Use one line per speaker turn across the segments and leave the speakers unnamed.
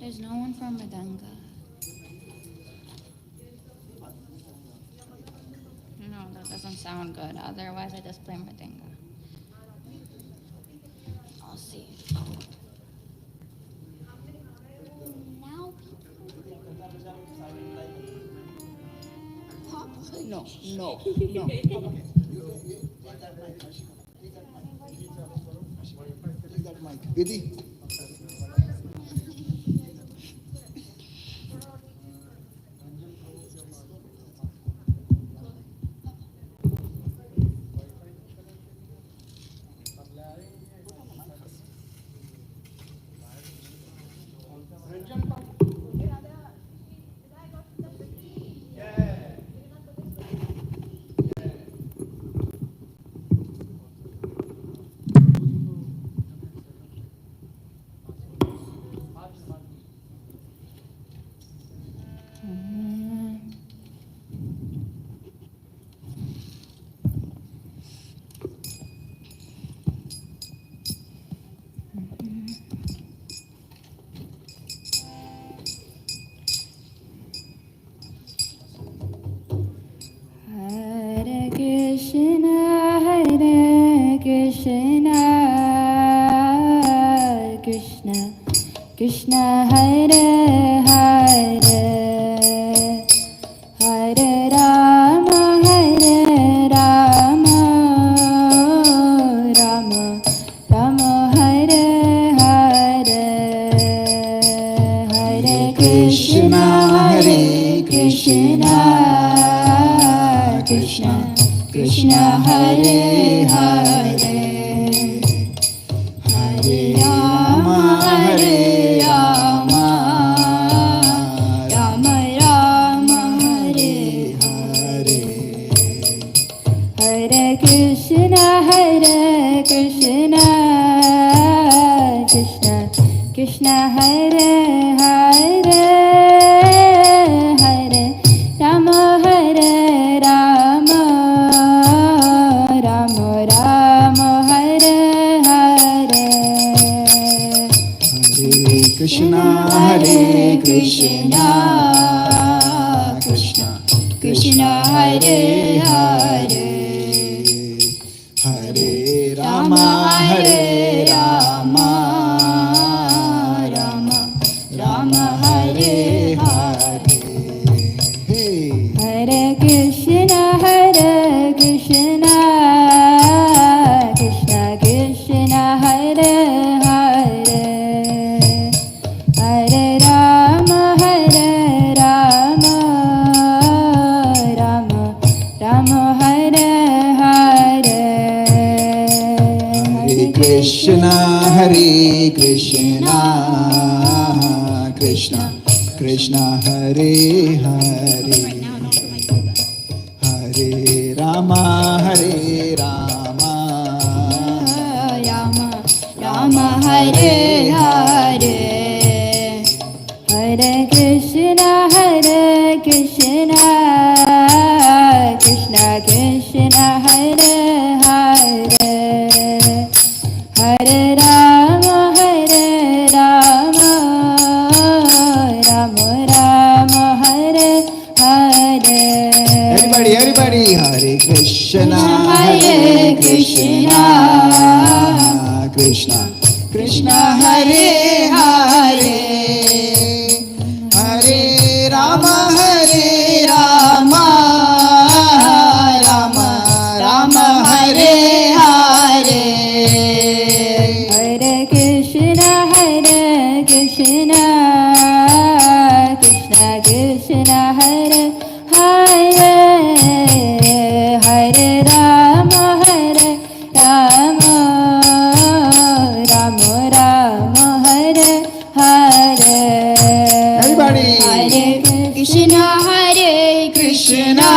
There's no one from Madanga. No, that doesn't sound good. Otherwise, I just play Madanga. I'll see. Now
No. Take that mic. Vidhi.
Krishna Hare Hare Hare Rama Hare Rama Rama Rama Hare Hare Hare Krishna Hare Krishna Krishna Krishna Hare Hare Hare Rama Hare Rama Rama Rama Hare Hare Hare Krishna Krishna Krishna Hare Hare Hare Rama Hare Rama Rama Rama Hare Hare
Hare Krishna Krishna Krishna Hare Hare Hare Rama Hare Rama Rama Rama Hare Hare. Hey.
Hare Krishna Krishna Krishna Hare Hare Hare Rama Hare Rama Rama Rama Hare Hare
Hare Krishna Krishna Krishna Hare Hare Hare Rama Hare Rama
Rama Rama Hare Hare Hare Krishna Krishna Krishna Hare Hare Hare Rama Hare Rama Rama Rama Hare Hare.
Everybody, Hare Krishna,
Hare Krishna,
Krishna Krishna Hare Hare, Hare Rama Hare Rama, Rama Rama Hare Hare.
Hare Krishna, Krishna Krishna Hare Hare, Hare Rama Rama Rama Hare Hare.
Everybody,
Hare Krishna,
Krishna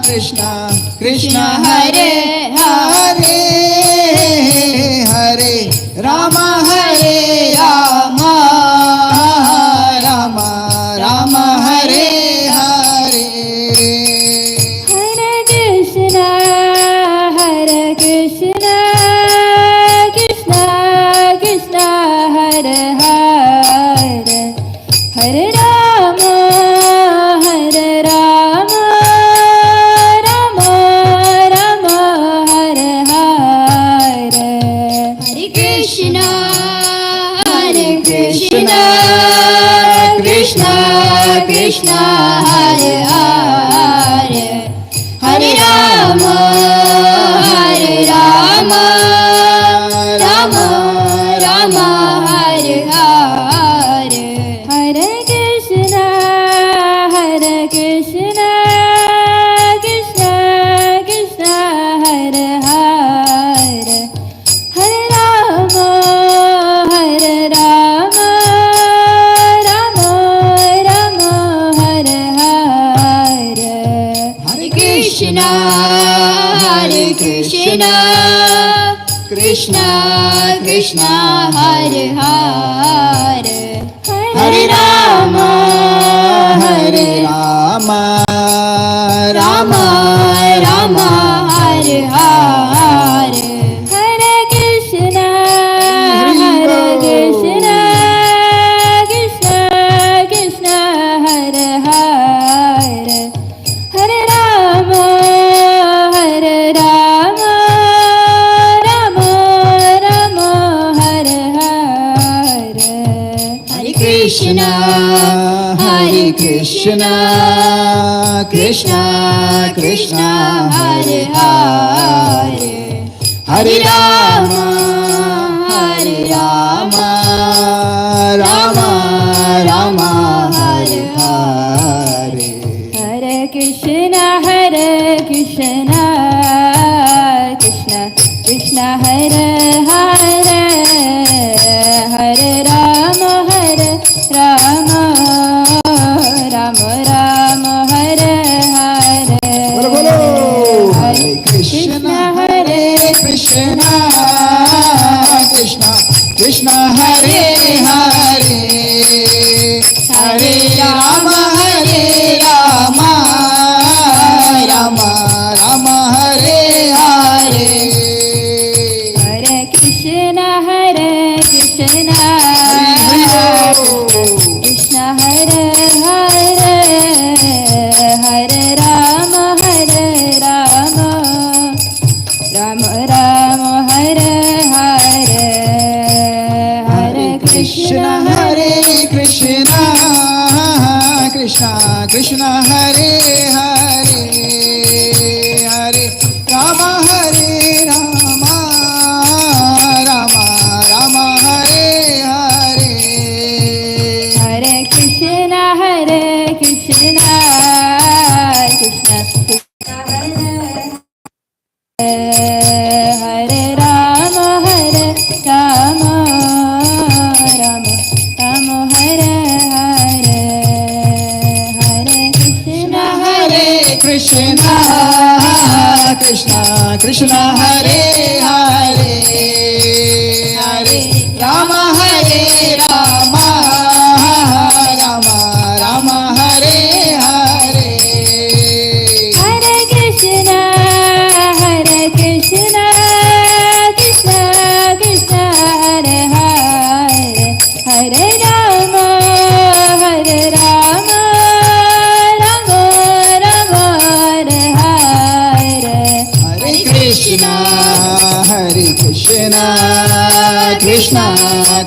Krishna Krishna Hare Hare, Hare Rama Hare Rama, Rama Rama Hare Hare.
Hare Krishna, Krishna Krishna Hare Hare, Hare Rama Rama Rama Hare Hare. Hare Krishna, Krishna Krishna Hare Hare, Hare Rama Rama Rama Hare Hare. Hare Krishna, Krishna Krishna Hare Hare, Hare Rama Rama Rama Hare Hare. Hare Krishna, Krishna Krishna Hare Hare, Hare Rama Rama Hare Hare. Hare Krishna, Krishna Krishna Hare Hare, Hare Rama Rama Hare Hare. Hare Krishna,
Krishna Krishna Hare Hare, Hare Rama Rama Hare Hare.
Hare Krishna, Krishna Krishna Hare Hare, Hare Rama Rama Hare Hare.
Bolo, bolo. Hare
Krishna,
Krishna Krishna Hare Hare, Hare Rama Rama Rama Hare Hare.
Hare Krishna, Krishna Hare Hare, Hare Rama Rama Hare Hare. Hare Krishna,
Krishna Krishna Hare Hare, Hare Rama Rama Hare Hare.
Hare Krishna, Krishna Hare Rama Rama Hare Hare. Hare Krishna,
Krishna Hare Hare, Hare Rama Rama Rama Hare Hare.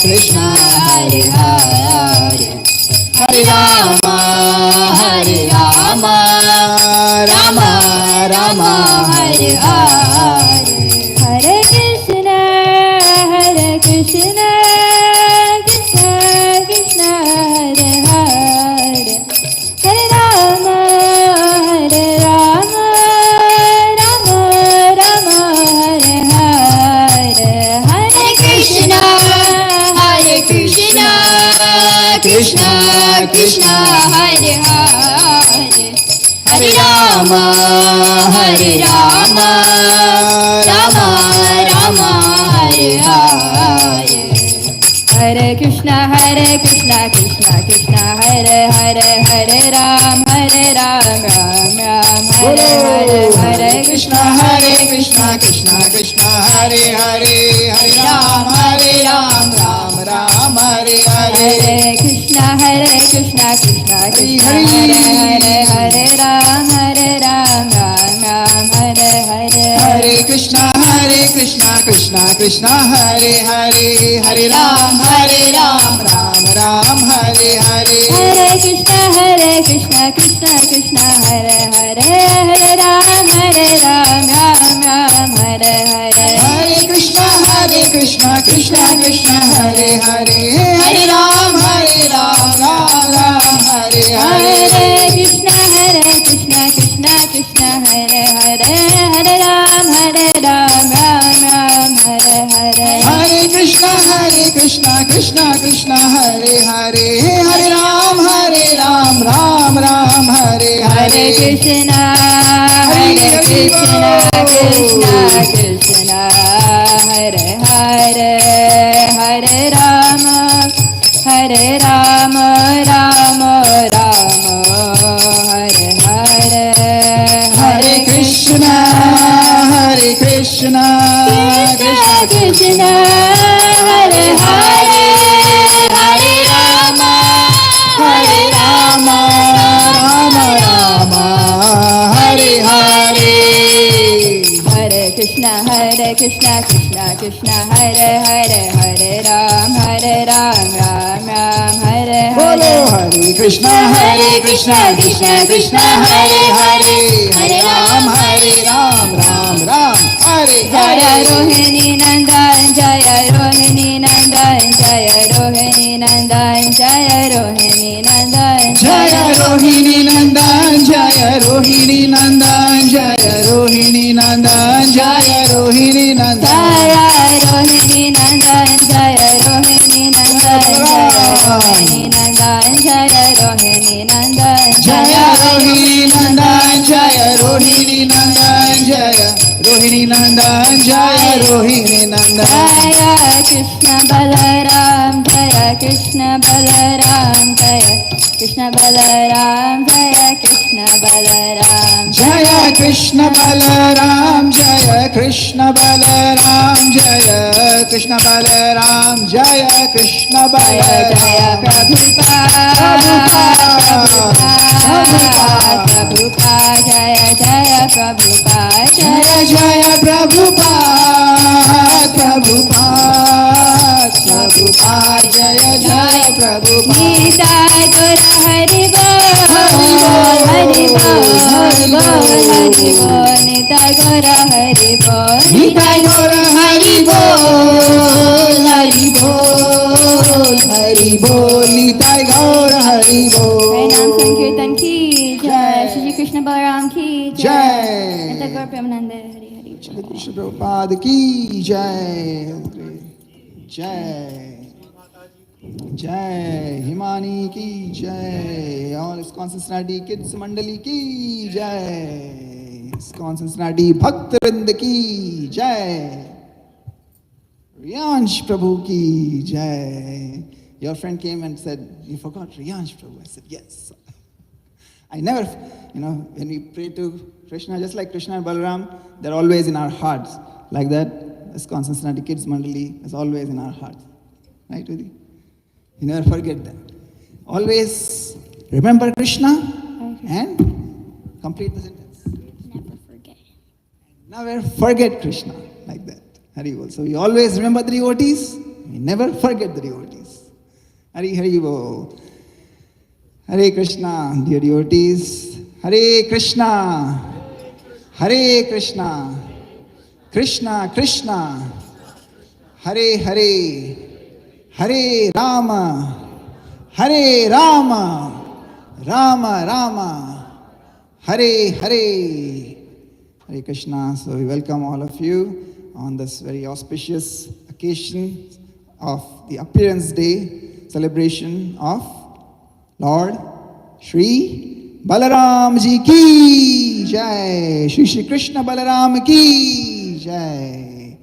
Krishna Hare Hare Hare Rama Hare Rama Rama Rama Hare Hare
Hare Krishna Krishna Krishna Hare Hare Hare Rama Rama Rama Hare Hare Hare Krishna
Krishna Krishna
Hare Hare
Hare Rama Rama Rama Hare Hare
Hare Krishna Krishna Krishna Hare Hare Hare Ram Ram Ram Hare Hare Hare
Krishna Krishna Krishna Hare Hare Hare Ram Ram Ram Hare Hare
Hare Krishna Krishna Krishna Hare Hare Hare Ram Ram Ram Hare Hare
Hare Krishna Krishna Krishna Hare Hare Hare Ram Ram Ram Hare Hare
Hare Krishna Krishna Krishna Hare Hare Hare Ram Ram Ram Hare Hare
Hare Krishna Krishna Krishna Hare Hare Hare Ram Ram Hare Hare
Hare Krishna Krishna Krishna Hare Hare Hare Ram Ram Ram Hare Hare
Hare Krishna Krishna Hare Hare Hare Ram Ram Hare
Hare
Hare
Krishna Krishna Krishna Hare Hare Hare Rama Rama Rama Hare Hare
Hare Krishna
Krishna Krishna Hare Hare Hare Rama
Rama Rama Hare Hare
Hare Krishna Krishna Hare Hare Hare Ram Ram Hare
Bolo
Hare
Hare Krishna Krishna Hare Hare Hare Ram Ram Hare
Jaya
Hare
Rohini Nandan Jaya Rohini Nandan Jaya Rohini Nandan Jaya Rohini Nandan
Jaya Rohini Nandan Jaya Rohini Nandan Jaya Rohini Nandan Jaya Rohini Nandan
Jaya Rohini Nandan Jaya Rohini Nandan Jaya Rohini Nandan Jaya Rohini Nandan
Jaya Rohini Nandan Jaya Rohini Nandan Jaya Rohini Nandan
Jaya Krishna Balaram Jaya Krishna Balaram Jaya Krishna Balaram Jaya Krishna Balaram
Jaya Krishna Balaram Jaya Krishna Balaram Jaya Krishna Balaram Jaya Krishna
Jaya
Balaram
Jaya Prabhupada Prabhupada Jaya Jaya Prabhupada
Jaya Jaya Prabhupada Prabhupada Jaya Jaya Prabhupada
Nitai Gaur Hari Bol Hari Bol Hari Bol Nitai Gaur Hari Bol
Nitai Gaur Hari Bol Hari Bol Hari Bol Nitai Gaur Hari Bol
Harinam Sankirtan ki Jai Shri Krishna Balaram ki
Jai.
Nitai Gaur Premanande Hari Hari
Shri Krishna Prabhupada ki Jai Jai Jai Himani ki Jai All ISKCON Cincinnati Kids Mandali ki Jai ISKCON Cincinnati Bhaktavrind ki Jai Riyansh Prabhu ki Jai. Your friend came and said, you forgot Riyansh Prabhu. I said, yes. I never, when we pray to Krishna, just like Krishna and Balaram, they're always in our hearts. Like that, ISKCON Cincinnati Kids Mandali is always in our hearts. Right, Vidi? You never forget that. Always remember Krishna and complete the sentence.
Never forget.
Never forget Krishna. Like that. Hari Bol. So we always remember the devotees We never forget the devotees. Hari Hari Bol. Hare Krishna, dear devotees. Hare Krishna. Hare Krishna. Krishna Krishna. Hare Hare. Hare Rama. Hare Rama. Rama Rama. Hare Hare. Hare Krishna. So we welcome all of you on this very auspicious occasion of the Appearance Day celebration of Lord Shri Balaram Ji ki Jai. Shri Krishna Balaram ki Jai.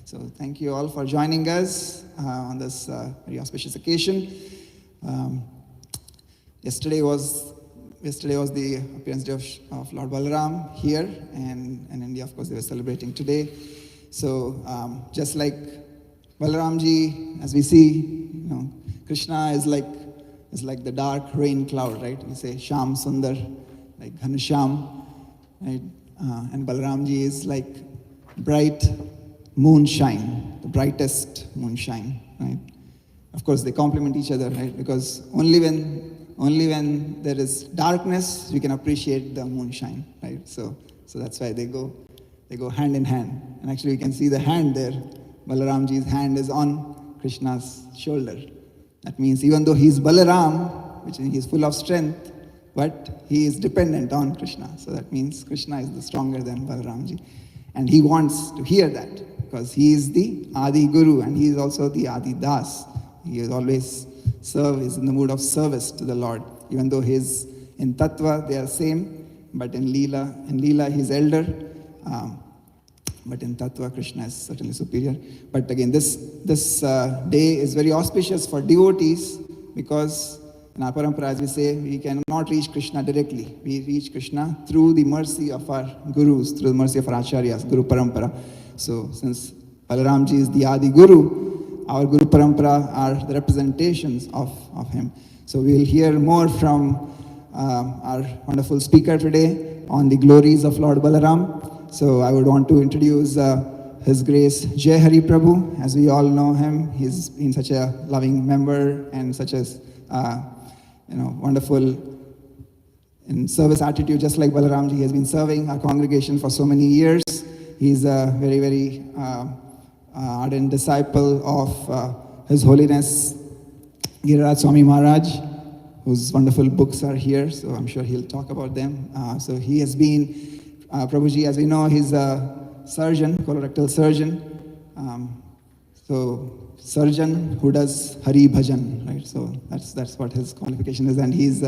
So thank you all for joining us on this very auspicious occasion. Yesterday was the Appearance Day of Lord Balaram here, and in India, of course, they were celebrating today. So just like Balaram Ji, as we see, Krishna is like the dark rain cloud, right? We say Sham Sundar, like Ghanusham, right? And Balaram Ji is like bright moonshine, the brightest moonshine, right? Of course, they complement each other, right? Because only when there is darkness, we can appreciate the moonshine, right? So that's why they go hand in hand. And actually, you can see the hand there. Balaram Ji's hand is on Krishna's shoulder. That means even though he's Balaram, which means he's full of strength, but he is dependent on Krishna. So that means Krishna is the stronger than Balaram Ji. And he wants to hear that because he is the Adi Guru and he is also the Adi Das. He is always is in the mood of service to the Lord. Even though he's in Tattva, they are same, but in Leela he's elder. But in Tattva, Krishna is certainly superior. But again, this day is very auspicious for devotees because in our parampara, as we say, we cannot reach Krishna directly. We reach Krishna through the mercy of our gurus, through the mercy of our acharyas, Guru Parampara. So since Balaram Ji is the Adi Guru, our Guru Parampara are the representations of him. So we will hear more from our wonderful speaker today on the glories of Lord Balaram. So I would want to introduce His Grace Jai Hari Prabhu. As we all know him, he's been such a loving member and such a wonderful in service attitude, just like Balaram Ji has been serving our congregation for so many years. He's a very, very ardent disciple of His Holiness Giriraj Swami Maharaj, whose wonderful books are here, so I'm sure he'll talk about them. So he has been Prabhuji, as we know, he's a surgeon, colorectal surgeon. So surgeon who does Hari Bhajan, right? So that's what his qualification is, and he's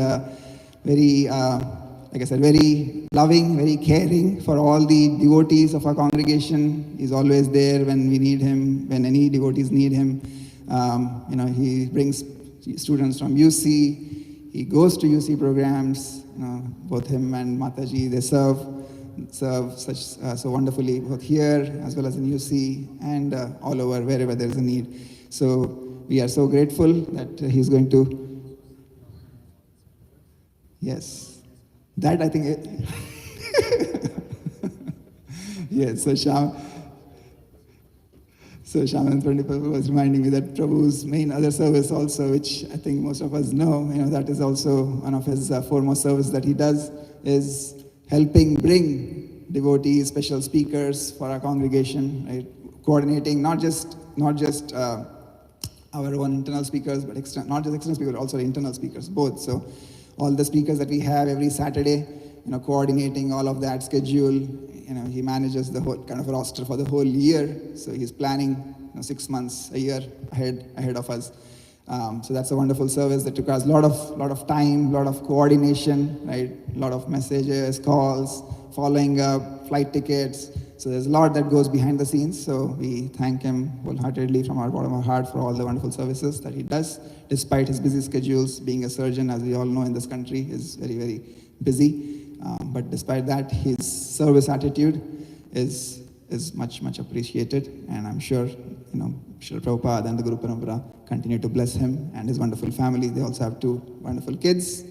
very, like I said, very loving, very caring for all the devotees of our congregation. He's always there when we need him, when any devotees need him. He brings students from UC. He goes to UC programs. Both him and Mataji, they serve so wonderfully, both here as well as in UC and all over wherever there is a need. So we are so grateful that he's going to. Yes, that I think. Yes, so Shaman Pandit was reminding me that Prabhu's main other service also, which I think most of us know, that is also one of his foremost service that he does, is helping bring devotees, special speakers for our congregation, right? Coordinating not just our own internal speakers, but not just external speakers, but also internal speakers, both. So all the speakers that we have every Saturday, coordinating all of that schedule. He manages the whole kind of roster for the whole year. So he's planning 6 months, a year ahead of us. So that's a wonderful service that requires a lot of time, a lot of coordination, right? A lot of messages, calls, following up, flight tickets. So there's a lot that goes behind the scenes. So we thank him wholeheartedly from our bottom of our heart for all the wonderful services that he does, despite his busy schedules. Being a surgeon, as we all know in this country, is very, very busy. But despite that, his service attitude is much, much appreciated. And I'm sure, Srila Prabhupada and the Guru Parampara continue to bless him and his wonderful family. They also have 2 wonderful kids,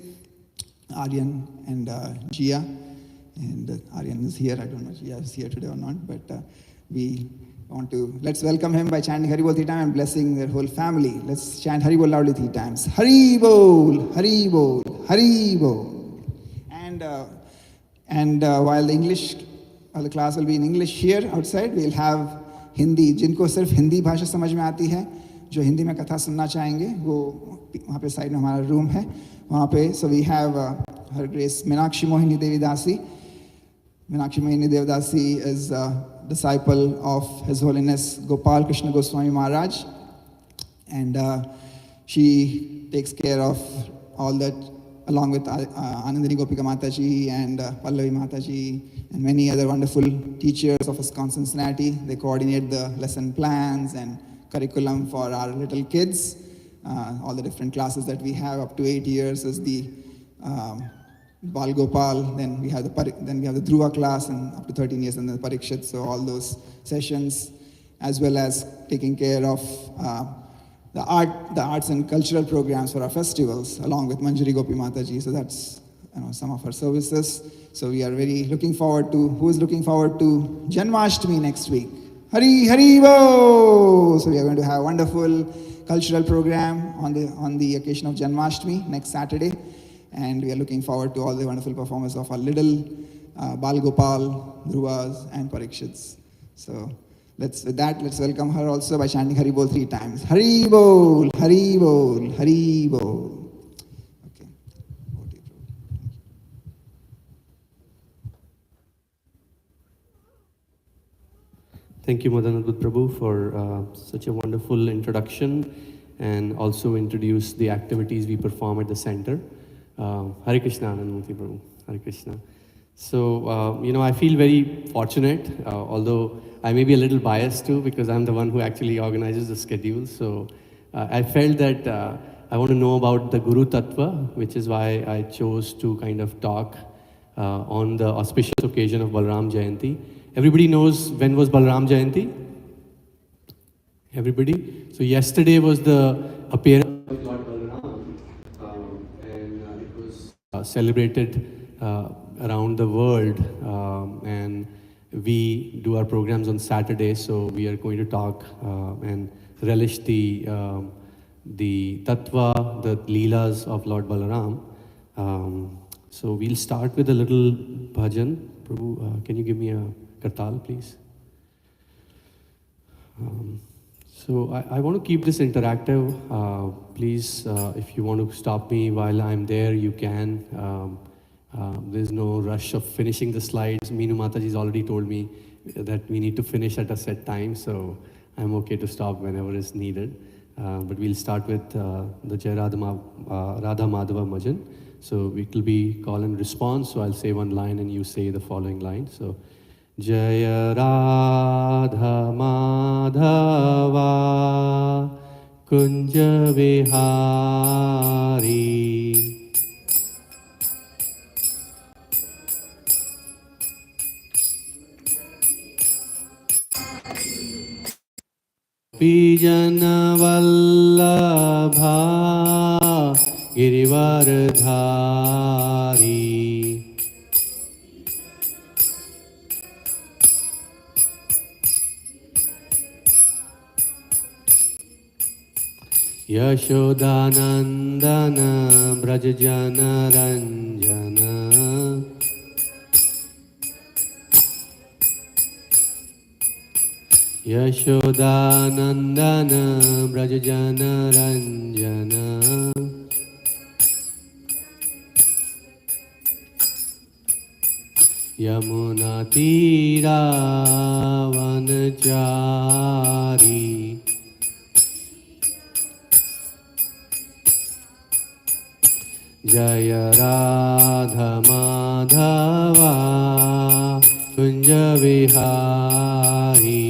Aryan and Jia. And Aryan is here. I don't know if Jia is here today or not, but we Let's welcome him by chanting Hari Bol 3 times and blessing their whole family. Let's chant Hari Bol loudly 3 times. Hari Bol, Hari Bol, Hari Bol. And while the class will be in English here outside, we'll have Hindi. जिनको सिर्फ हिंदी भाषा समझ में आती है, जो हिंदी में कथा सुनना चाहेंगे, वो वहाँ पे साइड में हमारा रूम है, वहाँ पे. So we have Her Grace Meenakshi Mohini Devi Dasi. Meenakshi Mohini Devi Dasi is a disciple of His Holiness Gopal Krishna Goswami Maharaj, and she takes care of all that, along with Anandini Gopika Mataji and Pallavi Mataji and many other wonderful teachers of ISKCON Cincinnati. They coordinate the lesson plans and curriculum for our little kids. All the different classes that we have up to 8 years is the Bal Gopal, then we have the Dhruva class, and up to 13 years, and the Parikshit. So all those sessions, as well as taking care of the arts and cultural programs for our festivals, along with Manjari Gopi Mataji. So that's some of our services. So we are very looking forward to. Who is looking forward to Janmashtami next week? Hari Hari Bo! So we are going to have a wonderful cultural program on the occasion of Janmashtami next Saturday. And we are looking forward to all the wonderful performance of our little Bal Gopal, Dhruvas, and Parikshits. So let's welcome her also by chanting Hari Bol 3 times. Hari Bol, Hari Bol, Hari Bol. Okay.
Thank you, Madanadut Prabhu, for such a wonderful introduction, and also introduce the activities we perform at the center. Hare Krishna, Anandamurti Prabhu. Hare Krishna. So, I feel very fortunate, although I may be a little biased too, because I'm the one who actually organizes the schedule. So, I felt that I want to know about the Guru Tattva, which is why I chose to kind of talk on the auspicious occasion of Balaram Jayanti. Everybody knows when was Balaram Jayanti? Everybody? So, yesterday was the appearance of Lord Balaram. Celebrated around the world, and we do our programs on Saturday, so we are going to talk and relish the tattva, the leelas of Lord Balaram. So we'll start with a little bhajan. Prabhu, can you give me a kartal, please? So I want to keep this interactive. Please, if you want to stop me while I'm there, you can. There's no rush of finishing the slides. Meenu Mataji's already told me that we need to finish at a set time, so I'm okay to stop whenever is needed. But we'll start with the Jai Radha Madhava Bhajan. So it will be call and response. So I'll say one line and you say the following line. So Jaya Radha Madhava Kunja Vihari Vijana Vallabha Girivardhari Yashodanandana Brajajana Ranjana Yashodanandana Brajajana Ranjana Yamuna Tira Vanachari Jaya Radha Madhava Kunja Vihari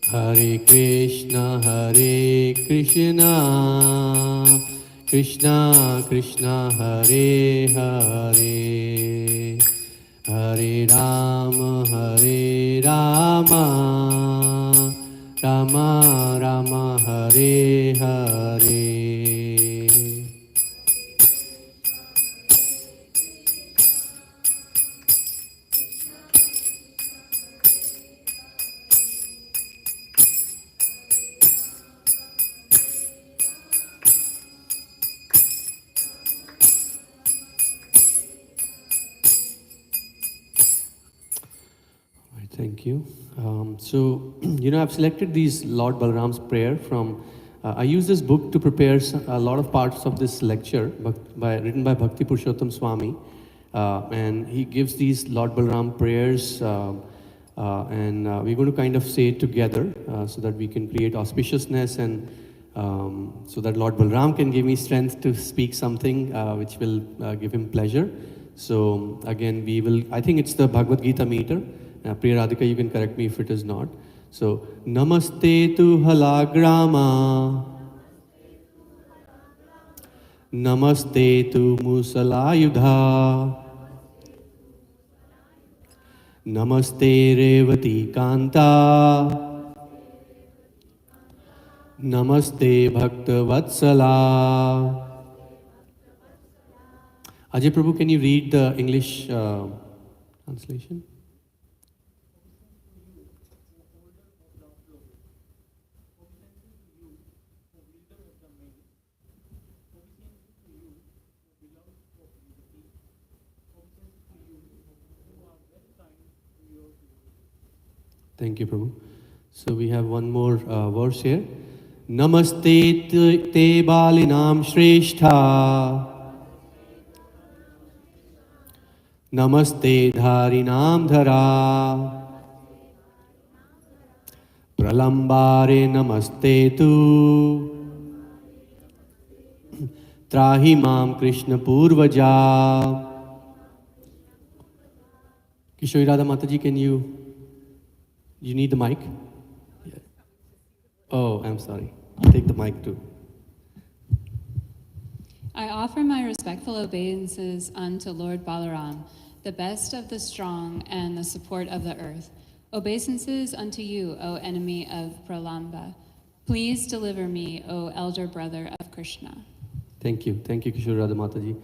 Hare Krishna Krishna Krishna Hare Hare Hare Rama Rama Rama Hare Hare you. So, I've selected these Lord Balaram's prayer from, I use this book to prepare a lot of parts of this lecture written by Bhakti Purushottam Swami. And he gives these Lord Balaram prayers, and we're going to kind of say it together so that we can create auspiciousness, and so that Lord Balaram can give me strength to speak something which will give him pleasure. So again, I think it's the Bhagavad Gita meter. Priya Radhika, you can correct me if it is not. So, Namaste tu halagrama, Namaste tu musalayudha, Namaste revati kanta, Namaste bhakta vatsala. Ajay Prabhu, can you read the English translation? Thank you, Prabhu. So we have one more verse here. Namaste te balinam shrestha, Namaste dharinam dhara, pralambare namaste tu, trahi mam Krishna purvaja. Kishori Radha Mataji, you need the mic? Yeah. Oh, I'm sorry. I'll take the mic too.
I offer my respectful obeisances unto Lord Balaram, the best of the strong and the support of the earth. Obeisances unto you, O enemy of Pralamba. Please deliver me, O elder brother of Krishna.
Thank you, Kishore Radha Mataji.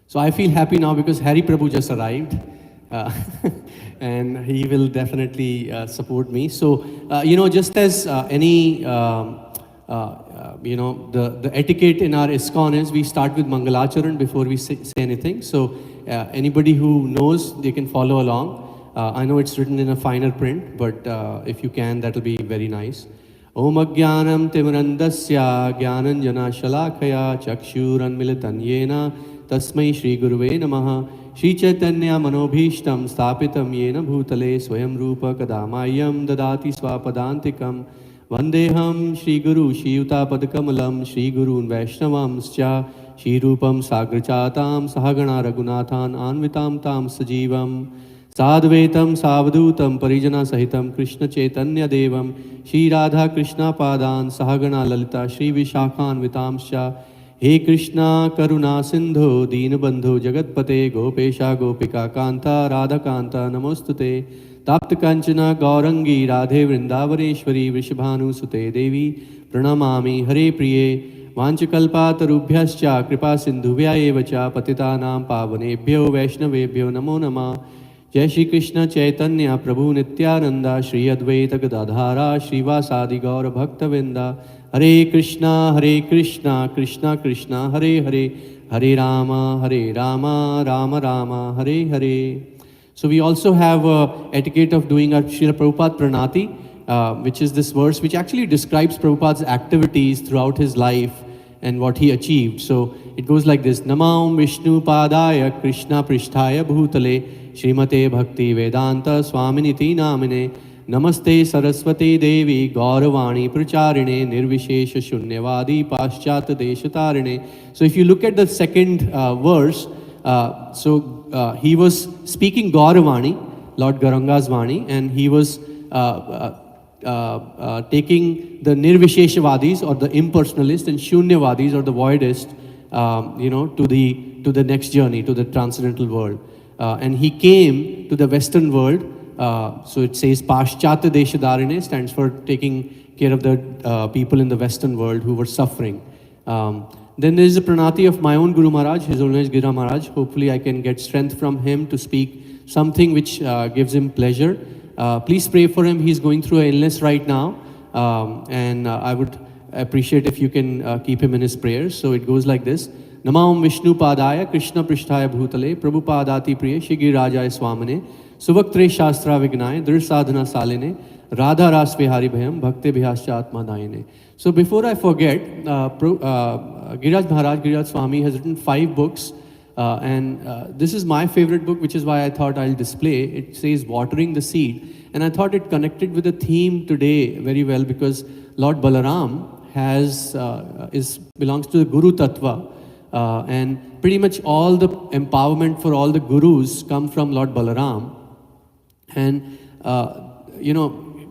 So I feel happy now because Hari Prabhu just arrived. And he will definitely support me. So, just as any, the etiquette in our ISKCON is we start with Mangalacharan before we say anything. So, anybody who knows, they can follow along. I know it's written in a finer print, but if you can, that'll be very nice. Om Ajnanam Timirandasya Jnananjana Shalakaya Chakshuran Militan Yena Tasmai Shri Guruve Namaha Shri Chaitanya Manobhishtam Stapitam Yena Bhutale Swayam Rupa Kadamayam Dadati Swapadantikam Vandeham Shri Guru Shri Yuta Padakamalam Shri Gurun Vaishnavamscha Shri Rupam Sagrachatam Sahagana Raghunathan Anvitam Tam Sajivam Sadvetam Savadhutam Parijana Sahitam Krishna Chaitanya Devam Shri Radha Krishna Padan Sahagana Lalita Shri Vishakhan Vitamscha He Krishna Karuna Sindhu Deenabandhu Jagatpate Gopesha Gopika Kanta Radha Kanta Namostute Tapta Kanchana Gaurangi Radhe Vrindavaneshwari Vrishabhanu Sute Devi Pranamami Hare Priye Vanchakalpatarubhyascha Kripa Sindhuvya Evacha Patitanam Pavanebhyo Vaishnavebhyo Namo Namah Jai Shri Krishna Chaitanya Prabhu Nityananda Shri Advaita Gadadhara Srivasadi Gaura Bhaktavinda Hare Krishna Krishna Krishna Hare Hare Hare Rama Rama Rama Hare Hare. So we also have a etiquette of doing our Srila Prabhupada Pranati, which is this verse which actually describes Prabhupada's activities throughout his life and what he achieved. So it goes like this. Namam Vishnu Padaya Krishna Pristhaya Bhutale Srimate Bhakti Vedanta Swaminiti Namine Namaste Saraswati Devi Gauravani Pracharine Nirvishesha Shunyavadi Paschat Deshatarine. So if you look at the second verse, he was speaking Gauravani, Lord Gauranga's Vani, and he was taking the Nirvisheshavadis or the impersonalists and Shunyavadis or the voidists, to the next journey, to the transcendental world. And he came to the Western world. So it says Paschata Deshadarine stands for taking care of the people in the Western world who were suffering. Then there is a pranati of my own Guru Maharaj, His Holiness Gira Maharaj. Hopefully I can get strength from him to speak something which gives him pleasure. Please pray for him. He's going through an illness right now. And I would appreciate if you can keep him in his prayers. So it goes like this. Namam Vishnu Padaya Krishna Prishtaya Bhutale Prabhu Padati Priya Shri Girajaya Swamane Suvaktre Shastra Vignaye, Drir Sadhana Saline, Radha Ras Vihari Bhayam, Bhakti Bhihascha Atma Dayane. So before I forget, Giriraj Maharaj, Giriraj Swami has written 5 books. This is my favorite book, which is why I thought I'll display. It says Watering the Seed. And I thought it connected with the theme today very well, because Lord Balaram belongs to the Guru Tattva. And pretty much all the empowerment for all the gurus come from Lord Balaram. And,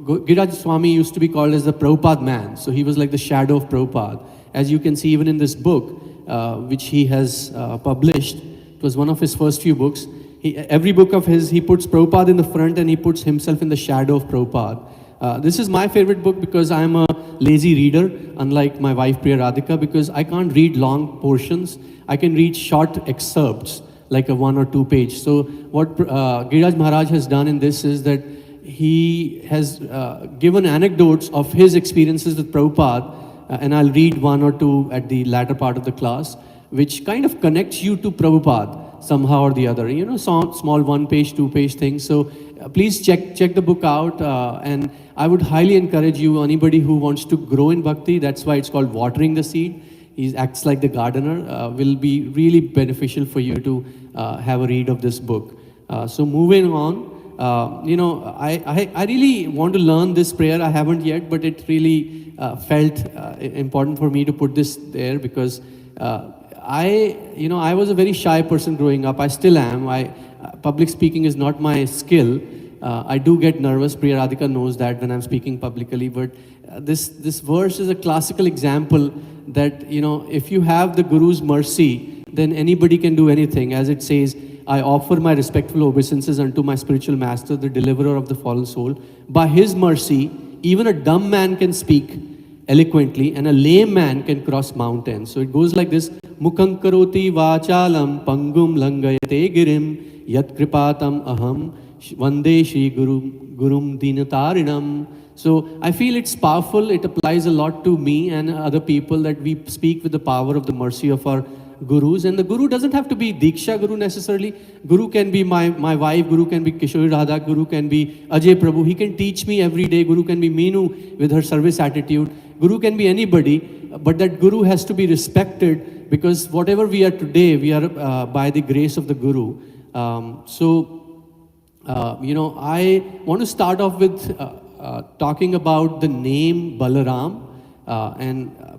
Giriraj Swami used to be called as the Prabhupada man. So he was like the shadow of Prabhupada. As you can see even in this book, which he has published, it was one of his first few books. Every book of his, he puts Prabhupada in the front and he puts himself in the shadow of Prabhupada. This is my favorite book because I'm a lazy reader, unlike my wife Priya Radhika, because I can't read long portions. I can read short excerpts, like a 1 or 2 page. So what Giriraj Maharaj has done in this is that he has given anecdotes of his experiences with Prabhupada, and I'll read 1 or 2 at the latter part of the class, which kind of connects you to Prabhupada somehow or the other. Small 1-page, 2-page things. So please check the book out, and I would highly encourage you, anybody who wants to grow in bhakti, that's why it's called Watering the Seed. He acts like the gardener, will be really beneficial for you to have a read of this book. So moving on. I really want to learn this prayer. I haven't yet, but it really felt important for me to put this there, because I was a very shy person growing up. I still am. Public speaking is not my skill. I do get nervous. Priya Radhika knows that when I'm speaking publicly. But this verse is a classical example that, if you have the Guru's mercy, then anybody can do anything. As it says, I offer my respectful obeisances unto my spiritual master, the deliverer of the fallen soul. By his mercy, even a dumb man can speak eloquently, and a lame man can cross mountains. So it goes like this: Mukham karoti vachalam pangum langayate girim yat kripatam aham vande shri gurum dinatarinam. So I feel it's powerful. It applies a lot to me and other people, that we speak with the power of the mercy of our gurus. And the guru doesn't have to be Diksha Guru necessarily. Guru can be my wife, Guru can be Kishori Radha, Guru can be Ajay Prabhu. He can teach me every day. Guru can be Meenu with her service attitude. Guru can be anybody, but that Guru has to be respected, because whatever we are today, we are by the grace of the Guru. I want to start off with talking about the name Balaram.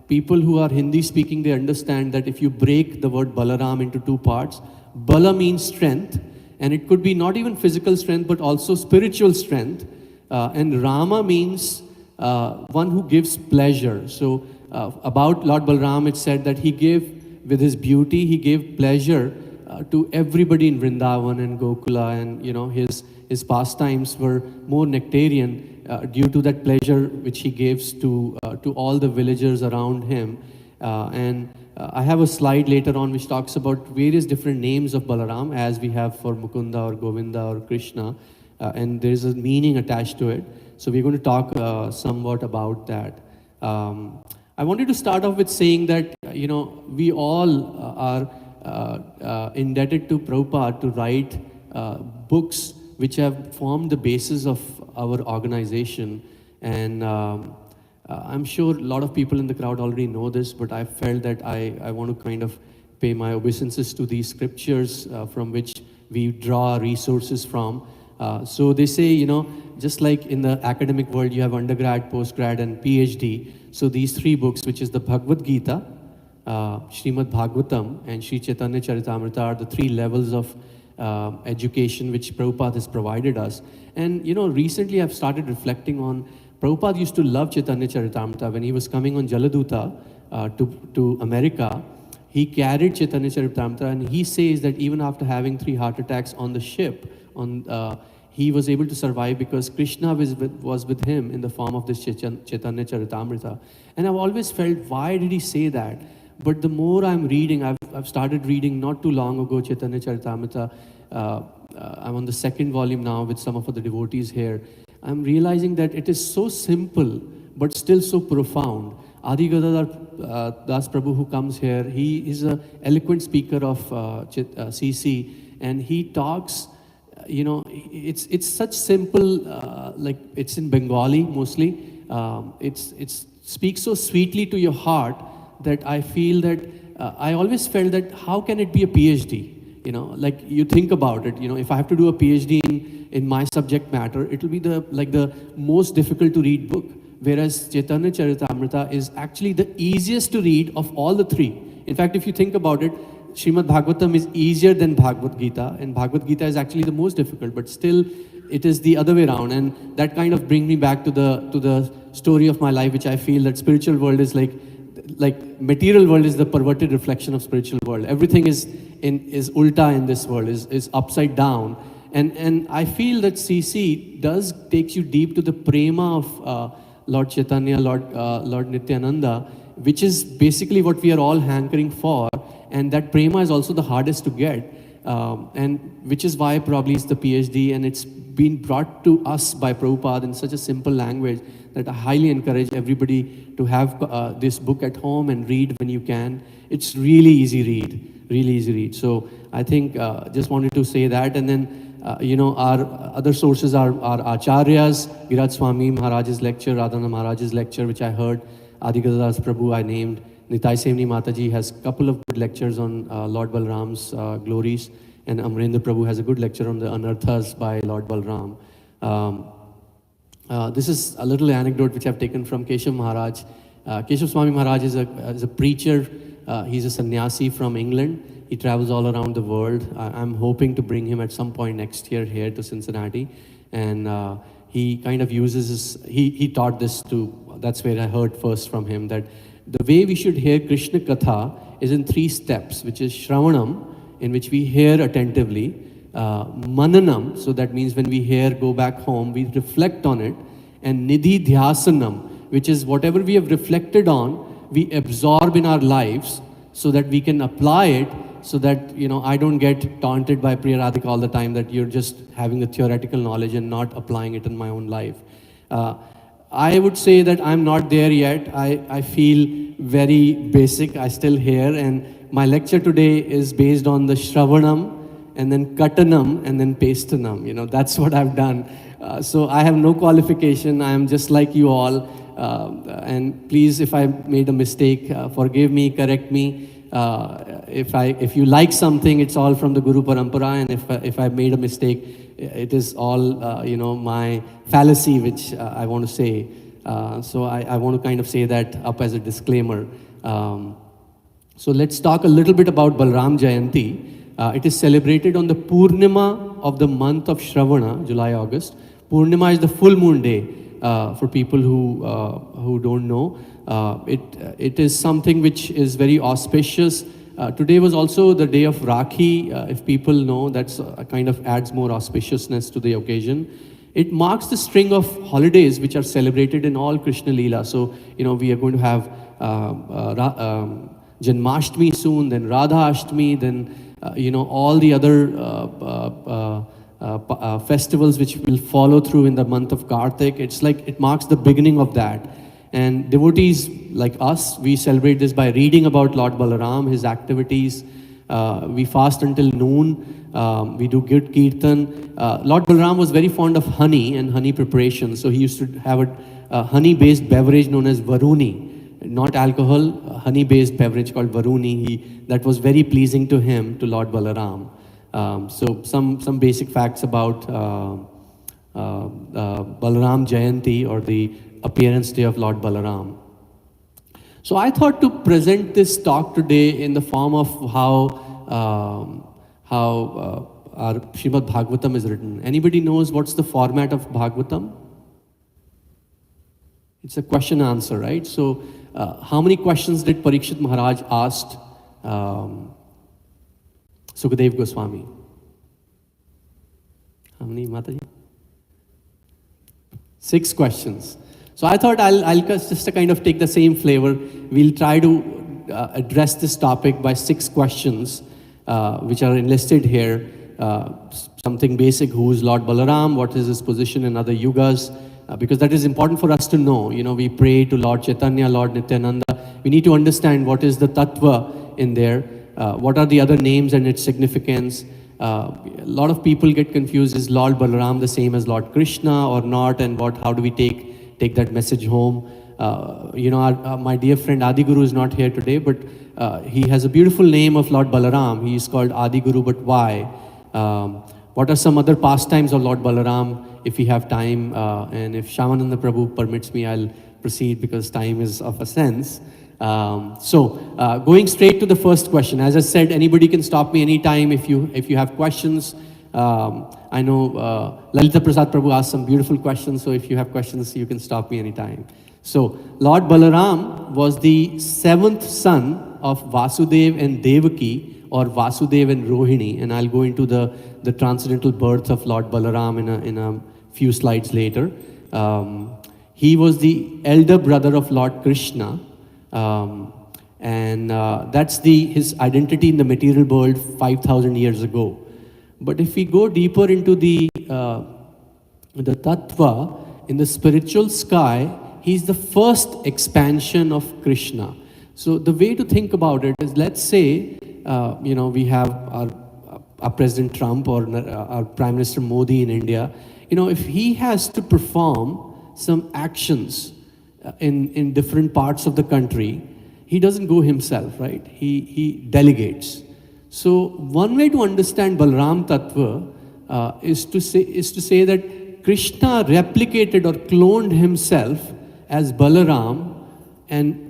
People who are Hindi speaking, they understand that if you break the word Balaram into 2 parts, Bala means strength, and it could be not even physical strength, but also spiritual strength. And Rama means one who gives pleasure. So about Lord Balaram, it said that he gave, with his beauty, he gave pleasure to everybody in Vrindavan and Gokula, and his pastimes were more nectarian. Due to that pleasure which he gives to all the villagers around him. I have a slide later on which talks about various different names of Balaram, as we have for Mukunda or Govinda or Krishna, and there is a meaning attached to it. So we're going to talk somewhat about that. I wanted to start off with saying that, we all are indebted to Prabhupada to write books which have formed the basis of our organization. And I'm sure a lot of people in the crowd already know this, but I felt that I want to kind of pay my obeisances to these scriptures from which we draw resources from. So they say, just like in the academic world, you have undergrad, postgrad, and PhD. So these 3 books, which is the Bhagavad Gita, Srimad Bhagavatam, and Sri Chaitanya Charitamrita, are the 3 levels of education which Prabhupada has provided us. And recently I've started reflecting on, Prabhupada used to love Chaitanya Charitamrita. When he was coming on Jaladuta to America, he carried Chaitanya Charitamrita, and he says that even after having 3 heart attacks on the ship, he was able to survive because Krishna was with him in the form of this Chaitanya Charitamrita. And I've always felt, why did he say that? But the more I'm reading, I've started reading not too long ago Chaitanya Charitamrita. I'm on the 2nd volume now with some of the devotees here. I'm realizing that it is so simple, but still so profound. Adi Gadadhar Das Prabhu, who comes here, he is an eloquent speaker of CC, and he talks it's such simple, like it's in Bengali mostly. It's speaks so sweetly to your heart that I feel that I always felt that how can it be a PhD? Like you think about it, if I have to do a PhD in my subject matter, it will be the most difficult to read book. Whereas Chaitanya Charitamrita is actually the easiest to read of all the three. In fact, if you think about it, Srimad Bhagavatam is easier than Bhagavad Gita, and Bhagavad Gita is actually the most difficult, but still it is the other way around. And that kind of brings me back to the story of my life, which I feel that spiritual world is like material world is the perverted reflection of spiritual world. Everything is ulta in this world, is upside down. And I feel that CC takes you deep to the prema of Lord Chaitanya, Lord Nityananda, which is basically what we are all hankering for. And that prema is also the hardest to get. And which is why probably it's the PhD, and it's been brought to us by Prabhupada in such a simple language that I highly encourage everybody to have this book at home and read when you can. It's really easy read. So I think just wanted to say that. And then our other sources are Acharyas, Viraj Swami Maharaj's lecture, Radhana Maharaj's lecture, which I heard, Adi Gadadas Prabhu I named, Nitai Sevni Mataji has a couple of good lectures on Lord Balram's Glories, and Amrendra Prabhu has a good lecture on the Anarthas by Lord Balram. This is a little anecdote which I've taken from Keshav Maharaj. Keshav Swami Maharaj is a preacher. He's a sannyasi from England. He travels all around the world. I'm hoping to bring him at some point next year here to Cincinnati. And he kind of uses he taught this that's where I heard first from him, that the way we should hear Krishna Katha is in 3 steps, which is Shravanam, in which we hear attentively, Mananam, so that means when we hear, go back home, we reflect on it, and Nidhi Dhyasanam, which is whatever we have reflected on, we absorb in our lives so that we can apply it, so that, I don't get taunted by Priya Radhika all the time that you're just having a theoretical knowledge and not applying it in my own life. I would say that I'm not there yet. I feel very basic. I still hear, and my lecture today is based on the Shravanam, and then Katanam, and then Pestanam. That's what I've done. So I have no qualification. I am just like you all. And please, if I made a mistake, forgive me, correct me. If you like something, it's all from the Guru Parampara, and if I made a mistake, it is all my fallacy, which I want to say. So I want to kind of say that up as a disclaimer. So let's talk a little bit about Balaram Jayanti. It is celebrated on the Purnima of the month of Shravana, July-August. Purnima is the full moon day. For people who don't know, it is something which is very auspicious. Today was also the day of Rakhi. If people know, that's kind of adds more auspiciousness to the occasion. It marks the string of holidays which are celebrated in all Krishna Leela. So, we are going to have Janmashtami soon, then Radha Ashtami, then all the other festivals which will follow through in the month of Kartik. It's like it marks the beginning of that. And devotees like us, we celebrate this by reading about Lord Balaram, his activities. We fast until noon. We do good kirtan. Lord Balaram was very fond of honey and honey preparation. So he used to have a honey-based beverage known as Varuni. Not alcohol, honey-based beverage called Varuni. That was very pleasing to him, to Lord Balaram. So some basic facts about Balaram Jayanti, or the appearance day of Lord Balaram. So I thought to present this talk today in the form of how our Srimad Bhagavatam is written. Anybody knows what's the format of Bhagavatam? It's a question answer, right? So how many questions did Parikshit Maharaj asked Sukadev Goswami? How many, Mataji? 6 questions. So I thought I'll just to kind of take the same flavor. We'll try to address this topic by 6 questions, which are enlisted here. Something basic: who is Lord Balaram? What is his position in other yugas? Because that is important for us to know. We pray to Lord Chaitanya, Lord Nityananda. We need to understand what is the tattva in there. What are the other names and its significance? A lot of people get confused, is Lord Balaram the same as Lord Krishna or not, and how do we take that message home? My dear friend Adi Guru is not here today, but he has a beautiful name of Lord Balaram. He is called Adi Guru, but why? What are some other pastimes of Lord Balaram, if we have time? And if Shyamananda Prabhu permits me, I'll proceed because time is of a sense. Going straight to the first question. As I said, anybody can stop me anytime if you have questions. I know Lalita Prasad Prabhu asked some beautiful questions, so if you have questions, you can stop me anytime. So, Lord Balaram was the 7th son of Vasudev and Devaki, or Vasudev and Rohini, and I'll go into the transcendental birth of Lord Balaram in a few slides later. He was the elder brother of Lord Krishna, and that's his identity in the material world 5,000 years ago. But if we go deeper into the tattva, in the spiritual sky, he's the first expansion of Krishna. So the way to think about it is, let's say, we have our President Trump or our Prime Minister Modi in India. If he has to perform some actions in different parts of the country, he doesn't go himself, right? He delegates. So one way to understand Balaram Tattva is to say that Krishna replicated or cloned himself as Balaram and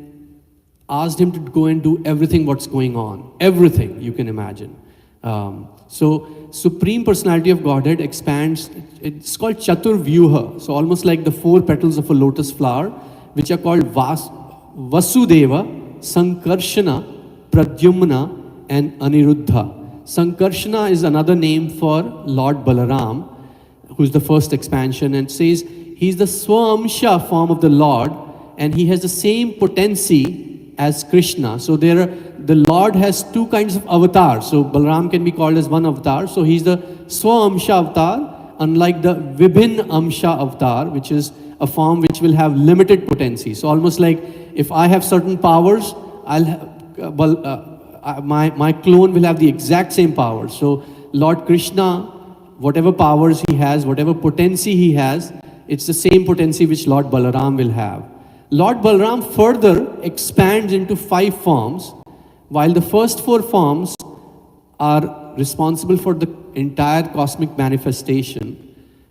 asked him to go and do everything what's going on. Everything you can imagine. So Supreme Personality of Godhead expands. It's called Chatur Vyuha. So almost like the 4 petals of a lotus flower, which are called Vasudeva, Sankarshana, Pradyumna, and Aniruddha. Sankarshana is another name for Lord Balaram, who's the first expansion, and says he's the Swamsha form of the Lord, and he has the same potency as Krishna. So the Lord has 2 kinds of avatars. So Balaram can be called as one avatar. So he's the Swamsha avatar, unlike the Vibhin Amsha avatar, which is a form which will have limited potency. So almost like if I have certain powers, my clone will have the exact same powers. So Lord Krishna, whatever powers he has, whatever potency he has, it's the same potency which Lord Balaram will have. Lord Balaram further expands into 5 forms, while the first 4 forms are responsible for the entire cosmic manifestation.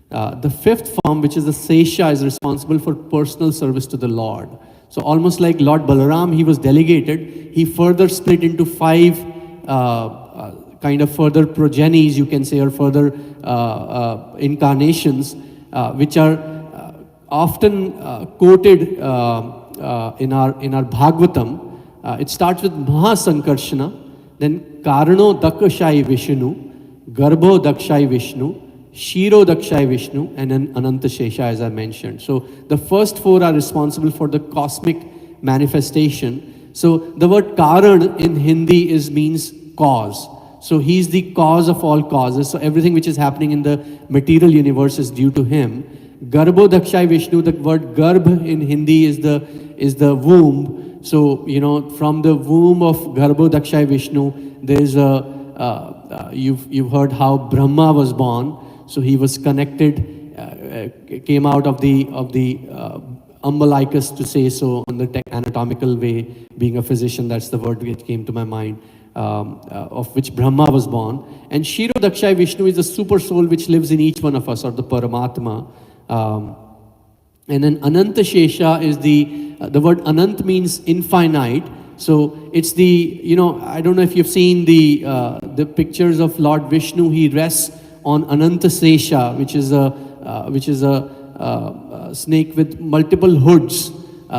The 5th form, which is the Sesha, is responsible for personal service to the Lord. So almost like Lord Balaram, he was delegated, he further split into 5 kind of further progenies, you can say, or further incarnations, which are often quoted in our Bhagavatam. It starts with Mahasankarshana, then Karano Dakshai Vishnu, Garbho Dakshai Vishnu, Shiro Dakshai Vishnu, and then Ananta Shesha, as I mentioned. So the first 4 are responsible for the cosmic manifestation. So the word Karan in Hindi means cause. So he's the cause of all causes. So everything which is happening in the material universe is due to him. Garbho Dakshai Vishnu, the word Garbh in Hindi is the womb. So, from the womb of Garbho Dakshai Vishnu, there's you've heard how Brahma was born. So he was connected, came out of the umbilicus, to say so, on the anatomical way. Being a physician, that's the word which came to my mind, of which Brahma was born. And Shiro Dakshai Vishnu is the super soul which lives in each one of us, or the Paramatma. And then Ananta Shesha is the word Anant means infinite. So it's I don't know if you've seen the pictures of Lord Vishnu. He rests on Ananta Sesha, which is a snake with multiple hoods.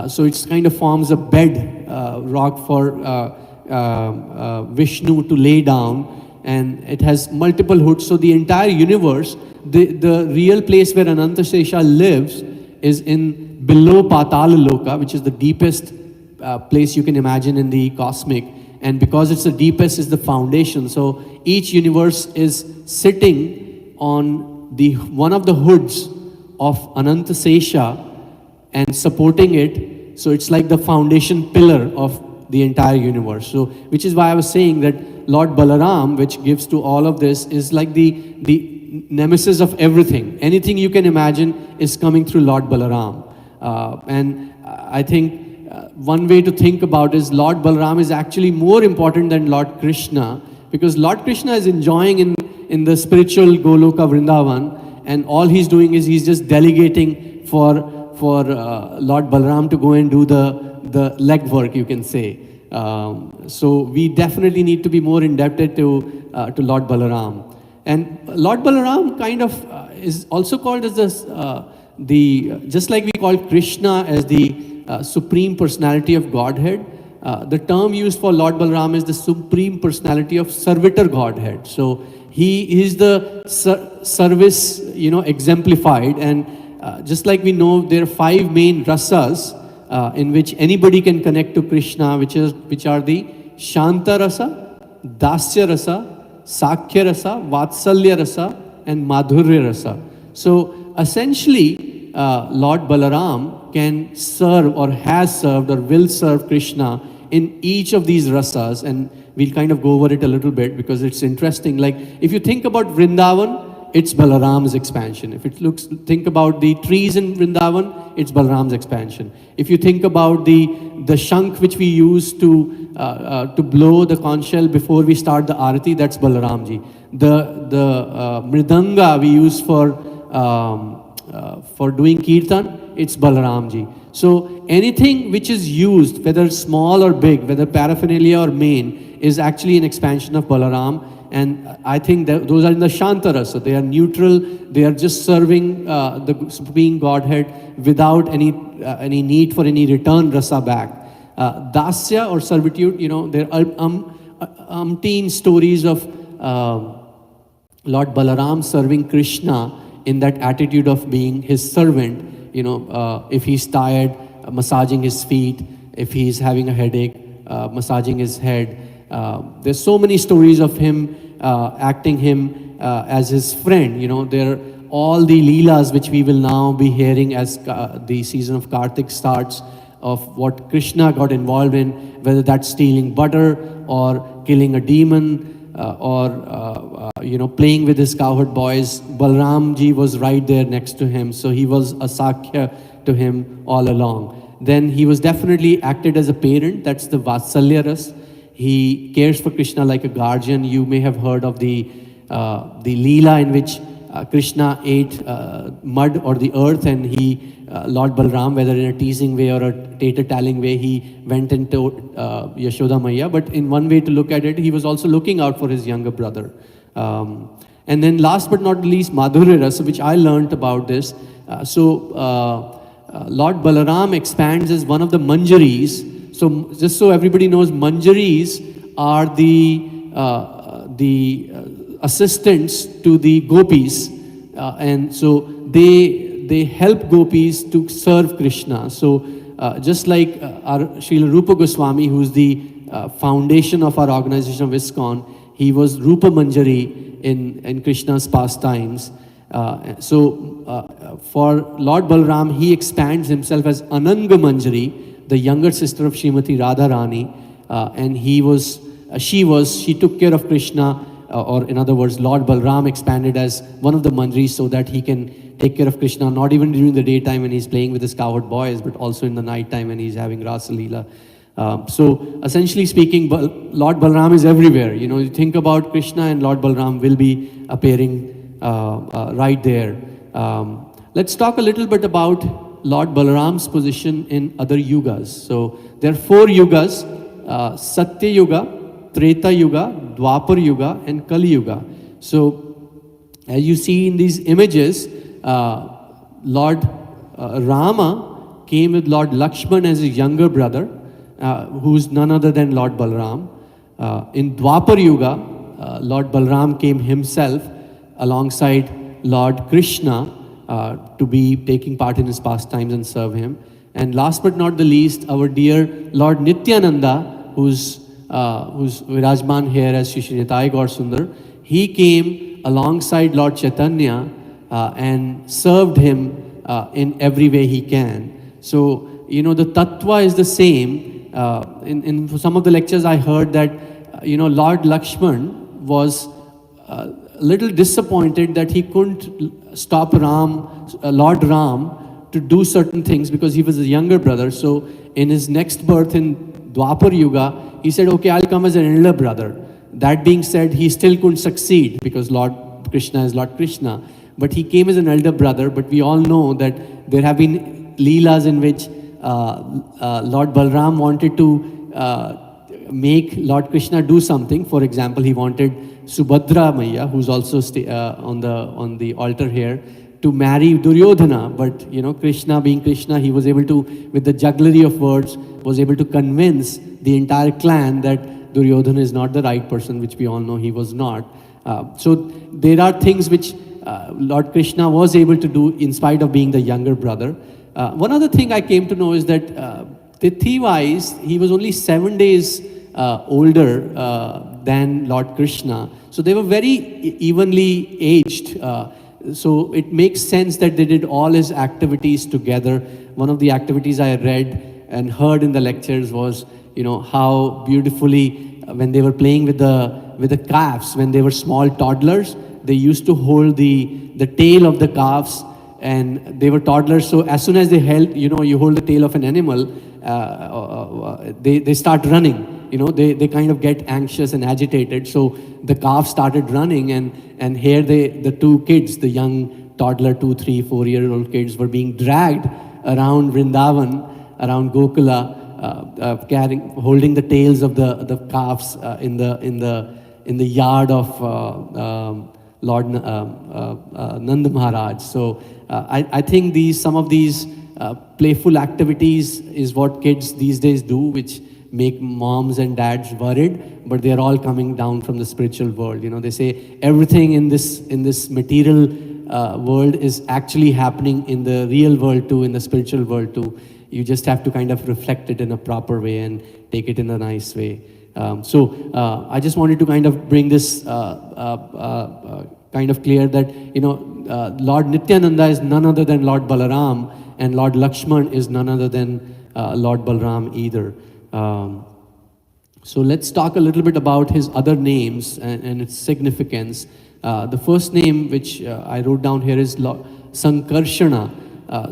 So it kind of forms a bed rock for Vishnu to lay down, and it has multiple hoods. So the entire universe, the real place where Ananta Sesha lives is in below Patala Loka, which is the deepest place you can imagine in the cosmic. And because it's the deepest, is the foundation. So each universe is sitting on one of the hoods of Ananta Sesha and supporting it. So it's like the foundation pillar of the entire universe. So, which is why I was saying that Lord Balaram, which gives to all of this, is like the nemesis of everything. Anything you can imagine is coming through Lord Balaram. And I think one way to think about is Lord Balaram is actually more important than Lord Krishna, because Lord Krishna is enjoying in the spiritual Goloka Vrindavan, and all he's doing is he's just delegating for Lord Balaram to go and do the legwork, you can say. So we definitely need to be more indebted to Lord Balaram. And Lord Balaram kind of is also called as just like we call Krishna as the supreme personality of Godhead, the term used for Lord Balaram is the supreme personality of servitor Godhead. So he is the service, exemplified. And just like we know, there are 5 main rasas in which anybody can connect to Krishna, which are the Shanta rasa, Dasya rasa, Sakhya rasa, Vatsalya rasa, and Madhurya rasa. So essentially, Lord Balaram can serve or has served or will serve Krishna in each of these rasas, and we'll kind of go over it a little bit because it's interesting. Like if you think about Vrindavan, it's Balaram's expansion. If think about the trees in Vrindavan, it's Balaram's expansion. If you think about the shankh which we use to blow the conch shell before we start the arati, that's Balaramji. The mridanga we use for doing kirtan, it's Balaramji. So anything which is used, whether small or big, whether paraphernalia or main, is actually an expansion of Balaram. And I think that those are in the Shanta rasa. They are neutral. They are just serving the Supreme Godhead without any need for any return rasa back. Dasya or servitude, there are umpteen stories of Lord Balaram serving Krishna in that attitude of being his servant. If he's tired, massaging his feet. If he's having a headache, massaging his head. There's so many stories of him acting him as his friend. There are all the leelas which we will now be hearing as the season of Kartik starts, of what Krishna got involved in, whether that's stealing butter or killing a demon or playing with his cowherd boys. Balramji was right there next to him, so he was a Sakhya to him all along. Then he was definitely acted as a parent. That's the Vatsalya ras. He cares for Krishna like a guardian. You may have heard of the Leela in which Krishna ate mud or the earth, and Lord Balaram, whether in a teasing way or a tater-talling way, he went into Yashoda Maya. But in one way to look at it, he was also looking out for his younger brother. And then last but not least, Madhurya Rasa, which I learned about this. Lord Balaram expands as one of the Manjaris. So just so everybody knows, Manjaris are the assistants to the gopis, and so they help gopis to serve Krishna. So just like our Srila Rupa Goswami, who's the foundation of our organization of ISKCON, he was Rupa Manjari in Krishna's pastimes. For Lord Balaram, he expands himself as Ananga Manjari, the younger sister of Srimati Radharani, and she took care of Krishna, or in other words, Lord Balaram expanded as one of the Manjaris so that he can take care of Krishna, not even during the daytime when he's playing with his cowherd boys, but also in the night time when he's having Rasa Leela. So essentially speaking, Lord Balaram is everywhere. You think about Krishna and Lord Balaram will be appearing right there. Let's talk a little bit about Lord Balaram's position in other yugas. So there are 4 yugas, Satya Yuga, Treta Yuga, Dwapar Yuga, and Kali Yuga. So as you see in these images, Lord Rama came with Lord Lakshman as his younger brother, who's none other than Lord Balaram. In Dwapar Yuga, Lord Balaram came himself alongside Lord Krishna to be taking part in his pastimes and serve him. And last but not the least, our dear Lord Nityananda, who's Virajman here as Shri Nitai Gaur Sundar, he came alongside Lord Chaitanya and served him in every way he can. So, the tattva is the same. In some of the lectures I heard that Lord Lakshman was a little disappointed that he couldn't stop Lord Ram to do certain things because he was a younger brother. So in his next birth in Dwapar Yuga, he said, okay, I'll come as an elder brother. That being said, he still couldn't succeed because Lord Krishna is Lord Krishna. But he came as an elder brother, but we all know that there have been Leelas in which Lord Balaram wanted to make Lord Krishna do something. For example, he wanted Subhadra Maya, who's also on the altar here, to marry Duryodhana. But Krishna being Krishna, he was able to, with the jugglery of words, was able to convince the entire clan that Duryodhana is not the right person, which we all know he was not. So there are things which Lord Krishna was able to do in spite of being the younger brother. One other thing I came to know is that Tithi-wise, he was only 7 days older than Lord Krishna. So they were very evenly aged. So it makes sense that they did all his activities together. One of the activities I read and heard in the lectures was, how beautifully when they were playing with the calves, when they were small toddlers, they used to hold the tail of the calves, and they were toddlers. So as soon as they held, you hold the tail of an animal, they start running. They kind of get anxious and agitated. So the calf started running, and here the two kids, the young toddler, 2, 3, 4-year-old kids, were being dragged around Vrindavan, around Gokula, holding the tails of the calves in the yard of Lord Nanda Maharaj. So I think some of these playful activities is what kids these days do, which make moms and dads worried, but they're all coming down from the spiritual world. They say everything in this material world is actually happening in the real world too, in the spiritual world too. You just have to kind of reflect it in a proper way and take it in a nice way. So I just wanted to kind of bring this kind of clear that, Lord Nityananda is none other than Lord Balaram, and Lord Lakshman is none other than Lord Balaram either. So let's talk a little bit about his other names and its significance. The first name which I wrote down here is Sankarshana.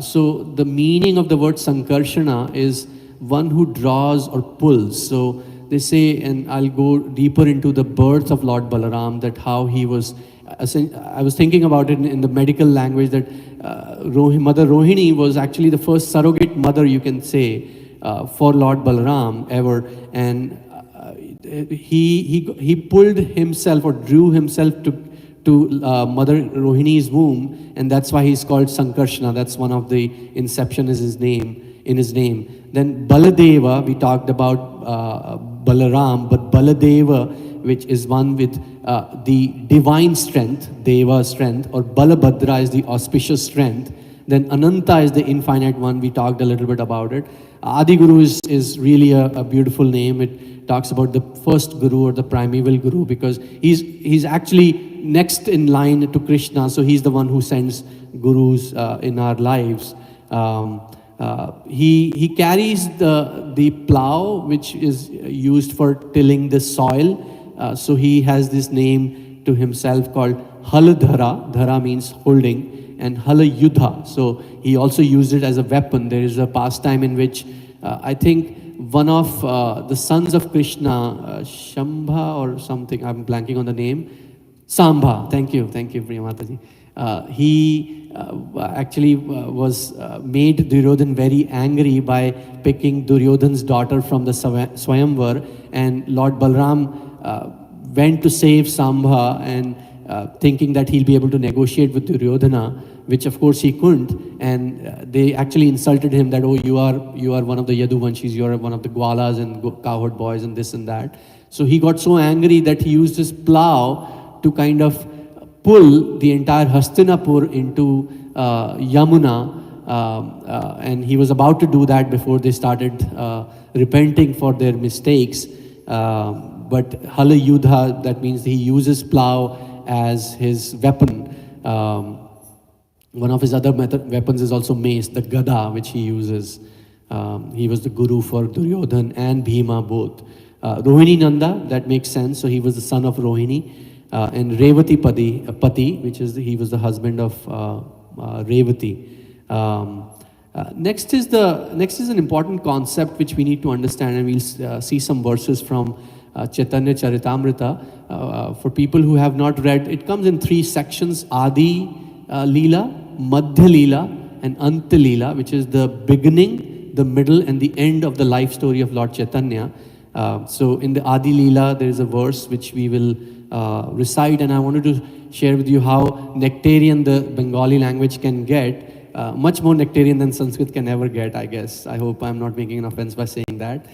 So the meaning of the word Sankarshana is one who draws or pulls. So they say, and I'll go deeper into the birth of Lord Balaram, that how he was, I was thinking about it in the medical language, that Mother Rohini was actually the first surrogate mother, you can say, for Lord Balaram ever. And he pulled himself or drew himself to Mother Rohini's womb, and that's why he's called Sankarshana. That's one of the inception is in his name. Then Baladeva, we talked about Balaram, but Baladeva, which is one with the divine strength, Deva strength, or Balabhadra is the auspicious strength. Then Ananta is the infinite one. We talked a little bit about it. Adi Guru is really a beautiful name. It talks about the first Guru or the primeval Guru, because he's actually next in line to Krishna. So he's the one who sends Gurus in our lives. He carries the plow, which is used for tilling the soil. So he has this name to himself called Haladhara. Dhara means holding, and Halayudha. So he also used it as a weapon. There is a pastime in which I think one of the sons of Krishna, Shambha or something, I'm blanking on the name, Sambha. Thank you, Priya Mataji. He actually was made Duryodhan very angry by picking Duryodhan's daughter from the Swayamvar, and Lord Balaram went to save Sambha, and thinking that he'll be able to negotiate with Duryodhana, which of course he couldn't, and they actually insulted him that, oh, you are one of the Yaduvanshis, you are one of the Gwalas and cowherd boys and this and that. So he got so angry that he used his plow to kind of pull the entire Hastinapur into Yamuna, and he was about to do that before they started repenting for their mistakes. But Halayudha, that means he uses plow as his weapon. One of his other weapons is also mace, the Gada, which he uses. He was the guru for Duryodhan and Bhima both. Rohini Nanda, that makes sense. So he was the son of Rohini. And Revati Pati, which is he was the husband of Revati. Next is an important concept which we need to understand, and we'll see some verses from Chaitanya Charitamrita. For people who have not read, it comes in 3 sections: Adi Leela, Madhya Leela, and Anta Leela, which is the beginning, the middle, and the end of the life story of Lord Chaitanya. So in the Adi Leela, there is a verse which we will recite, and I wanted to share with you how nectarian the Bengali language can get. Much more nectarian than Sanskrit can ever get, I guess. I hope I'm not making an offense by saying that.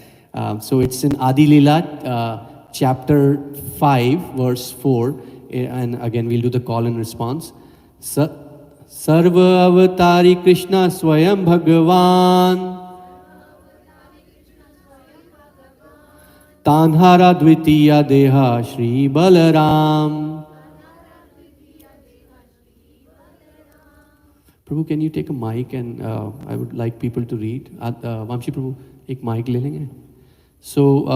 So it's in Adi Leela, chapter 5, verse 4. And again, we'll do the call and response. Sarva avatari Krishna Swayam Bhagavan Tanhara Dvitiya Deha Shri Balaram. Prabhu, can you take a mic, and I would like people to read. Vamshi Prabhu, एक mic ले लेंगे. So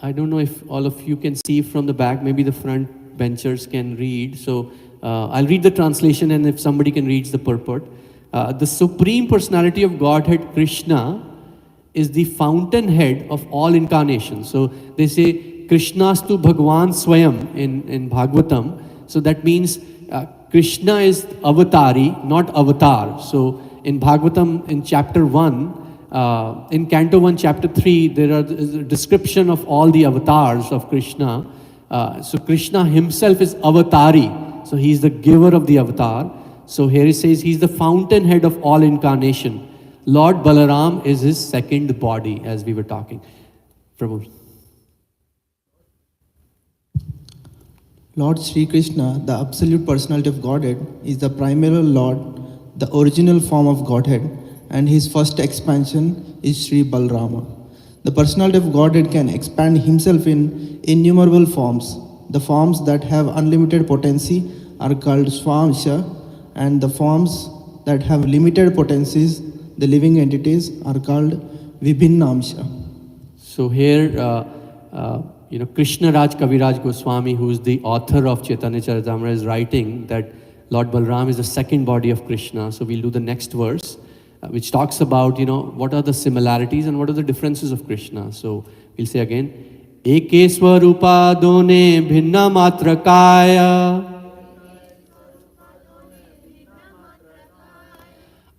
I don't know if all of you can see from the back. Maybe the front benchers can read. So I'll read the translation, and if somebody can read the purport. The Supreme Personality of Godhead, Krishna, is the fountainhead of all incarnations. So they say Krishnastu Bhagwan Swayam in Bhagavatam. So that means Krishna is avatari, not avatar. So in Bhagavatam, in chapter 1, in Canto 1, chapter 3, there is a description of all the avatars of Krishna. So Krishna himself is avatari. So he is the giver of the avatar. So here it says he is the fountainhead of all incarnation. Lord Balaram is his second body, as we were talking. Prabhu.
Lord Sri Krishna, the absolute personality of Godhead, is the primary Lord, the original form of Godhead, and his first expansion is Sri Balarama. The personality of Godhead can expand himself in innumerable forms. The forms that have unlimited potency are called Swamsha, and the forms that have limited potencies, the living entities, are called Vibhinnamsha.
So here, Krishna Raj Kaviraj Goswami, who is the author of Chaitanya Charitamrita, is writing that Lord Balaram is the second body of Krishna. So we'll do the next verse, which talks about, what are the similarities and what are the differences of Krishna. So we'll say again, Eke Swarupa Done Bhinna Matra Kaya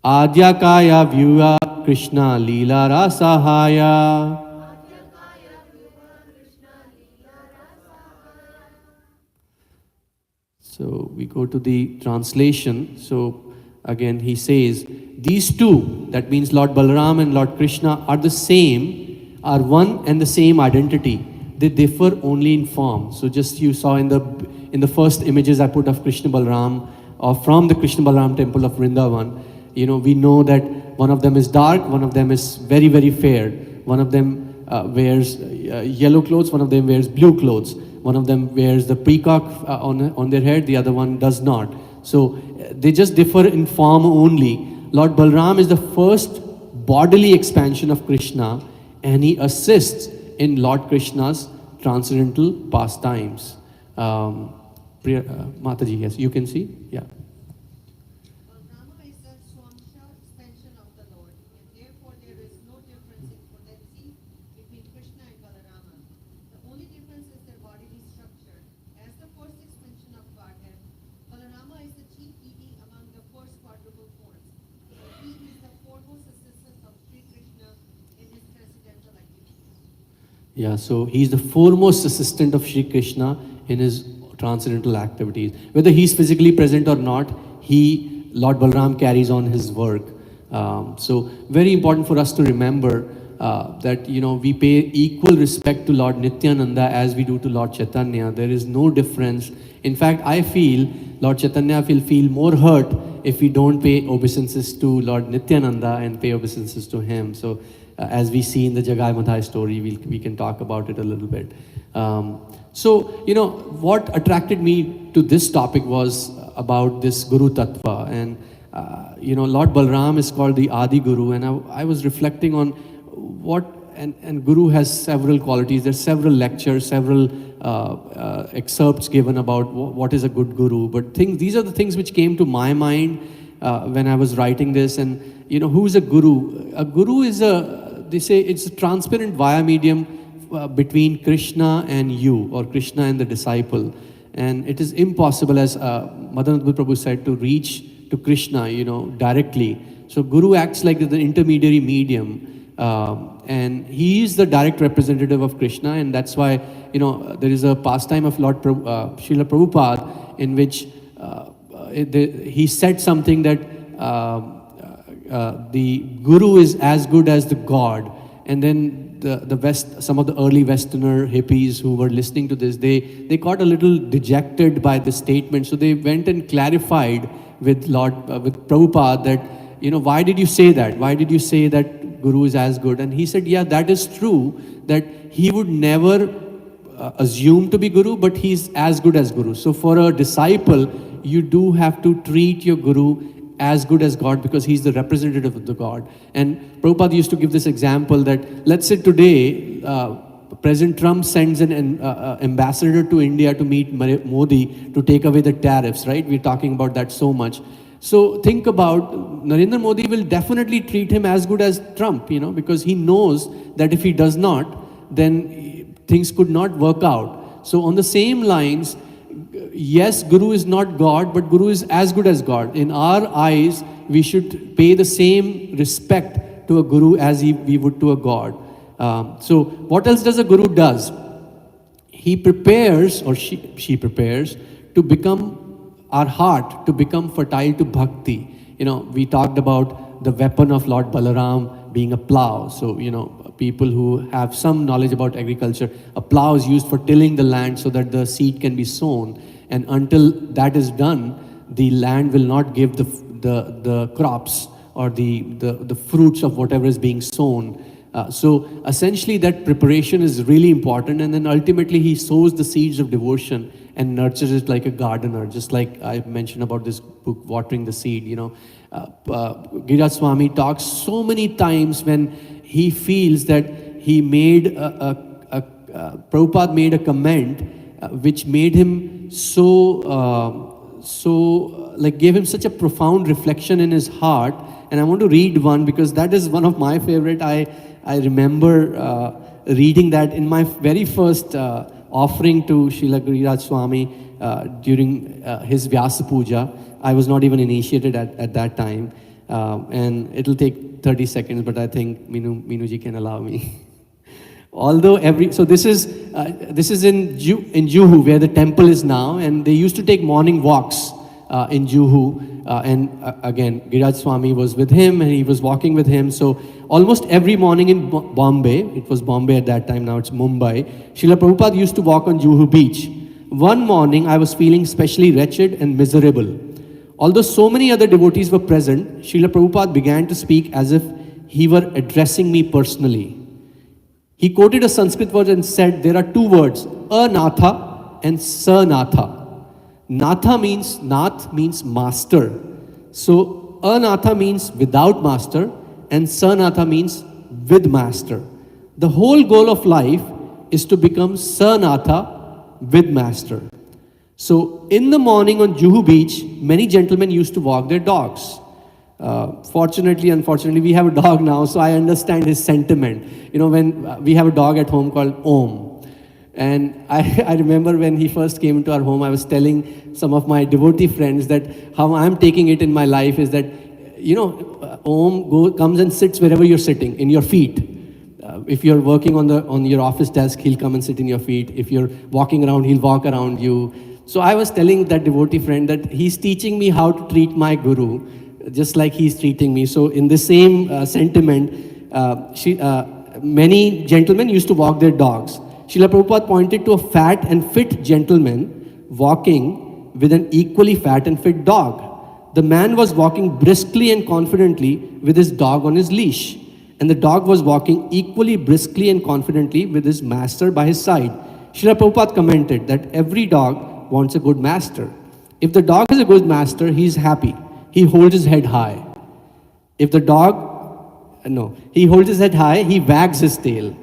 Adya Kaya Vyuya Krishna Leela Rasahaya. So we go to the translation. So again he says, these two, that means Lord Balaram and Lord Krishna, are the same, are one and the same identity. They differ only in form. So just you saw in the first images I put of Krishna Balaram, or from the Krishna Balaram temple of Vrindavan, we know that one of them is dark, one of them is very, very fair. One of them wears yellow clothes, one of them wears blue clothes. One of them wears the peacock on their head, the other one does not. So they just differ in form only. Lord Balaram is the first bodily expansion of Krishna, and he assists in Lord Krishna's transcendental pastimes. Mataji, yes, you can see? Yeah.
Balarama is the Swamsha expansion of the Lord, and therefore there is no difference in potency between Krishna and Balarama. The only difference is their bodily structure. As the first expansion of Godhead, Balarama is the chief deity among the first quadruple forms. He is the foremost assistant of Sri Krishna in his transcendental activities.
Yeah, so he's the foremost assistant of Sri Krishna in his transcendental activities. Whether he's physically present or not, Lord Balaram carries on his work. So very important for us to remember that we pay equal respect to Lord Nityananda as we do to Lord Chaitanya. There is no difference. In fact, I feel Lord Chaitanya will feel more hurt if we don't pay obeisances to Lord Nityananda and pay obeisances to him. So as we see in the Jagai Madhai story, we can talk about it a little bit. So what attracted me to this topic was about this Guru Tattva. And Lord Balaram is called the Adi Guru, and I was reflecting on what and Guru has several qualities. There's several lectures, several excerpts given about what is a good Guru. But these are the things which came to my mind when I was writing this. And who is a Guru? A Guru is they say it's a transparent via medium between Krishna and you, or Krishna and the disciple. And it is impossible, as Madananda Prabhu said, to reach to Krishna, directly. So Guru acts like the intermediary medium, and he is the direct representative of Krishna. And that's why, there is a pastime of Lord Srila Prabhupada in which he said something that the Guru is as good as the God. And then some of the early Westerner hippies who were listening to this, they got a little dejected by the statement. So they went and clarified with Prabhupada that, why did you say that? Why did you say that Guru is as good? And he said, yeah, that is true, that he would never assume to be Guru, but he's as good as Guru. So for a disciple, you do have to treat your Guru as good as God, because he's the representative of the God. And Prabhupada used to give this example that, let's say today, President Trump sends an ambassador to India to meet Modi to take away the tariffs, right? We're talking about that so much. So think about, Narendra Modi will definitely treat him as good as Trump, because he knows that if he does not, then things could not work out. So on the same lines, yes, Guru is not God, but Guru is as good as God. In our eyes, we should pay the same respect to a Guru as we would to a God. So what else does a Guru does? He prepares, or she prepares, to become our heart, to become fertile to bhakti. We talked about the weapon of Lord Balaram being a plow. So, people who have some knowledge about agriculture, a plow is used for tilling the land so that the seed can be sown. And until that is done, the land will not give the crops or the fruits of whatever is being sown. So essentially that preparation is really important, and then ultimately he sows the seeds of devotion and nurtures it like a gardener, just like I mentioned about this book, Watering the Seed. Giriraj Swami talks so many times when he feels that he made Prabhupada made a comment which made him gave him such a profound reflection in his heart. And I want to read one because that is one of my favorite. I remember reading that in my very first offering to Srila Giriraj Swami during his Vyasa Puja. I was not even initiated at that time. And it'll take 30 seconds, but I think Minuji can allow me. Although this is in Juhu, where the temple is now, and they used to take morning walks in Juhu, and again, Giriraj Swami was with him, and he was walking with him. So almost every morning in Bombay, it was Bombay at that time, now it's Mumbai, Srila Prabhupada used to walk on Juhu beach. One morning, I was feeling especially wretched and miserable. Although so many other devotees were present, Srila Prabhupada began to speak as if he were addressing me personally. He quoted a Sanskrit word and said, there are two words, anatha and sanatha. Nath means master. So anatha means without master, and sanatha means with master. The whole goal of life is to become sanatha with master. So in the morning on Juhu Beach, many gentlemen used to walk their dogs. Fortunately, unfortunately, we have a dog now, so I understand his sentiment. When we have a dog at home called Om. And I remember when he first came into our home, I was telling some of my devotee friends that how I'm taking it in my life is that, Om comes and sits wherever you're sitting, in your feet. If you're working on your office desk, he'll come and sit in your feet. If you're walking around, he'll walk around you. So I was telling that devotee friend that he's teaching me how to treat my Guru, just like he's treating me. So in the same sentiment, many gentlemen used to walk their dogs. Srila Prabhupada pointed to a fat and fit gentleman walking with an equally fat and fit dog. The man was walking briskly and confidently with his dog on his leash, and the dog was walking equally briskly and confidently with his master by his side. Srila Prabhupada commented that every dog wants a good master. If the dog is a good master, he is happy. He holds his head high. If the dog No, he holds his head high, he wags his tail.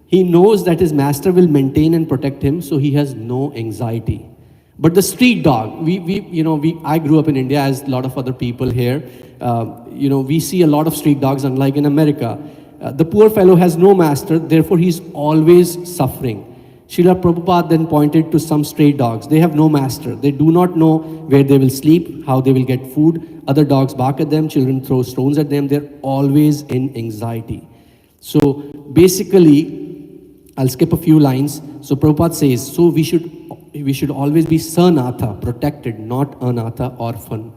He knows that his master will maintain and protect him, so he has no anxiety. But the street dog, I grew up in India, as a lot of other people here. We see a lot of street dogs, unlike in America. The poor fellow has no master, therefore he's always suffering. Srila Prabhupada then pointed to some stray dogs. They have no master. They do not know where they will sleep, how they will get food. Other dogs bark at them, children throw stones at them. They're always in anxiety. So basically, I'll skip a few lines. So Prabhupada says, so we should always be sanatha, protected, not anatha, orphan.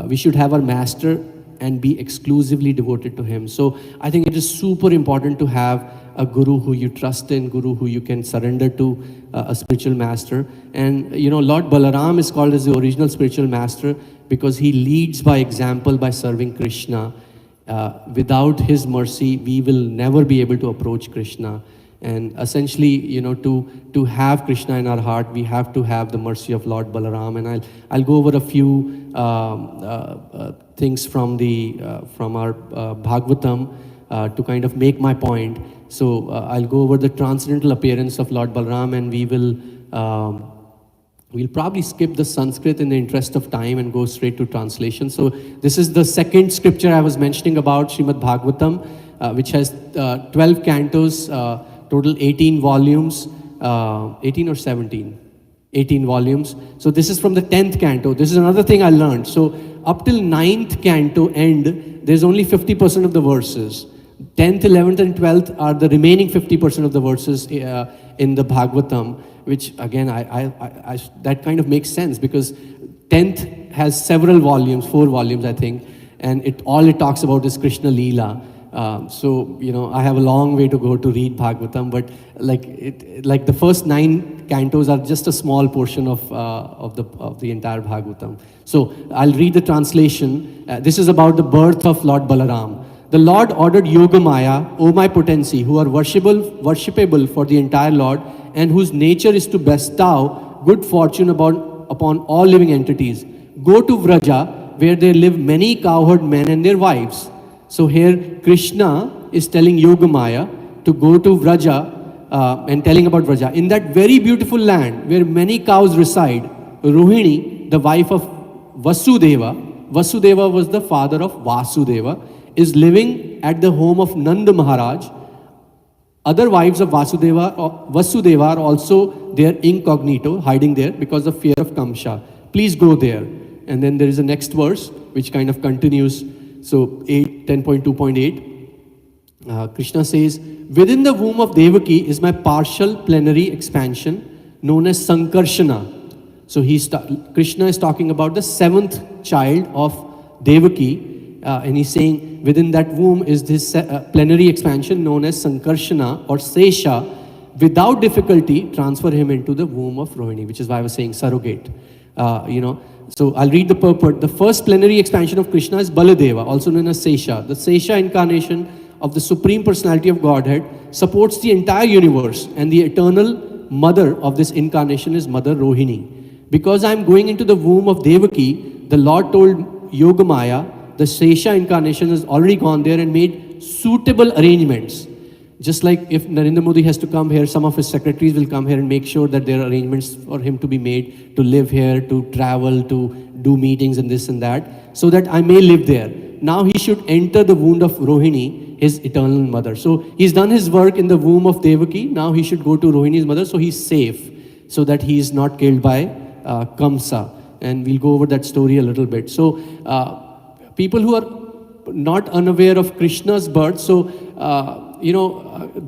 We should have our master and be exclusively devoted to him. So I think it is super important to have a guru who you trust in, guru who you can surrender to, a spiritual master. And Lord Balaram is called as the original spiritual master because he leads by example by serving Krishna. Without his mercy, we will never be able to approach Krishna. And essentially, to have Krishna in our heart, we have to have the mercy of Lord Balaram. And I'll go over a few things from our Bhagavatam to kind of make my point. So I'll go over the transcendental appearance of Lord Balaram, and we'll probably skip the Sanskrit in the interest of time and go straight to translation. So this is the second scripture I was mentioning about, Srimad Bhagavatam, which has 12 cantos, total 18 volumes, 18 or 17? 18 volumes. So this is from the 10th canto. This is another thing I learned. So up till 9th canto end, there's only 50% of the verses. 10th, 11th and 12th are the remaining 50% of the verses in the Bhagavatam, which again, I that kind of makes sense because 10th has several volumes, 4 volumes I think, and all it talks about is Krishna Leela. So I have a long way to go to read Bhagavatam, but like the first 9 cantos are just a small portion of the entire Bhagavatam. So I'll read the translation. This is about the birth of Lord Balaram. The Lord ordered Yogamaya, O my potency, who are worshipable for the entire Lord, and whose nature is to bestow good fortune upon all living entities. Go to Vraja, where there live many cowherd men and their wives. So here Krishna is telling Yogamaya to go to Vraja and telling about Vraja. In that very beautiful land where many cows reside, Rohini, the wife of Vasudeva was the father of Vasudeva, is living at the home of Nanda Maharaj. Other wives of Vasudeva are also there incognito, hiding there because of fear of Kamsha. Please go there. And then there is a next verse which kind of continues. So 10.2.8, Krishna says, within the womb of Devaki is my partial plenary expansion known as Sankarshana. So Krishna is talking about the 7th child of Devaki, and he's saying within that womb is this plenary expansion known as Sankarshana or Sesha. Without difficulty, transfer him into the womb of Rohini, which is why I was saying surrogate. So I'll read the purport. The first plenary expansion of Krishna is Baladeva, also known as Sesha. The Sesha incarnation of the Supreme Personality of Godhead supports the entire universe, and the eternal mother of this incarnation is Mother Rohini. Because I'm going into the womb of Devaki, the Lord told Yogamaya, the Sesha incarnation has already gone there and made suitable arrangements. Just like if Narendra Modi has to come here, some of his secretaries will come here and make sure that there are arrangements for him to be made, to live here, to travel, to do meetings and this and that, so that I may live there. Now he should enter the womb of Rohini, his eternal mother. So he's done his work in the womb of Devaki. Now he should go to Rohini's mother, so he's safe, so that he is not killed by Kamsa. And we'll go over that story a little bit. So people who are not unaware of Krishna's birth, so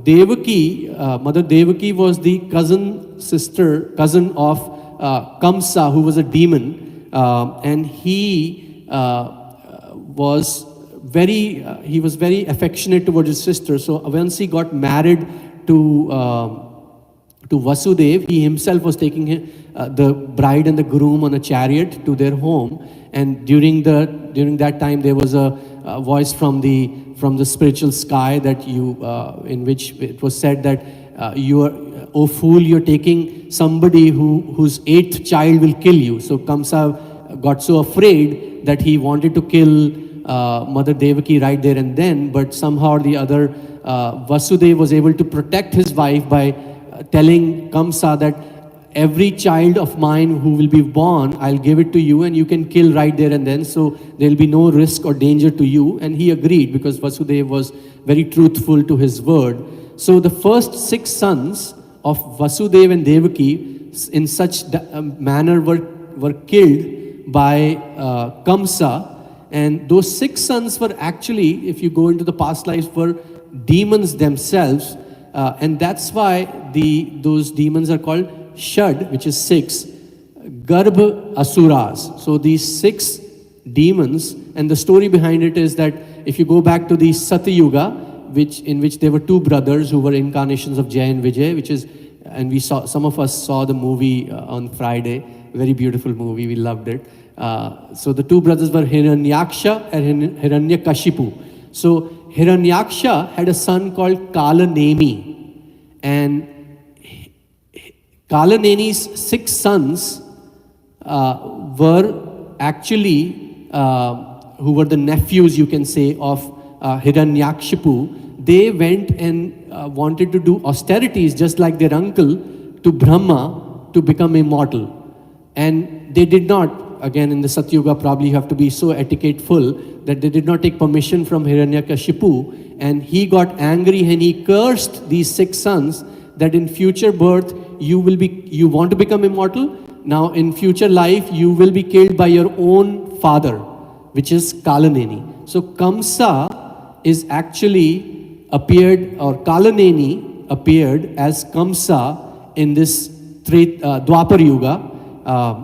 Devaki, Mother Devaki was the cousin of Kamsa, who was a demon, and he was very affectionate towards his sister. So once he got married to Vasudev, he himself was taking the bride and the groom on a chariot to their home, and during that time there was a voice from the spiritual sky that in which it was said that oh fool, you're taking somebody whose 8th child will kill you. So Kamsa got so afraid that he wanted to kill Mother Devaki right there and then, but somehow or the other, Vasudeva was able to protect his wife by telling Kamsa that every child of mine who will be born, I'll give it to you and you can kill right there and then, so there'll be no risk or danger to you. And he agreed because Vasudeva was very truthful to his word. So the first 6 sons of Vasudeva and Devaki in such manner were killed by Kamsa. And those 6 sons were actually, if you go into the past lives, were demons themselves. And that's why those demons are called Shad, which is 6, Garbha Asuras. So these 6 demons, and the story behind it is that if you go back to the Satyuga, in which there were 2 brothers who were incarnations of Jay and Vijay, and some of us saw the movie on Friday, very beautiful movie, we loved it. So the 2 brothers were Hiranyaksha and Hiranyakashipu. So Hiranyaksha had a son called Kalaneni, and Kalaneni's 6 sons were actually, who were the nephews, you can say, of Hiranyakshipu. They went and wanted to do austerities just like their uncle to Brahma to become immortal. And they did not. Again, in the Satyuga, probably you have to be so etiquette-full that they did not take permission from Hiranyakashipu, and he got angry and he cursed these 6 sons that in future birth you want to become immortal. Now in future life you will be killed by your own father, which is Kalaneni. So Kamsa is actually Kalaneni appeared as Kamsa in this Dwapar Yuga.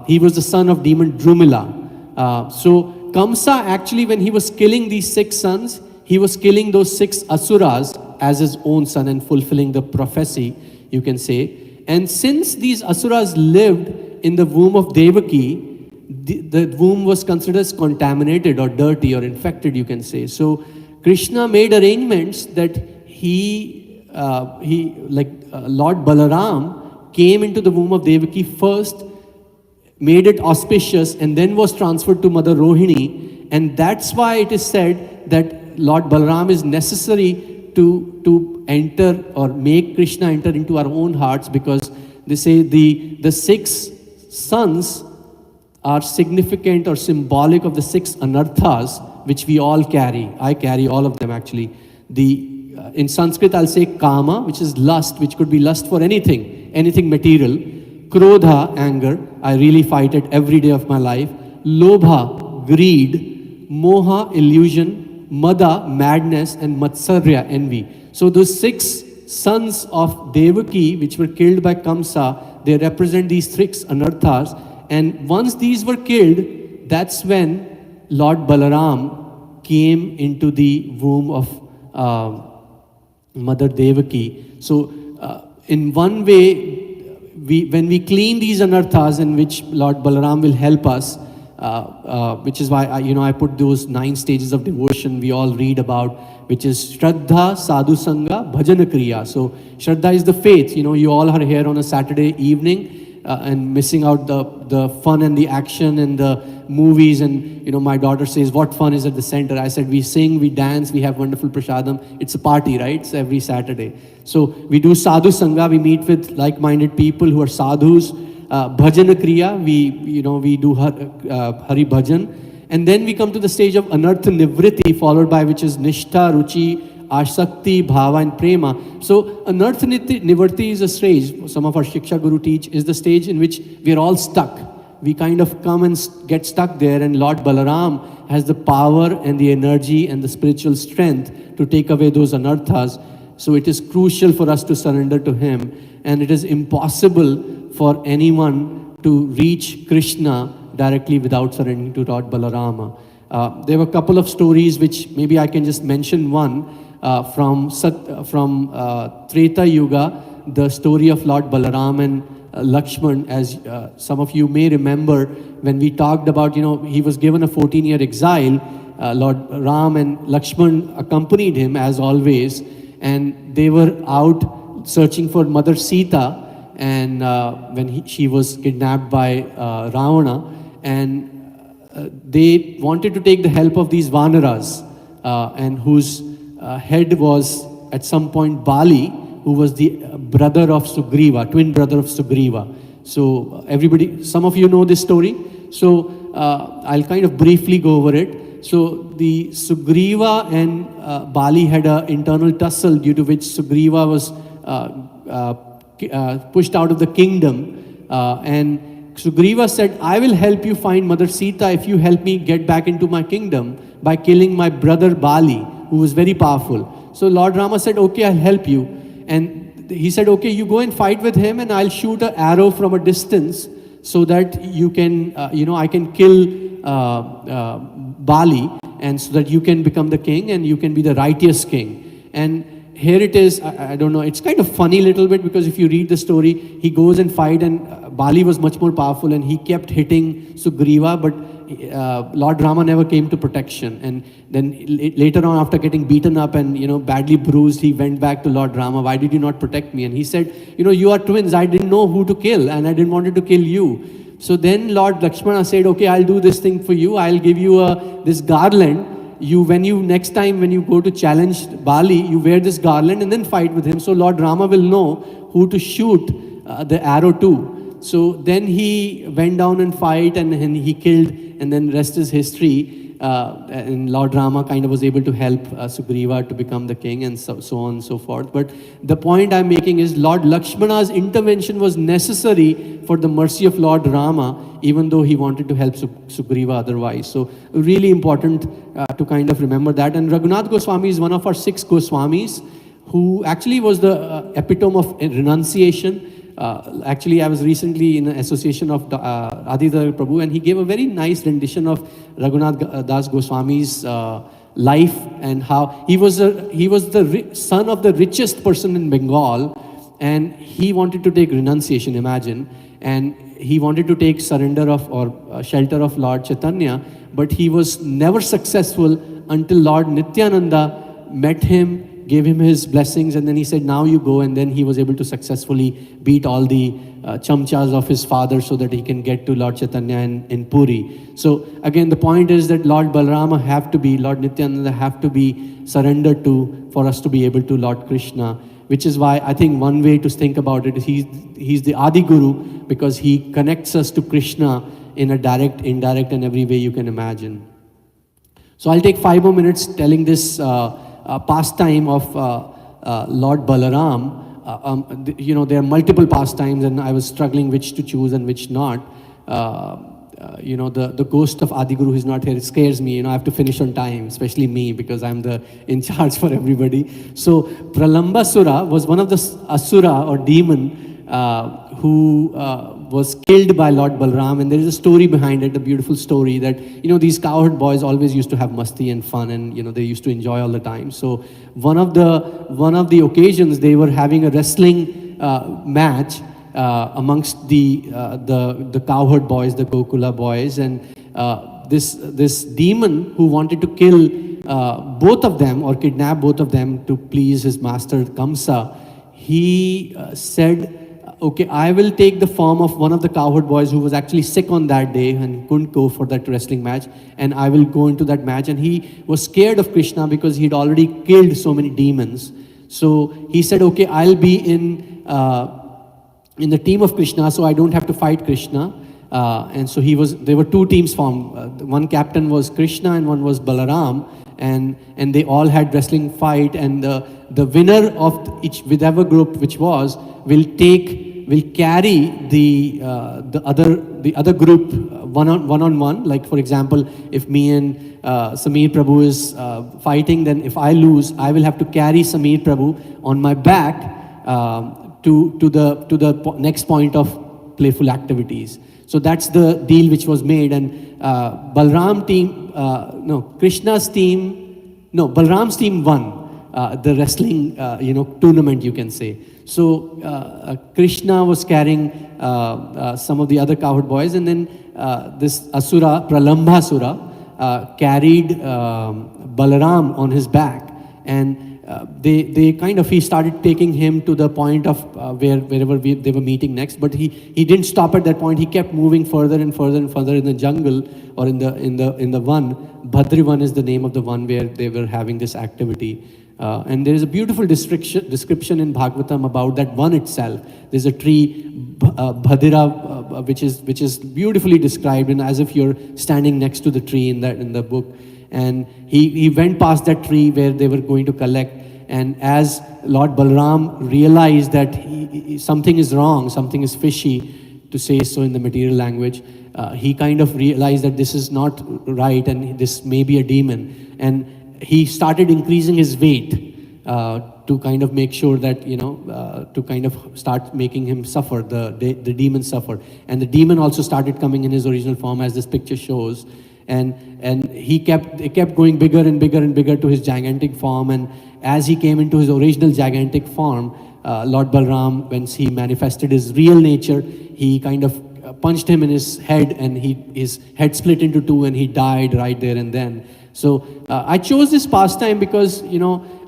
He was the son of demon Drumila. So Kamsa actually, when he was killing these 6 sons, he was killing those 6 asuras as his own son and fulfilling the prophecy, you can say. And since these asuras lived in the womb of Devaki, the womb was considered as contaminated or dirty or infected, you can say. So Krishna made arrangements that Lord Balaram came into the womb of Devaki first, made it auspicious, and then was transferred to Mother Rohini. And that's why it is said that Lord Balaram is necessary to enter or make Krishna enter into our own hearts, because they say the 6 sons are significant or symbolic of the 6 anarthas which we all carry. I carry all of them actually. In Sanskrit I'll say kama, which is lust, which could be lust for anything material. Krodha, anger, I really fight it every day of my life. Lobha, greed. Moha, illusion. Mada, madness. And Matsarya, envy. So those 6 sons of Devaki, which were killed by Kamsa, they represent these 6 anarthas. And once these were killed, that's when Lord Balaram came into the womb of Mother Devaki. So in one way, when we clean these anarthas, in which Lord Balaram will help us, which is why I put those 9 stages of devotion we all read about, which is Shraddha, Sadhu Sangha, Bhajana Kriya. So Shraddha is the faith. You all are here on a Saturday evening and missing out the fun and the action and the movies. And my daughter says, what fun is at the center? I said, we sing, we dance, we have wonderful prasadam. It's a party, right? It's every Saturday. So we do Sadhu Sangha, we meet with like-minded people who are sadhus. Bhajana Kriya, we do Hari Bhajan. And then we come to the stage of Anartha Nivriti, followed by which is Nishtha, Ruchi, Ashakti, Bhava and Prema. So Anartha Nivriti is a stage, some of our Shiksha Guru teach, is the stage in which we are all stuck. We kind of come and get stuck there, and Lord Balaram has the power and the energy and the spiritual strength to take away those anarthas. So it is crucial for us to surrender to him, and it is impossible for anyone to reach Krishna directly without surrendering to Lord Balarama. There were a couple of stories which maybe I can just mention one from Treta Yuga, the story of Lord Balaram and Lakshman, as some of you may remember when we talked about, he was given a 14-year exile. Lord Ram and Lakshman accompanied him as always, and they were out searching for Mother Sita, and when she was kidnapped by Ravana, and they wanted to take the help of these Vanaras, and whose head was at some point Bali, who was the brother of Sugriva, twin brother of Sugriva. So everybody, some of you know this story. So I'll kind of briefly go over it. So the Sugriva and Bali had an internal tussle, due to which Sugriva was pushed out of the kingdom, and Sugriva said, I will help you find Mother Sita if you help me get back into my kingdom by killing my brother Bali, who was very powerful. So Lord Rama said, okay, I'll help you. And he said, okay, you go and fight with him, and I'll shoot an arrow from a distance so that you can, I can kill Bali, and so that you can become the king and you can be the righteous king. And here it is, I don't know, it's kind of funny a little bit, because if you read the story, he goes and fight, and Bali was much more powerful, and he kept hitting Sugriva, but Lord Rama never came to protection. And then later on, after getting beaten up and badly bruised, he went back to Lord Rama, why did you not protect me? And he said, you are twins, I didn't know who to kill, and I didn't want to kill you. So then Lord Lakshmana said, okay, I'll do this thing for you, I'll give you this garland. Next time when you go to challenge Bali, you wear this garland and then fight with him. So Lord Rama will know who to shoot the arrow to. So then he went down and fight, and he killed, and then rest is history. And Lord Rama kind of was able to help Sugriva to become the king, and so on and so forth. But the point I'm making is Lord Lakshmana's intervention was necessary for the mercy of Lord Rama, even though he wanted to help Sugriva otherwise. So really important to kind of remember that. And Raghunath Goswami is one of our 6 Goswamis, who actually was the epitome of renunciation. Actually, I was recently in an association of Aditya Prabhu, and he gave a very nice rendition of Raghunath Das Goswami's life, and how he was the son of the richest person in Bengal, and he wanted to take renunciation, imagine, and he wanted to take surrender of or shelter of Lord Chaitanya, but he was never successful until Lord Nityananda met him, gave him his blessings, and then he said, now you go. And then he was able to successfully beat all the chamchas of his father, so that he can get to Lord Chaitanya in Puri. So again, the point is that Lord Balarama Lord Nityananda have to be surrendered to for us to be able to Lord Krishna, which is why I think one way to think about it is he's the Adi Guru, because he connects us to Krishna in a direct, indirect, and every way you can imagine. So I'll take 5 more minutes telling this pastime of Lord Balaram. There are multiple pastimes, and I was struggling which to choose and which not. The ghost of Adi Guru is not here. It scares me. I have to finish on time, especially me, because I'm in charge for everybody. So Pralambasura was one of the asura or demon who was killed by Lord Balaram, and there is a story behind it, a beautiful story that, these cowherd boys always used to have masti and fun, and, they used to enjoy all the time. So one of the occasions, they were having a wrestling match amongst the cowherd boys, the Gokula boys, and this demon who wanted to kill both of them or kidnap both of them to please his master Kamsa, he said, okay, I will take the form of one of the cowherd boys who was actually sick on that day and couldn't go for that wrestling match, and I will go into that match. And he was scared of Krishna because he'd already killed so many demons. So he said, okay, I'll be in the team of Krishna, so I don't have to fight Krishna. And so there were 2 teams formed. One captain was Krishna and one was Balaram, and they all had wrestling fight, and the winner of whichever group which was will carry the other group one on one. Like, for example, if me and Sameer Prabhu is fighting, then if I lose, I will have to carry Sameer Prabhu on my back to the next point of playful activities. So that's the deal which was made, and Balram's team won the wrestling tournament, you can say. So Krishna was carrying some of the other cowherd boys, and then this asura, Pralambasura, carried Balaram on his back, and he started taking him to the point of wherever they were meeting next, but he didn't stop at that point. He kept moving further and further and further in the jungle, or in the one. Bhadrivan is the name of the one where they were having this activity. And there is a beautiful description in Bhagavatam about that one itself. There's a tree, Bhadira, which is beautifully described, and as if you're standing next to the tree in the book. And he went past that tree where they were going to collect. And as Lord Balaram realized that something is wrong, something is fishy, to say so in the material language, he kind of realized that this is not right and this may be a demon. And he started increasing his weight to kind of make sure that, to kind of start making him suffer, the demon suffer. And the demon also started coming in his original form, as this picture shows. And it kept going bigger and bigger and bigger to his gigantic form. And as he came into his original gigantic form, Lord Balaram, when he manifested his real nature, he kind of punched him in his head, and his head split into two, and he died right there and then. So I chose this pastime because,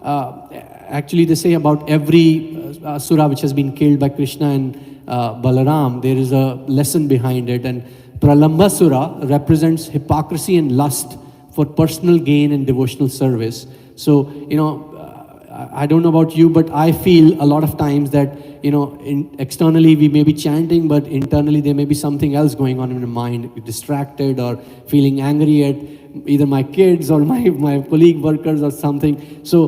actually they say about every asura which has been killed by Krishna and Balaram, there is a lesson behind it. And Pralambasura represents hypocrisy and lust for personal gain and devotional service. So, I don't know about you, but I feel a lot of times that, externally we may be chanting, but internally there may be something else going on in the mind, distracted or feeling angry at either my kids or my colleague workers or something. So,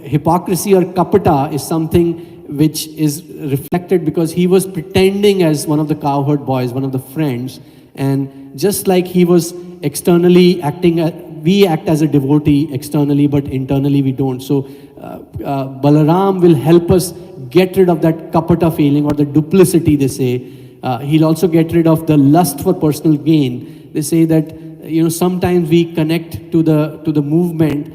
hypocrisy or kapata is something which is reflected because he was pretending as one of the cowherd boys, one of the friends. And just like he was externally acting, we act as a devotee externally, but internally we don't. So Balaram will help us get rid of that kapata feeling or the duplicity, they say. He'll also get rid of the lust for personal gain. They say that, sometimes we connect to the movement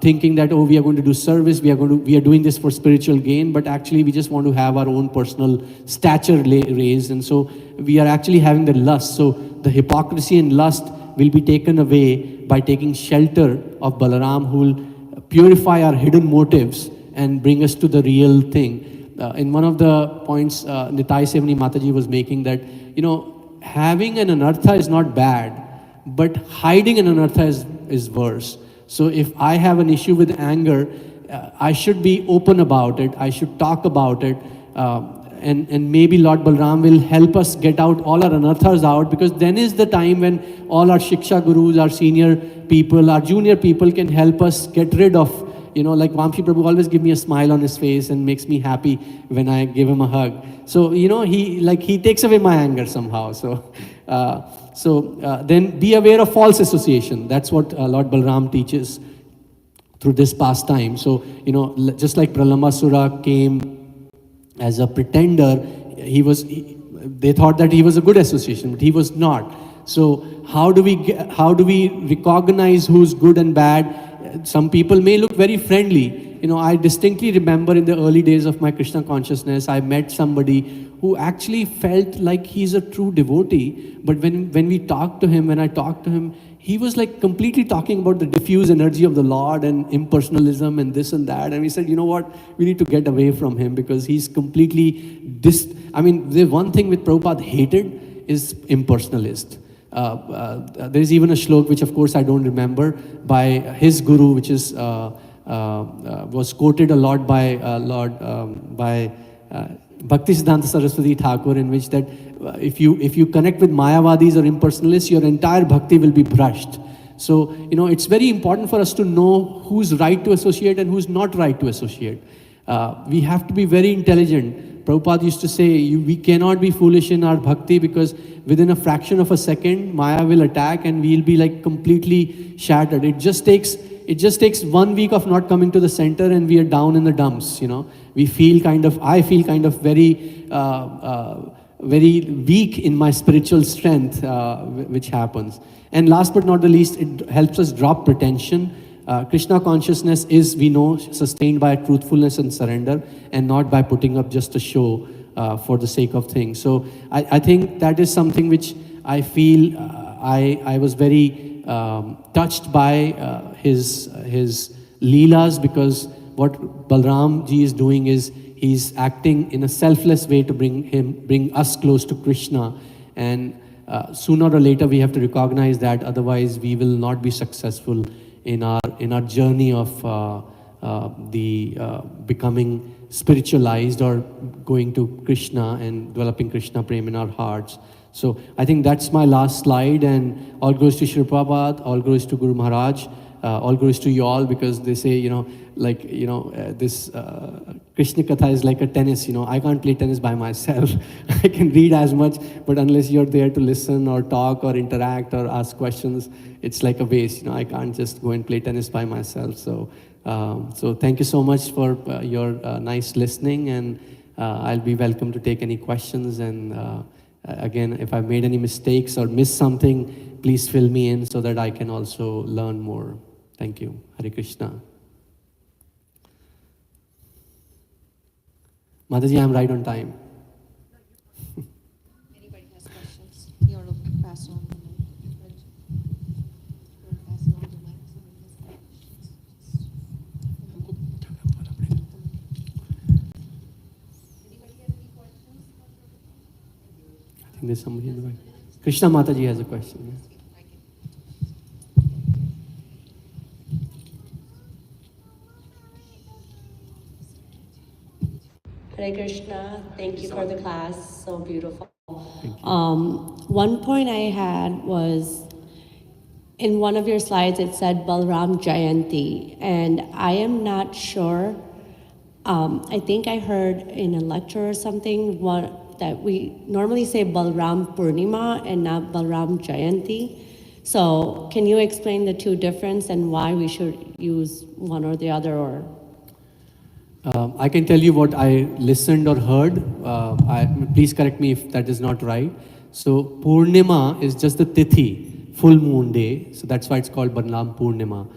thinking that, we are going to do service, we are doing this for spiritual gain, but actually we just want to have our own personal stature raised, and so we are actually having the lust. So the hypocrisy and lust will be taken away by taking shelter of Balaram, who will purify our hidden motives and bring us to the real thing. In one of the points, Nitai Sevani Mataji was making that, having an anartha is not bad, but hiding an anartha is worse. So if I have an issue with anger, I should be open about it. I should talk about it. And maybe Lord Balaram will help us get out all our anarthas out, because then is the time when all our Shiksha Gurus, our senior people, our junior people can help us get rid of, like Vamshi Prabhu always give me a smile on his face and makes me happy when I give him a hug. So, he takes away my anger somehow. So, then be aware of false association. That's what Lord Balaram teaches through this pastime. So, just like Pralambasura came as a pretender, they thought that he was a good association, but he was not. So, how do we recognize who's good and bad? Some people may look very friendly. I distinctly remember in the early days of my Krishna consciousness, I met somebody who actually felt like he's a true devotee. But when I talked to him, he was like completely talking about the diffuse energy of the Lord and impersonalism and this and that. And we said, we need to get away from him because he's completely the one thing with Prabhupada hated is impersonalist. There's even a shlok, which of course I don't remember, by his guru, which is was quoted a lot by Bhaktisiddhanta Saraswati Thakur, in which that if you connect with Mayavadis or impersonalists, your entire bhakti will be brushed. So, it's very important for us to know who's right to associate and who's not right to associate. We have to be very intelligent. Prabhupada used to say, we cannot be foolish in our bhakti, because within a fraction of a second, Maya will attack and we'll be like completely shattered. It just takes 1 week of not coming to the center and we are down in the dumps, I feel kind of very, very weak in my spiritual strength, which happens. And last but not the least, it helps us drop pretension. Krishna consciousness is, we know, sustained by truthfulness and surrender, and not by putting up just a show for the sake of things. So I think that is something which I feel I was very touched by his leelas, because what Balram ji is doing is he's acting in a selfless way to bring us close to Krishna, and sooner or later we have to recognize that, otherwise we will not be successful in our journey of becoming spiritualized or going to Krishna and developing Krishna prema in our hearts. So I think that's my last slide, and all glories to Shri Prabhupada, all glories to Guru Maharaj, all glories to you all, because they say, this Krishna Katha is like a tennis, I can't play tennis by myself. I can read as much, but unless you're there to listen or talk or interact or ask questions, it's like a waste. I can't just go and play tennis by myself. So thank you so much for your nice listening, and I'll be welcome to take any questions. And again, if I've made any mistakes or missed something, please fill me in so that I can also learn more. Thank you. Hare Krishna. Mataji, I'm right on time.
Anybody has questions? You're pass on the mic. You're passing on the mic. Somebody has any questions?
I think there's somebody in the right. Krishna Mataji has a question. Yeah.
Hare Krishna, thank you for the class, so beautiful.
Thank you.
One point I had was, in one of your slides it said Balram Jayanti, and I am not sure, I think I heard in a lecture or something that we normally say Balram Purnima and not Balram Jayanti. So can you explain the two difference and why we should use one or the other? Or
I can tell you what I listened or heard. Please correct me if that is not right. So Purnima is just the Tithi, full moon day. So that's why it's called Balram Purnima.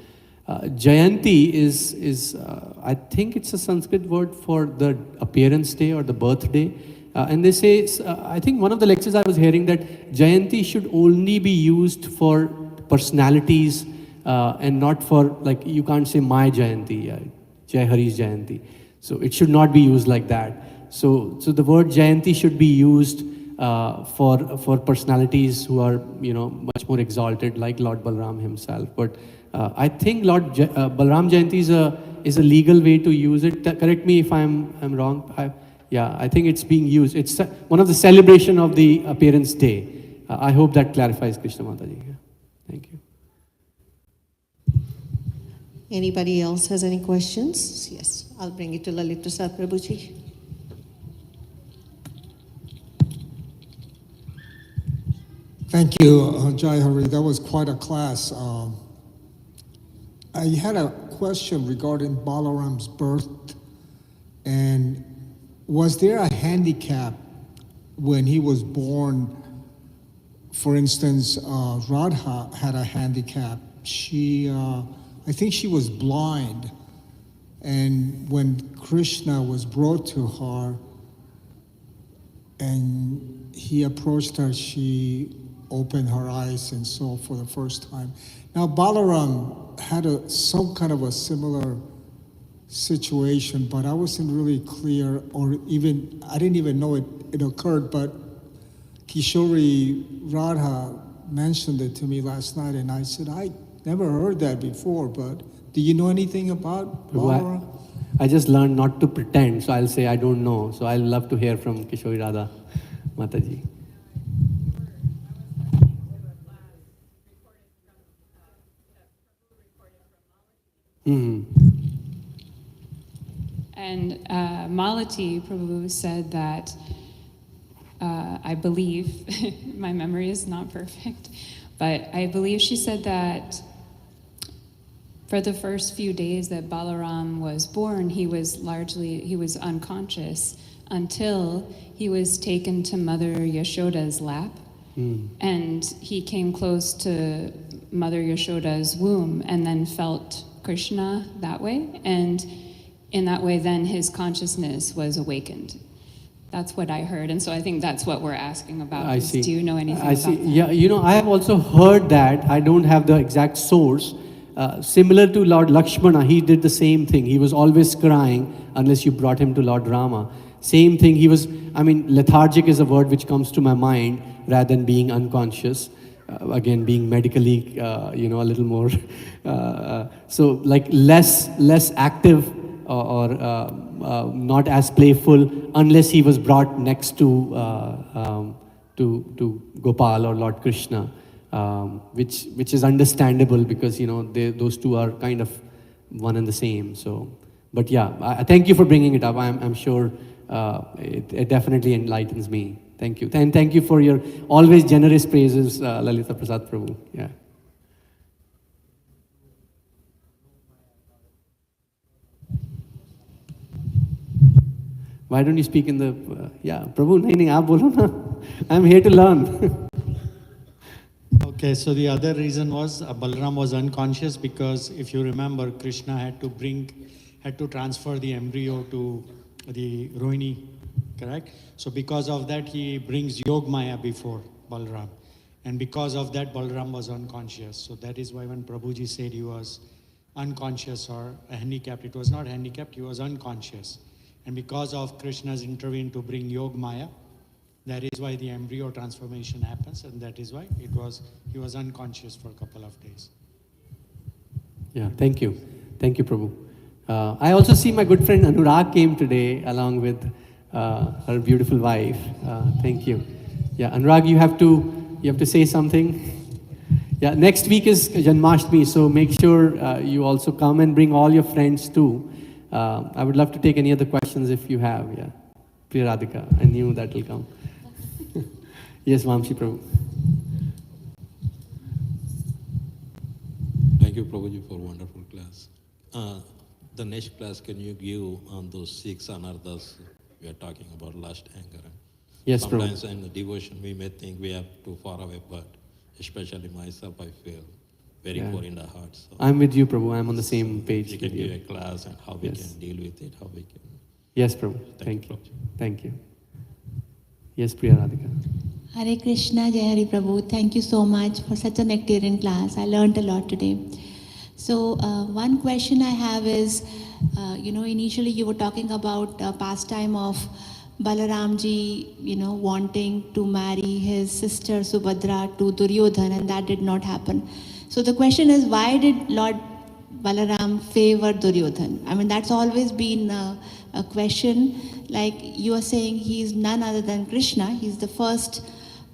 Jayanti is I think it's a Sanskrit word for the appearance day or the birthday. And they say, I think one of the lectures I was hearing that Jayanti should only be used for personalities and not for, like, you can't say my Jayanti, Jai Hari's Jayanti. So it should not be used like that. So the word Jayanti should be used for personalities who are, much more exalted, like Lord Balram himself. But I think Balram Jayanti is a legal way to use it. Correct me if I'm wrong. I think it's being used. It's one of the celebration of the appearance day. I hope that clarifies, Krishna Mataji. Yeah. Thank you.
Anybody else has any questions? Yes, I'll bring it to Lalit Prasad Prabhuji.
Thank you, Jai Hari. That was quite a class. I had a question regarding Balaram's birth. And was there a handicap when he was born? For instance, Radha had a handicap. I think she was blind. And when Krishna was brought to her and he approached her, she opened her eyes and saw for the first time. Now, Balaram had some kind of a similar situation, but I wasn't really clear, or I didn't even know it occurred, but Kishori Radha mentioned it to me last night, and I said, I never heard that before, but do you know anything about Balaram?
I just learned not to pretend, so I'll say I don't know. So I'll love to hear from Kishori Radha Mataji.
And Malati Prabhu said that, I believe, my memory is not perfect, but I believe she said that for the first few days that Balaram was born, he was unconscious until he was taken to Mother Yashoda's lap. And he came close to Mother Yashoda's womb and then felt Krishna that way. And in that way, then his consciousness was awakened. That's what I heard. And so I think that's what we're asking about.
I see.
Do you know anything
I
about
see.
that?
Yeah, I have also heard that. I don't have the exact source, Similar to Lord Lakshmana, he did the same thing. He was always crying unless you brought him to Lord Rama. Same thing, he was, lethargic is a word which comes to my mind rather than being unconscious. Again, being medically, a little more, so like less active or not as playful unless he was brought next to Gopal or Lord Krishna, which is understandable because those two are kind of one and the same. So, but yeah, I thank you for bringing it up. I'm sure it definitely enlightens me. Thank you. And thank you for your always generous praises, Lalita Prasad Prabhu. Yeah. Why don't you speak in the, Prabhu, nahi, aap bolo na. I'm here to learn.
Okay, so the other reason was Balaram was unconscious because if you remember, Krishna had to transfer the embryo to the Rohini, correct? So because of that, he brings Yog Maya before Balaram. And because of that, Balaram was unconscious. So that is why when Prabhuji said he was unconscious or handicapped, it was not handicapped, he was unconscious. And because of Krishna's intervene to bring Yog Maya, that is why the embryo transformation happens, and that is why he was unconscious for a couple of days.
Yeah, thank you. Thank you, Prabhu. I also see my good friend Anurag came today along with her beautiful wife. Thank you. Yeah, Anurag, you have to say something. Yeah, next week is Janmashtami, so make sure you also come and bring all your friends too. I would love to take any other questions if you have. Yeah, Priya Radhika, I knew that will come. Yes, Vamshi Prabhu.
Thank you, Prabhuji, for wonderful class. The next class, can you give on those 6 anarthas we are talking about, lust, anger?
Yes,
sometimes
Prabhu.
in the devotion we may think we are too far away, but especially myself, I feel very poor in the heart. So
I'm with you, Prabhu. I'm on the same page.
you can give a class and how we can deal with it, how we can.
Yes, Prabhu.
Thank you,
you. Thank you. Yes, Priya Radhika.
Hare Krishna, Jai Hari Prabhu. Thank you so much for such a nectarian class. I learned a lot today. So one question I have is, initially you were talking about pastime of Balaramji, wanting to marry his sister Subhadra to Duryodhan, and that did not happen. So the question is, why did Lord Balaram favor Duryodhan? I mean, that's always been a question. Like you are saying, he is none other than Krishna. He's the first,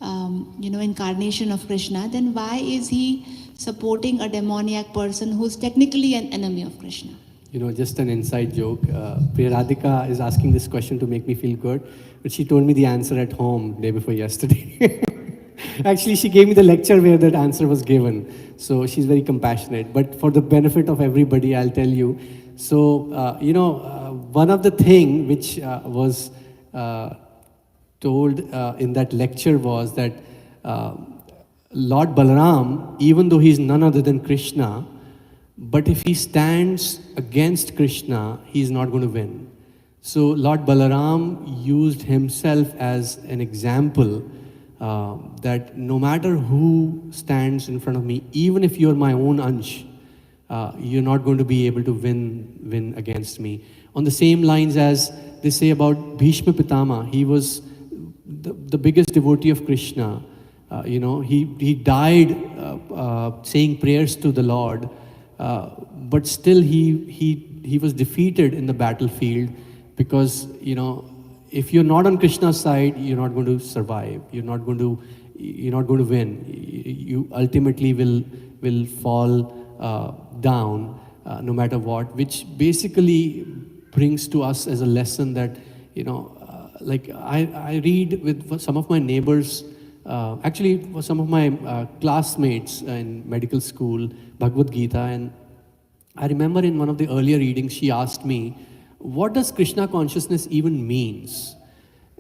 incarnation of Krishna. Then why is he supporting a demoniac person who's technically an enemy of Krishna?
Just an inside joke. Priya Radhika is asking this question to make me feel good, but she told me the answer at home day before yesterday. Actually, she gave me the lecture where that answer was given. So she's very compassionate. But for the benefit of everybody, I'll tell you. So, one of the things which was told in that lecture was that Lord Balaram, even though he's none other than Krishna, but if he stands against Krishna, he's not going to win. So Lord Balaram used himself as an example that no matter who stands in front of me, even if you're my own Ansh, you're not going to be able to win against me. On the same lines as they say about Bhishma Pitama, he was the biggest devotee of Krishna. He died saying prayers to the Lord, but still he was defeated in the battlefield because, if you're not on Krishna's side, you're not going to survive. You're not going to win. You ultimately will fall down no matter what, which basically brings to us as a lesson that, like I read with some of my neighbors, actually some of my classmates in medical school, Bhagavad Gita, and I remember in one of the earlier readings, she asked me, what does Krishna consciousness even means?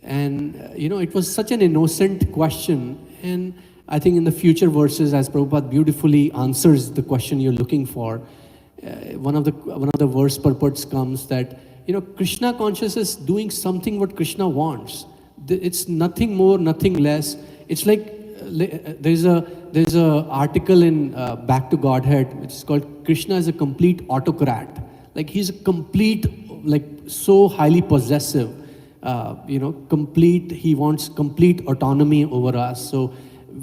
And, it was such an innocent question. And I think in the future verses, as Prabhupada beautifully answers the question you're looking for, one of the verse purports comes that, Krishna consciousness is doing something what Krishna wants. It's nothing more, nothing less. It's like there's a article in Back to Godhead, which is called Krishna is a complete autocrat. Like he's a complete, like so highly possessive, complete, he wants complete autonomy over us. So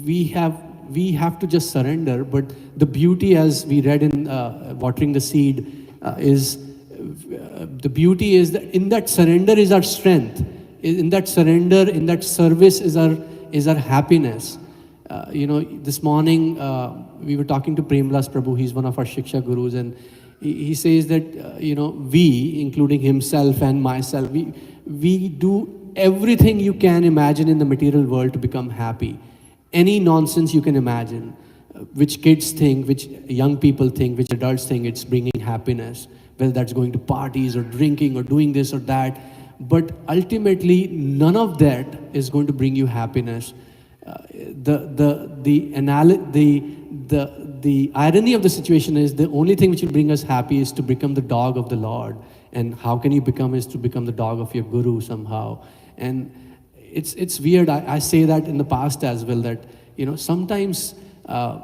we have to just surrender. But the beauty, as we read in Watering the Seed, is the beauty is that in that surrender is our strength. In that surrender, in that service is our happiness. This morning we were talking to Premlas Prabhu. He's one of our Shiksha Gurus, and he says that we, including himself and myself, we do everything you can imagine in the material world to become happy. Any nonsense you can imagine, which kids think, which young people think, which adults think it's bringing happiness, whether that's going to parties or drinking or doing this or that. But ultimately, none of that is going to bring you happiness. The irony of the situation is the only thing which will bring us happy is to become the dog of the Lord. And how can you become is to become the dog of your guru somehow. And it's weird. I say that in the past as well, that sometimes I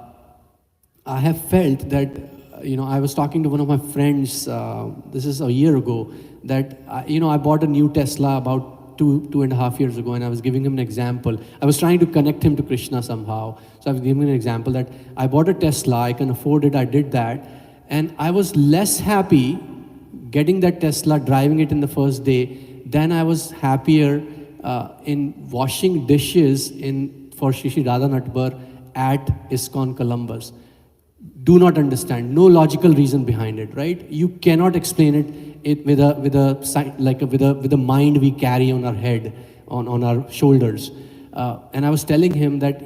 have felt that I was talking to one of my friends. This is a year ago. That I bought a new Tesla about 2.5 years ago, and I was giving him an example. I was trying to connect him to Krishna somehow. So I was giving him an example that I bought a Tesla, I can afford it, I did that. And I was less happy getting that Tesla, driving it in the first day, than I was happier in washing dishes for Shri Shri Radha Natbar at ISKCON Columbus. Do not understand, no logical reason behind it, right? You cannot explain it with a mind we carry on our head, on our shoulders. And I was telling him that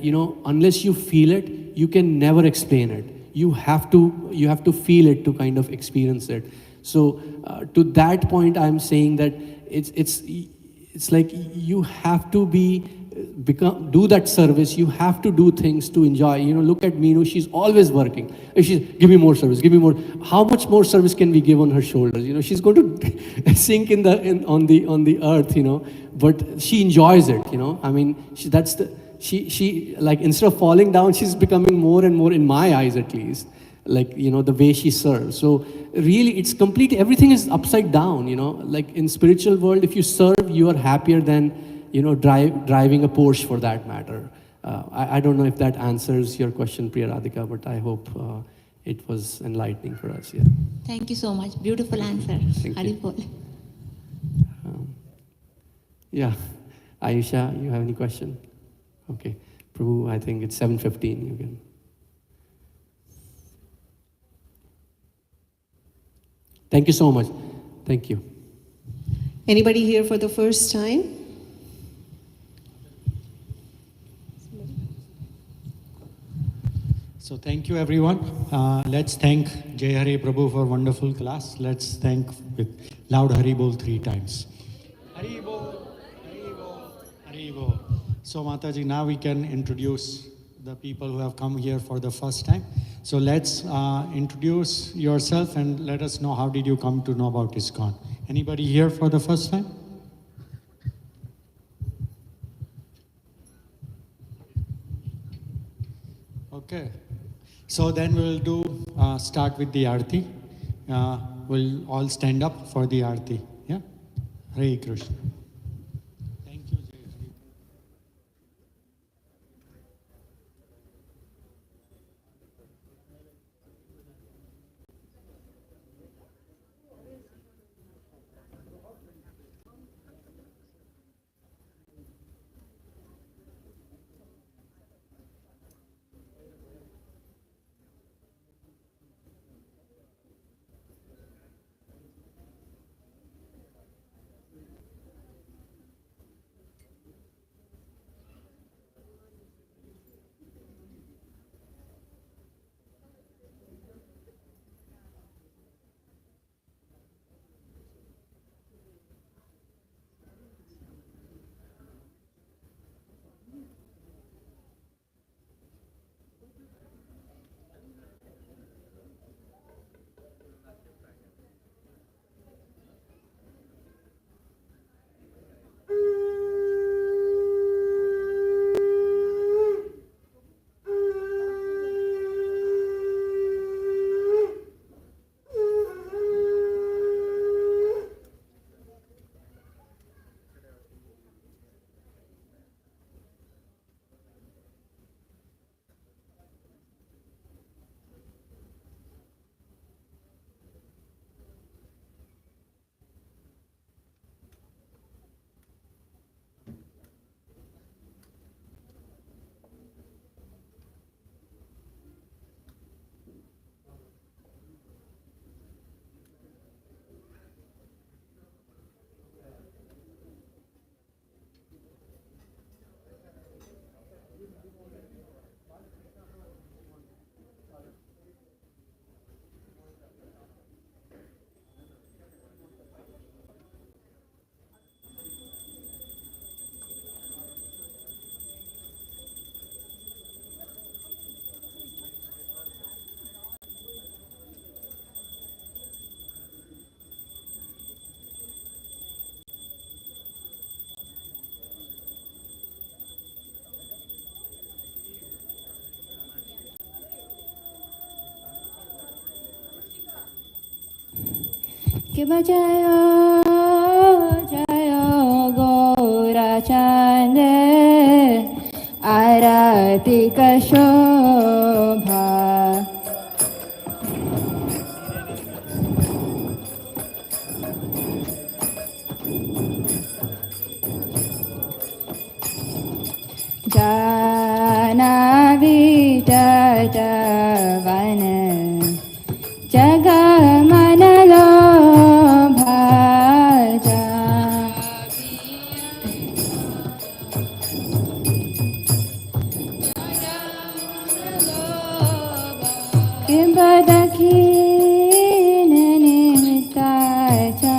unless you feel it, you can never explain it. You have to feel it to kind of experience it. So to that point, I'm saying that it's like you have to do that service. You have to do things to enjoy. Look at Meenu, she's always working. She's, give me more service, give me more. How much more service can we give on her shoulders? She's going to sink on the earth, but she enjoys it, I mean, she like, instead of falling down, she's becoming more and more, in my eyes at least, like, the way she serves. So really, it's complete, everything is upside down, like in spiritual world, if you serve, you are happier than driving a Porsche for that matter. I don't know if that answers your question, Priya Radhika, but I hope it was enlightening for us. Yeah.
Thank you so much. Beautiful answer.
Thank
Hari
you.
Bol.
Yeah. Ayesha, you have any question? Okay. Prabhu, I think it's 7:15. You can. Thank you so much. Thank you.
Anybody here for the first time?
So thank you, everyone. Let's thank Jai Hare Prabhu for wonderful class. Let's thank with loud Hari Bol 3 times. Hari Bol, Hari Bol, Hari Bol. So Mataji, now we can introduce the people who have come here for the first time. So let's introduce yourself and let us know how did you come to know about ISKCON. Anybody here for the first time? Okay. So then we'll start with the Aarti. We'll all stand up for the Aarti. Yeah? Hare Krishna. Thank you, Jai Hare.
कि जयो जयो गौरचंद आरती शोभा जानावी तटवन जगमनलो भाजा किंबदखीन निमित्ताचा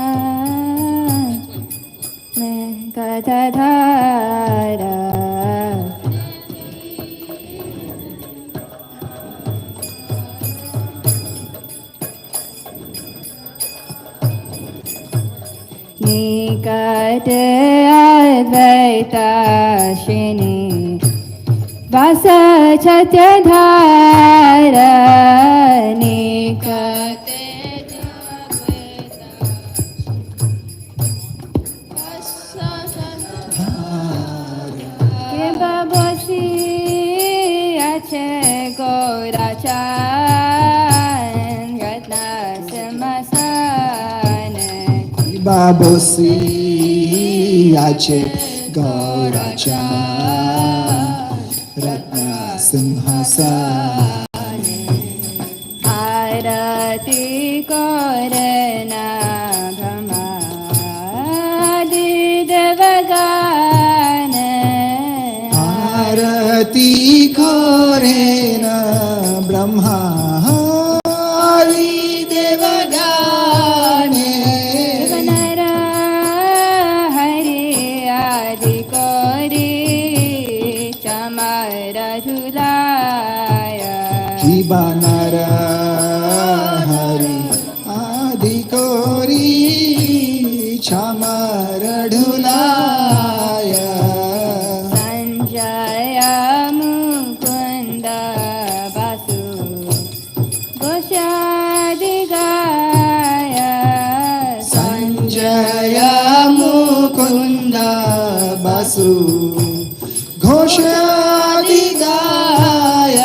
मैं कथाधारा निकट अद्वैताशिनी वास सत्यधार निकट के बबोसी अच्छे गौराचान घटना समसान
बाबोसी आचे गौराचा रत्न सिंहासन
आरती करना ब्रह्मादि देवगान
आरती कोरेन ब्रह्मा देवगाने बनर हरि आदि कोरी क्षमर ढुलाय
संजय मुकुंद बासु घोषादि गाय
संजय मुकुंद बासु घोषादि गाय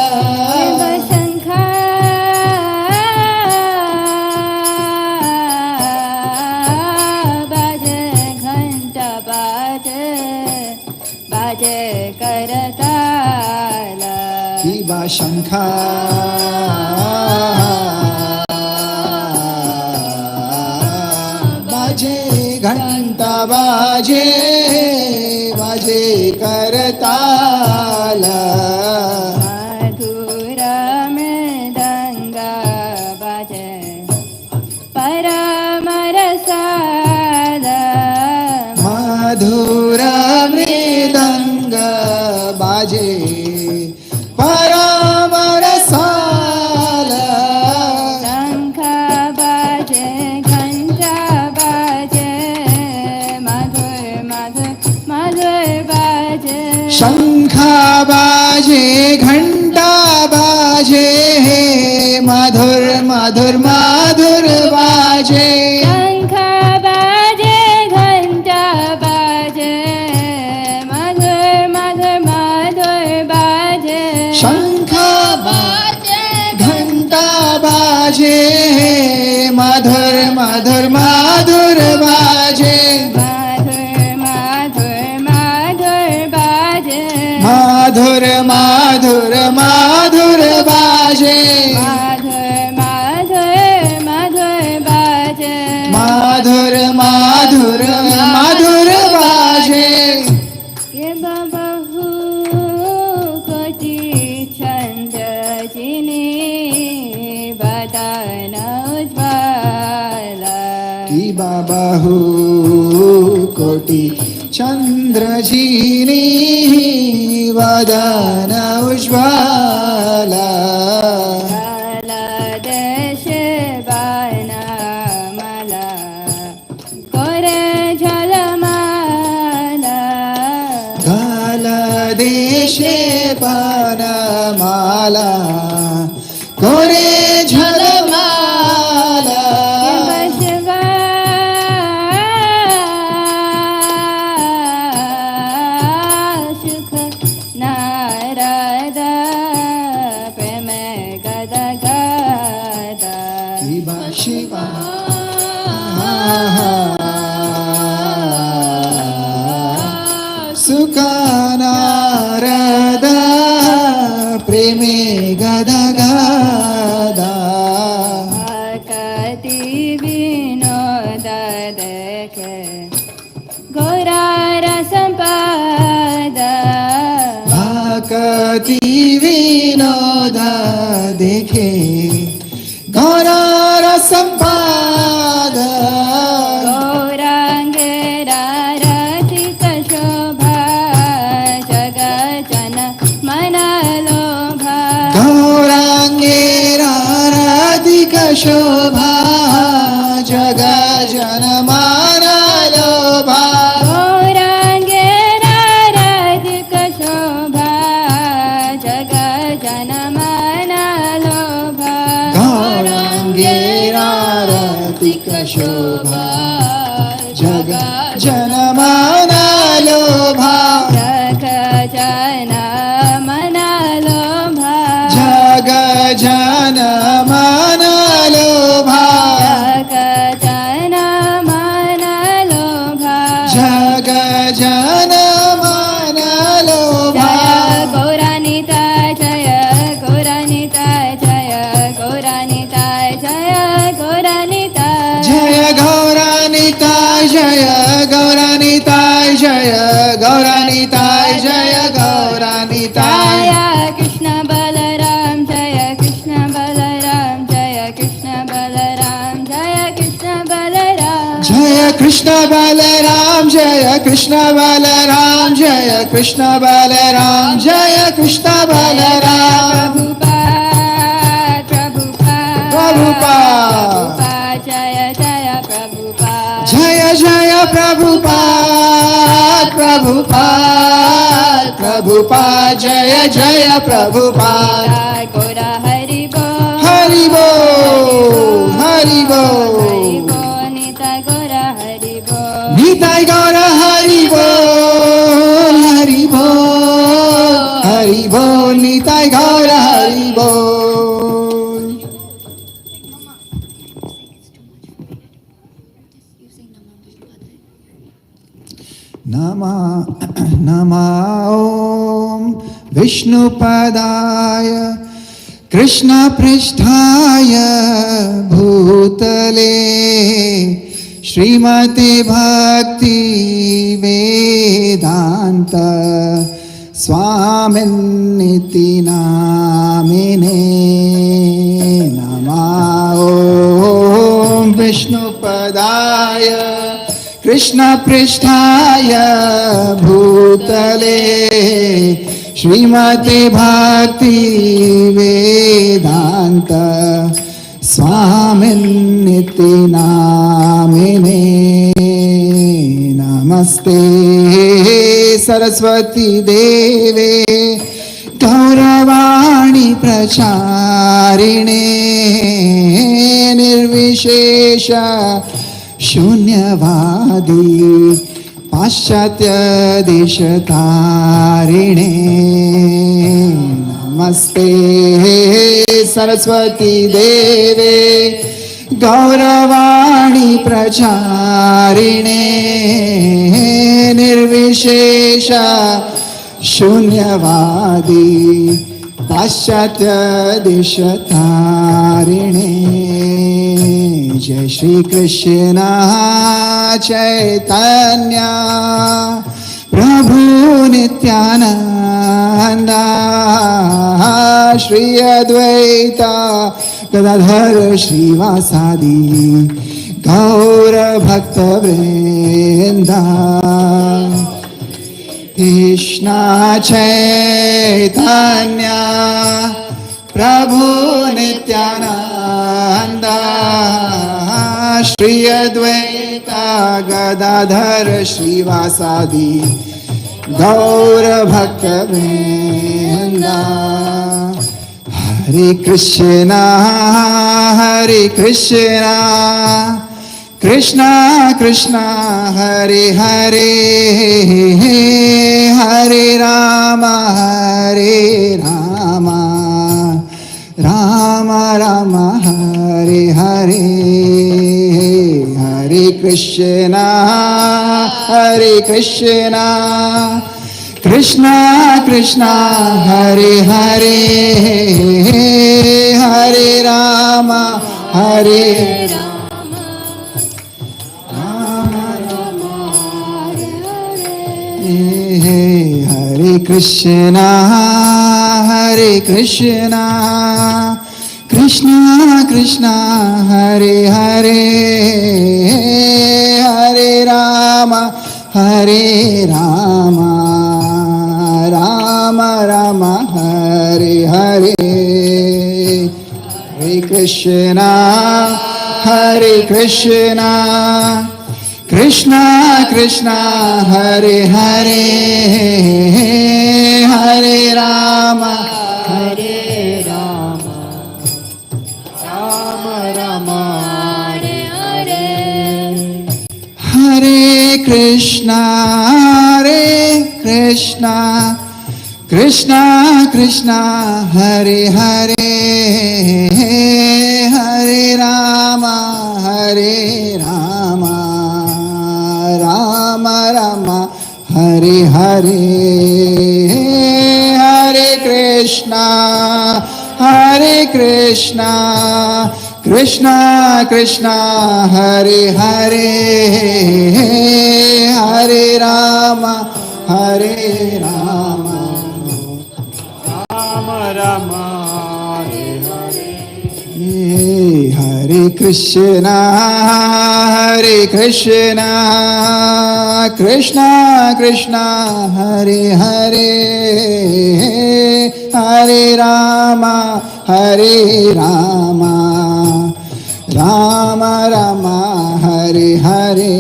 करताल
किबा शंखा बाजे घंटा बाजे बाजे करताल
मधुर मृदंग बाजे परम रसाल
मधुर मृदंग बाजे परम रसाल
शंख बाजे घंटा बाजे मधुर मधुर मधुर बाजे
शंख बाजे घंटा बाजे मधुर मधुर मधुर बाजे
शंख बाजे घंटा बाजे मधुर मधुर मधुर बाजे
शंख बाजे घंटा बाजे मधुर मधुर मधुर बाजे
मधुर मधुर मधुर बाजे
माधुर माधुर माधुर बाजे
ये बहु कोटि छंद जिने बदन उज्ज्वल
की बाहु कोटि चंद्र जीनी वदन उज्ज्वल
देश बाना मला कोरे झलमाला
देशे पानमाला कोरे झलमाला
शिवा
सुखानारदा प्रेमे गदा गदा
कति विनोद देखे गौरार संपद
कति विनोद देखे गौरार संपद
गौरांगेरा रचित शोभा जगजन मनलोभा
गौरांगेरा राधिक शोभा जगजन मनलोभा
गौरांगेरा रचित शोभा जगजन मनलोभा
गौरांगेरा राधिक शोभा जगजन मनलोभा
जगजन मनलोभा
जगजन मनलोभा
जगजन मनलोभा
जगजन मनलोभा
जय गौरानिता जय गौरानिता जय गौरानिता जय गौरानिता
जय गौरानिता जय गौरानिता जय गौरानिता जय गौरानिता
जय कृष्ण बलराम जय कृष्ण बलराम जय कृष्ण बलराम जय कृष्ण बलराम
जय कृष्ण बलराम जय कृष्ण बलराम जय कृष्ण बलराम जय कृष्ण बलराम
प्रभुपाद
प्रभुपाद
जय जय प्रभुपाद
जय जय प्रभुपाद प्रभुपाद प्रभुपाद जय जय प्रभुपाद
गौरा हरि बोल
हरि बोल हरि बोल
निता गौरा हरि बोल
निताय गौर हरि बोल हरि बोल हरि बोल निताय गौर हरि बोल नमः ॐ विष्णुपदाय कृष्णपृष्ठाय भूतले श्रीमते भक्ति वेदांत स्वामिन्निति नामिने नमः ॐ विष्णुपदाय कृष्णपृष्ठाय भूतले श्रीमते भक्ति वेदांत स्वामिन्निति नामिने नमस्ते सरस्वती देवे गौरवाणी प्रचारिणे निर्विशेष शून्यवादी पाश्चात्य देशतारिणे नमस्ते सरस्वती देवे गौरवाणी प्रचारिणे निर्विशेष शून्यवादी पाश्चात्य देशतारिणे जय श्री कृष्ण चैतन्य प्रभु नित्यानंद श्री अद्वैत गदाधर श्रीवासादि गौर भक्त वृंद कृष्ण चैतन्य प्रभु नित्यानंद श्री अद्वैत गदाधर श्रीवासादि गौर भक्त वृंद हरे Krishna Krishna Krishna Hare Hare Hare Ram Ram Ram Hare Hare Hare Krishna Krishna Krishna Hare Hare Hare Rama Hare Rama Rama Rama Hare Krishna Hare Krishna Krishna Krishna Hare Hare Hare Rama Hare Rama Rama Rama Hare Hare Hare Krishna Krishna Krishna Hare Hare Hare Rama Hare Rama Rama Rama Hare Hare Hare Krishna Krishna Krishna Hare Hare Hare Rama Rama Rama Hare Hare Hare Krishna Krishna Krishna Hare Hare Hare Rama Rama Rama Hare Hare Hare Krishna Krishna Krishna Hare Hare Hare Rama Rama Rama Hare Hare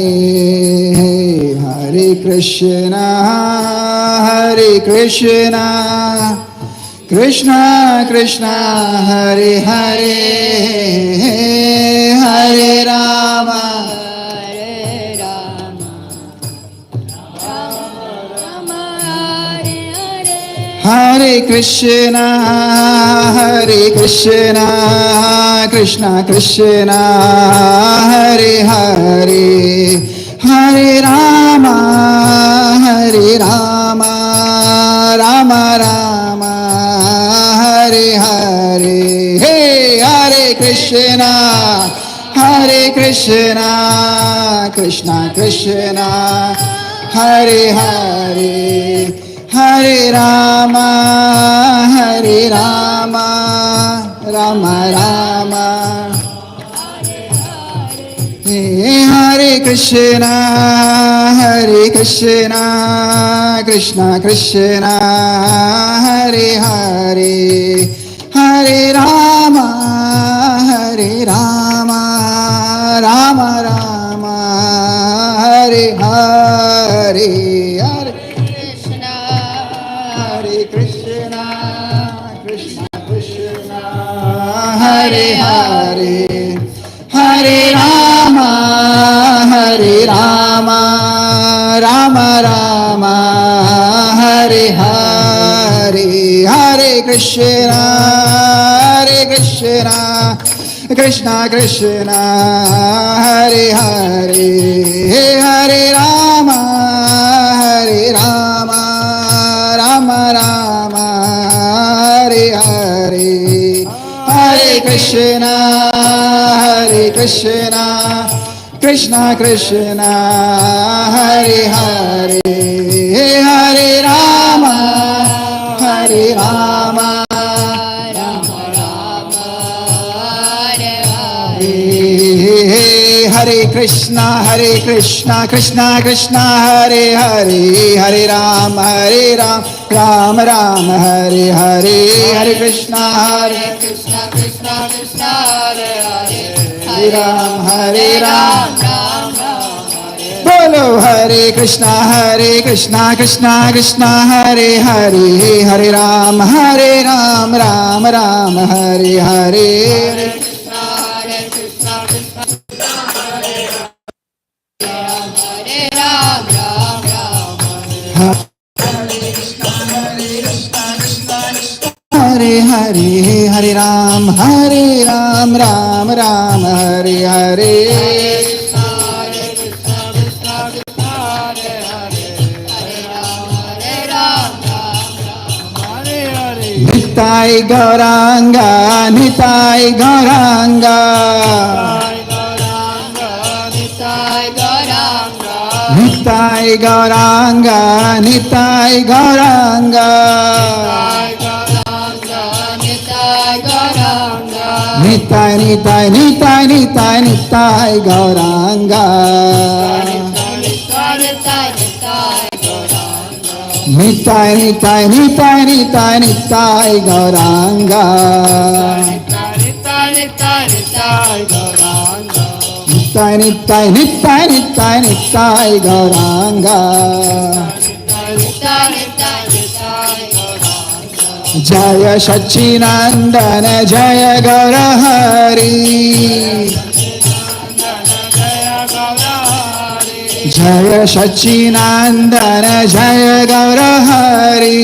Hare Krishna Krishna Krishna Hare Hare Hare Rama Hare Krishna Krishna Krishna Hare Hare Hare Rama Rama Rama Hare Hare Hare Krishna Krishna Krishna Hare Hare Hare Rama Rama Rama Hare Krishna Krishna Krishna Hare Hare Hare Rama Rama Rama Hare Hare Hare Krishna Krishna Krishna Hare Hare Hare Rama Rama Rama Hare Hare Hare Krishna Krishna Krishna Hare Hare Hare Rama Rama Rama Hare Hare Hare Krishna Krishna Krishna Hare Hare Hare Rama Rama Rama Hare Hare Hare Krishna Krishna Krishna Hare Hare Hare Rama Rama Rama Hare Hare Hare Krishna Krishna Krishna Hare Hare Hare Ram Bolo Hare Krishna Krishna Krishna Hare Hare Hare Ram Ram Rama Hare Hare Hare Krishna Krishna Hare Ram Hare Hare Hare Ram Ram Ram Hare Hare Hare Krishna Krishna Hare Hare Hare Ram Nitai Gauranga, Nitai Gauranga, Nitai Gauranga, Nitai Gauranga, Nitai, Nitai, Nitai, Nitai, Nitai Gauranga, Nitai, Nitai, Nitai, Nitai, Nitai Gauranga, Nitai, Nitai, Nitai, Nitai, Nitai Gauranga, Jaya Sachinandana, Jaya Gaurahari, Jaya Sachinandana, Jaya Gaurahari,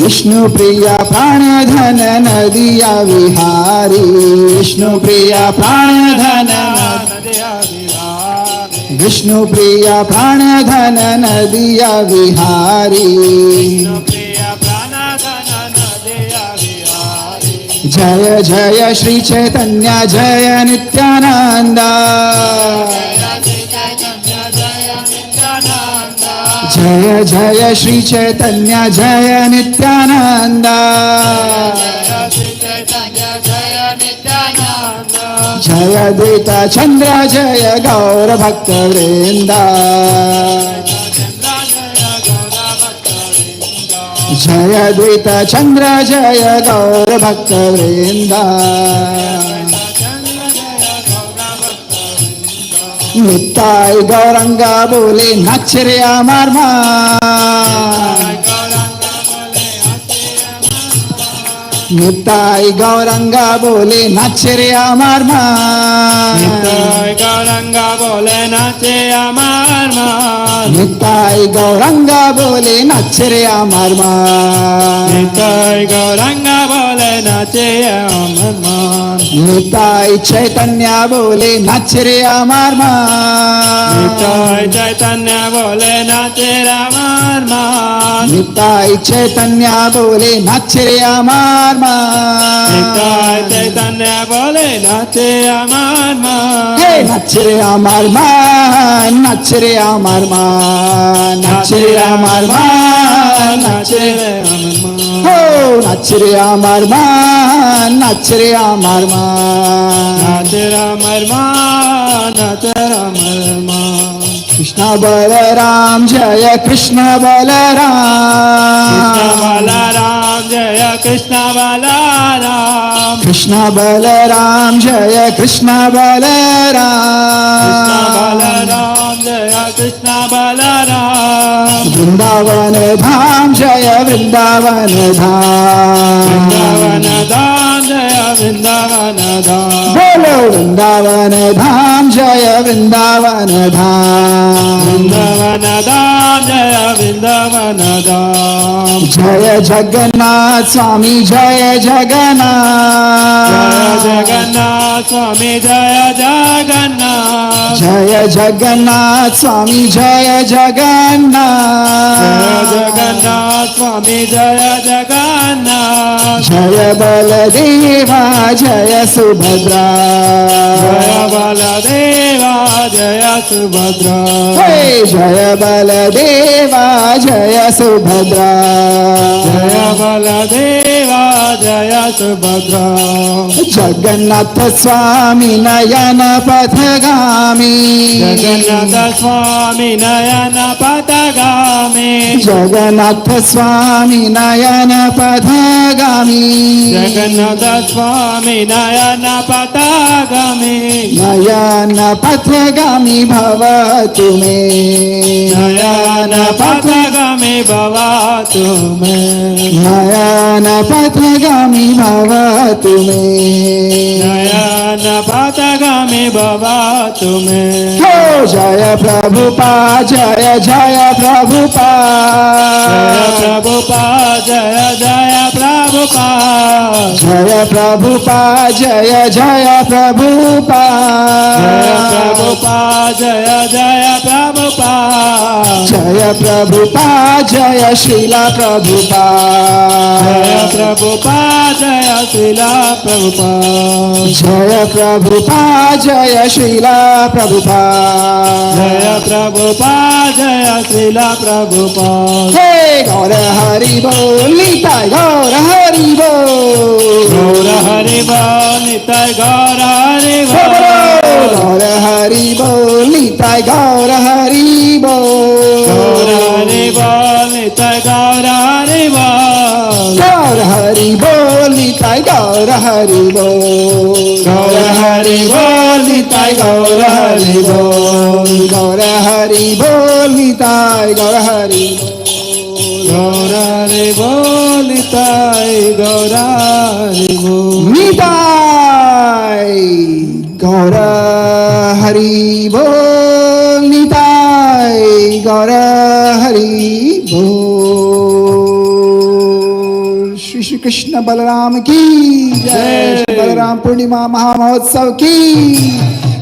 Vishnu Priya Pranadhana Nadiya Vihari, Vishnu Priya Pranadhana, Vishnu Priya Pranadhana Nadiya Vihari, Jaya Jaya Shri Chaitanya Jaya Nityananda, Jaya Jaya Shri Chaitanya Jaya Nityananda, Jaya Deta Chandra Jaya Gaura Bhakta Vrinda, Jaya Deta Chandra Jaya Gaura Bhakta Vrinda, Nitai Gauranga bole nach re amar maan, Nitai Gauranga bole nach re amar maan,
Nitai Gauranga bole nache amar maan,
Nitai Gauranga bole nach re amar maan,
Nitai Gauranga bole nache amar maan,
Nitai Chaitanya bole nach re amar maan,
Nitai Chaitanya bole nache amar maan,
Nitai Chaitanya bole nach re amar maan,
Nitai Chaitanya bole nache amar maan,
Hey, nach re amar maan, nach re amar maan, nach re amar maan, nach re
amar maan,
Oh, nach re amar maan, nach re amar maan,
nache amar maan, nache amar maan.
Krishna Balaram Jaya Krishna
Krishna
Balaram,
Balaram Jaya Krishna Balaram,
Krishna Balaram Jaya Krishna
Krishna
Balaram,
Balaram Jaya Krishna Balaram,
Vrindavan Dham Jaya Vrindavan Dham,
Vrindavan Dham Jaya Vrindavan Dham,
Bolo Vrindavan Dham Jaya Vrindavan Dham,
Vrindavan Dham Jaya Vrindavan Dham,
Jaya Jagannath Swami Jaya
Jaya
Jagannath,
Jagannath Swami Jaya Jagannath,
Jaya Jagannath Swami Jaya
Jaya
Jagannath,
Jagannath Swami Jaya Jagannath,
Jaya Baladeva Jaya Subhadra,
Jaya Baladeva Jaya Subhadra,
Hey, Jaya Baladeva Jaya Subhadra,
Jaya Baladeva Jaya Subhadra,
Jagannath Swami Nayana Pathagami,
Jagannath Swami Nayana Patagami,
Jagannath Swami Nayana Pathagami,
Jagannath Swami Nayana Patagami,
Nayana Pathagami Bhavatu me,
Nayana Patagami Bhavatu me,
Nayana Pathagami Bhavatu me,
Nayana Patagami Bhavatu me,
Oh, Jaya Prabhupada, Jaya Jaya Prabhupada,
Jaya Prabhupada, Jaya Jaya Prabhupada,
Jaya Prabhupada, Jaya Jaya Prabhupada,
Jaya Prabhupada, Jaya Jaya Prabhupada,
जय प्रभुपाद जय श्रीला प्रभुपाद
जय प्रभुपाद जय श्रीला प्रभुपाद
जय प्रभुपाद जय श्रीला प्रभुपाद
जय प्रभुपाद जय श्रीला प्रभुपाद
हे गौर हरि बोल निताय गौर हरि बोल
गौर हरि बोल निताय गौर हरि बोल
गौर हरि बोल निताय गौर हरि बोल
गौर हरि बोल निताय गौर हरि बोल
गौर हरि बोल निताय गौर हरि बोल
गौर हरि बोल निताय गौर हरि बोल
गौर हरि बोल निताय गौर हरि
गौर हरि बोल निताय गौर हरि बोल
निताय गौर हरि बोल निताय गौर हरि बोल श्री श्री कृष्ण बलराम की जय श्री बलराम पूर्णिमा महामहोत्सव की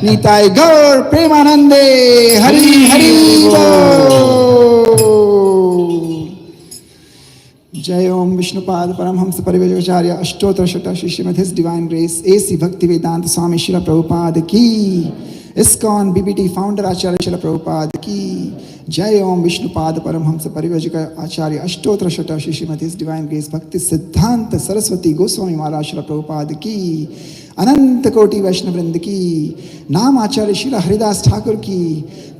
निताय गौर प्रेमानंदे हरि हरि बोल जय ओम Vishnupad Paramhans Parivrajakacharya Ashtottara Shata Shri Srimad his divine grace A C Bhaktivedanta स्वामी शिला प्रभुपाद की ISKCON BBT फाउंडर आचार्य शिला प्रभुपाद की जय ओम Vishnupad Paramhans Parivrajakacharya Ashtottara Shata Shri Srimad his divine grace Bhaktisiddhanta Saraswati Goswami महाराज शिला प्रभुपाद की अनंत कोटि वैष्णव वृंद की नाम आचार्य श्री हरिदास ठाकुर की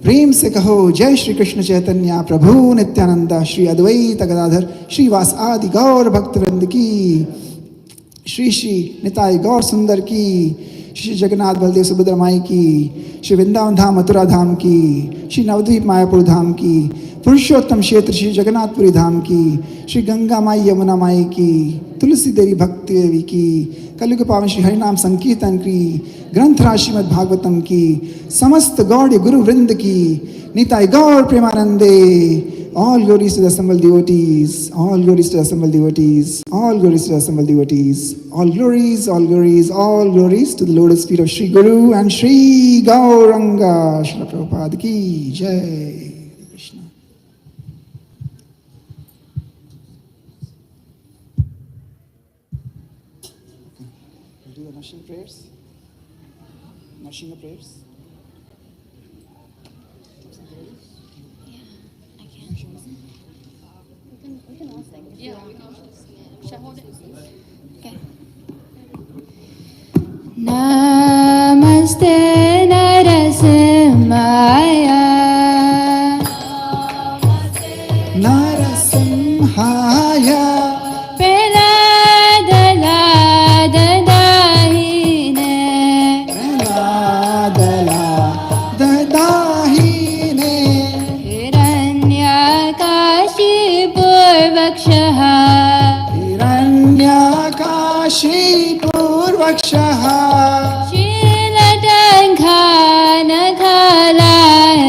प्रेम से कहो जय श्री कृष्ण चैतन्य प्रभु नित्यानंद श्री अद्वैत गदाधर श्रीवास आदि गौर भक्त वृंद की श्री श्री निताय गौर सुंदर की श्री जगन्नाथ बलदेव सुभद्रा माई की श्री वृंदावन धाम मथुरा धाम की श्री नवद्वीप मायापुर धाम की पुरुषोत्तम क्षेत्र श्री जगन्नाथपुरी धाम की श्री गंगा माई यमुना माई की तुलसी देवी भक्ति देवी की कलयुग पावन श्री हरिनाम संकीर्तन की ग्रंथराज श्रीमद् भागवतम की समस्त गौड़ गुरु वृंद की निताय गौर प्रेमानंदे all glories to the assembled devotees, all glories to the assembled devotees, all glories to the assembled devotees, all glories, all glories, all glories to the lotus feet of Sri Guru and Sri Gauranga. Srila Prabhupada ki jai. Krishna. We'll do the Nashing prayers. Nashing prayers.
Namaste Narasimhaya
Narasimhaya
Peladadadahine
Peladadadahine
Hiranyakashipurvakshaha
हिरण्यकाशीपूर्वक्षः
शीलटङ्कानखलाय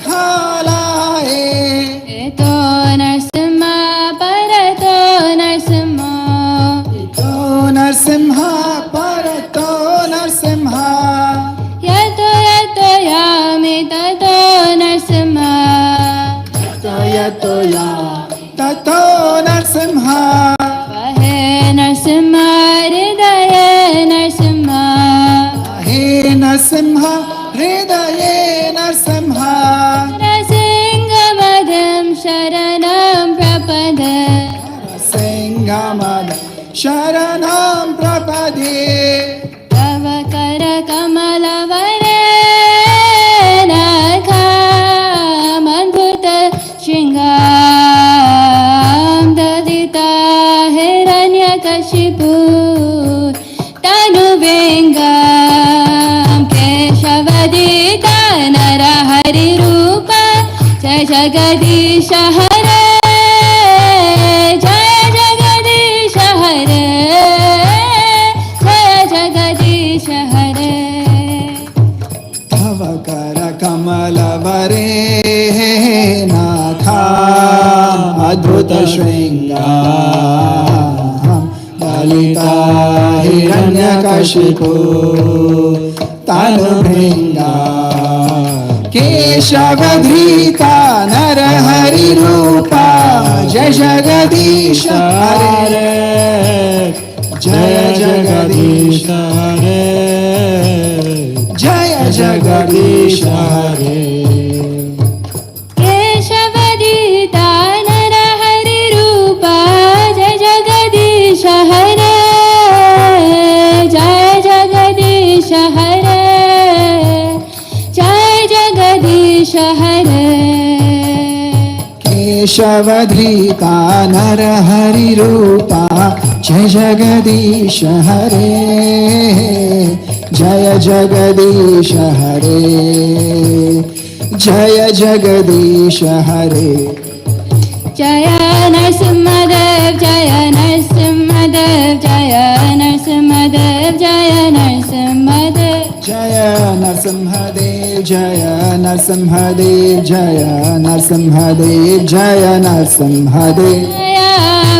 शीलतङ्कनखालाय
एतो नरसिंह परतो नरसिंह
इतो नरसिंह परतो नरसिंह
यतो यतो यामि ततो नरसिंह
यतो या ततो नरसिंह
वहे नरसिंह हृदये नरसिंह
हे नरसिंह हृदये नरसिंह
नरसिंहमदं शरणं प्रपदे
सिंहमद शरणं प्रपदे
तव करकमलवरे नखामद्भुत शृङ्गां ददिता हिरण्यकशिपु तनुवेङ्गां केशवदिता नरहरिरूप जय जगदीश हरे जय जगदीश हरे जय जगदीश हरे
तव कर कमलवरे नाथा अद्भुत शृङ्गां ललिता हिरण्यकशिपु तनुभृङ्गा केशवधृता नरहरि रूपा जय जगदीश हरे जय जगदीश हरे जय जगदीश हरे
केशवदीता नरहरि रूपा जय जगदीश हरे जय जगदीश हरे जय जगदीश हरे
केशवधृता नरहरि रूपा जय जगदीश हरे जय जगदीश हरे जय जगदीश हरे
जय नरसिंहदेव जय नरसिंहदेव जय नरसिंहदेव जय नरसिंहदेव
जय नरसिंहदेव जय नरसिंहदेव जय नरसिंहदेव जय नरसिंहदेव
जय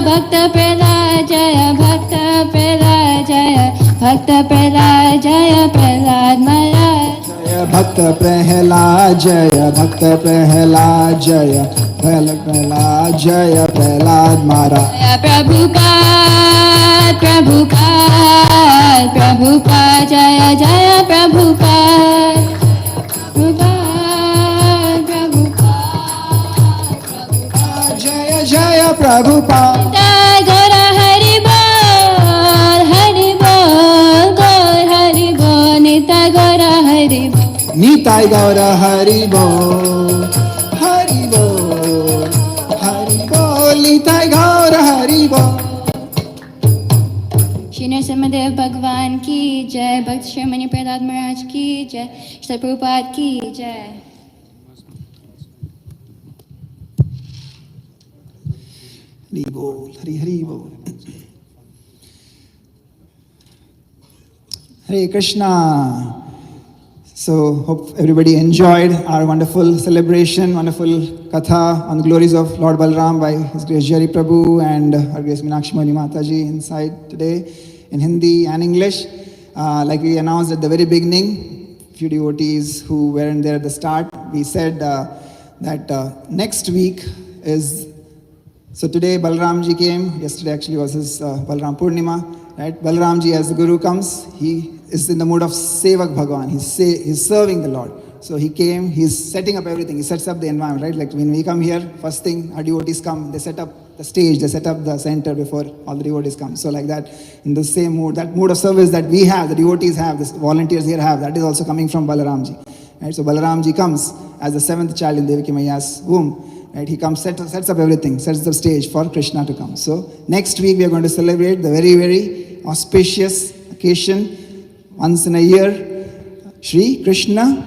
भक्त प्रहलाद जय भक्त प्रहलाद जय भक्त प्रहलाद जय प्रहलाद महाराज
जय भक्त प्रहलाद जय भक्त प्रहलाद जय प्रहलाद जय प्रहलाद महाराज
जय प्रभुपाद प्रभुपाद प्रभुपाद जय जय प्रभुपाद प्रभुपाद प्रभुपाद
जय जय प्रभुपाद
जय गौर हरि बोल गौर हरि बोल निताय गौर हरि बोल
निताय गौर हरि बोल हरि बोल हरि बोल निताय गौर हरि बोल
श्री नरसिंहदेव भगवान की जय भक्त श्रीमणि प्रहलाद महाराज की जय श्री प्रभुपाद की जय
हरि बोल हरि हरि बोल Hare Krishna. So, hope everybody enjoyed our wonderful celebration, wonderful katha on the glories of Lord Balaram by His Grace Jari Prabhu and Her Grace Meenakshi Mani Mataji inside today in Hindi and English. Like we announced at the very beginning, few devotees who weren't there at the start, we said that next week is. So today Balaramji came, yesterday actually was his Balaram Purnima, right? Balaramji as the Guru comes, he is in the mood of Sevak Bhagavan, he's serving the Lord. So he came, he's setting up everything, he sets up the environment, right? Like when we come here, first thing our devotees come, they set up the stage, they set up the center before all the devotees come. So like that, in the same mood, that mood of service that we have, the devotees have, the volunteers here have, that is also coming from Balaramji. Right? So Balaramji comes as the seventh child in Devaki Maiya's womb. Right? He comes, sets up everything, sets the stage for Krishna to come. So next week we are going to celebrate the very, very auspicious occasion, once in a year, Shri Krishna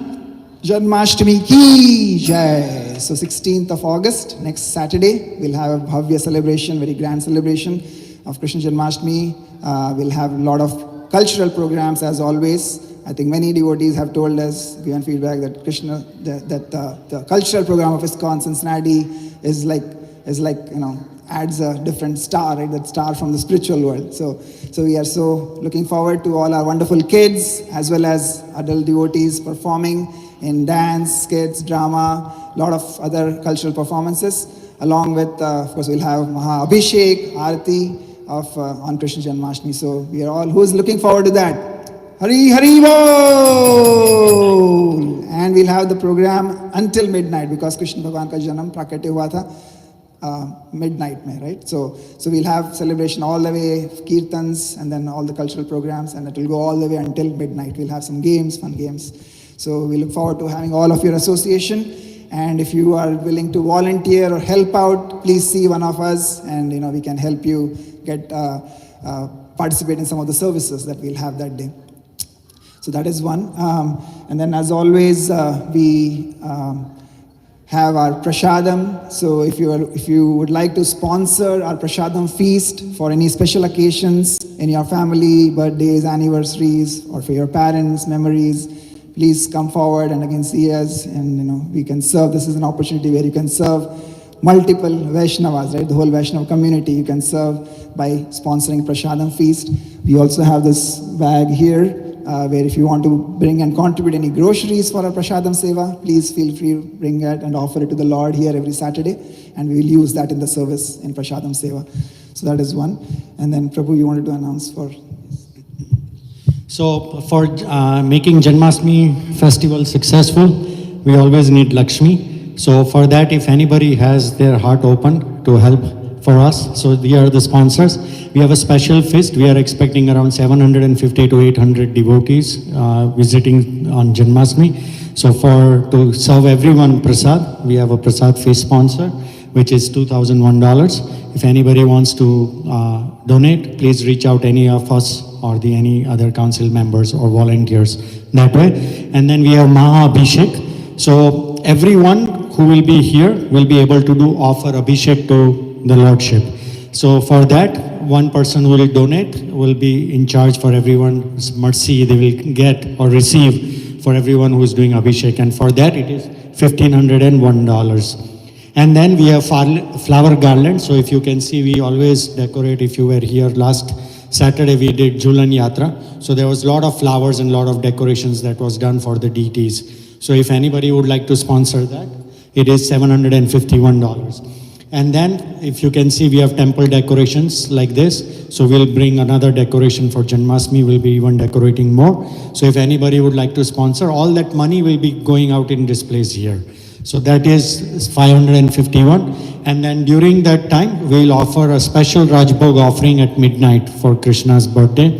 Janmashtami Ki Jai. So 16th of August, next Saturday, we'll have a Bhavya celebration, very grand celebration of Krishna Janmashtami. We'll have a lot of cultural programs as always. I think many devotees have told us, given feedback that the cultural program of ISKCON Cincinnati is like adds a different star, right? That star from the spiritual world. So we are so looking forward to all our wonderful kids as well as adult devotees performing in dance, skits, drama, a lot of other cultural performances. Along with, of course, we'll have Maha Abhishek, Aarti on Krishna Janmashtami. So we are all, who's looking forward to that? Hari Hari Bol! And we'll have the program until midnight because Krishna Bhagavan ka janam prakatya hua tha midnight mein, right? So we'll have celebration all the way, kirtans, and then all the cultural programs, and it will go all the way until midnight. We'll have some games, fun games. So we look forward to having all of your association. And if you are willing to volunteer or help out, please see one of us, and we can help you get participate in some of the services that we'll have that day. So that is one. And then as always, we have our prasadam. So if you would like to sponsor our prasadam feast for any special occasions in your family, birthdays, anniversaries, or for your parents' memories, please come forward and again see us, and we can serve. This is an opportunity where you can serve multiple Vaishnavas, right? The whole Vaishnava community you can serve by sponsoring prasadam feast. We also have this bag here where if you want to bring and contribute any groceries for our Prashadam Seva, please feel free to bring it and offer it to the Lord here every Saturday, and we will use that in the service in Prashadam Seva. So that is one. And then Prabhu, you wanted to announce for...
So for making Janmashtami festival successful, we always need Lakshmi. So for that, if anybody has their heart open to help for us, so we are the sponsors. We have a special feast. We are expecting around 750 to 800 devotees visiting on Janmashtami. So to serve everyone prasad, we have a prasad feast sponsor, which is $2,001. If anybody wants to donate, please reach out any of us or any other council members or volunteers that way. And then we have Maha Abhishek. So everyone who will be here will be able to offer Abhishek to the Lordship. So for that, one person who will donate will be in charge for everyone's mercy they will get or receive for everyone who is doing Abhishek. And for that, it is $1,501. And then we have flower garland. So if you can see, we always decorate. If you were here last Saturday, we did Julan Yatra. So there was a lot of flowers and a lot of decorations that was done for the deities. So if anybody would like to sponsor that, it is $751. And then if you can see, we have temple decorations like this. So we'll bring another decoration for Janmashtami. We'll be even decorating more. So if anybody would like to sponsor, all that money will be going out in displays here. So that is 551. And then during that time, we'll offer a special Rajbhog offering at midnight for Krishna's birthday.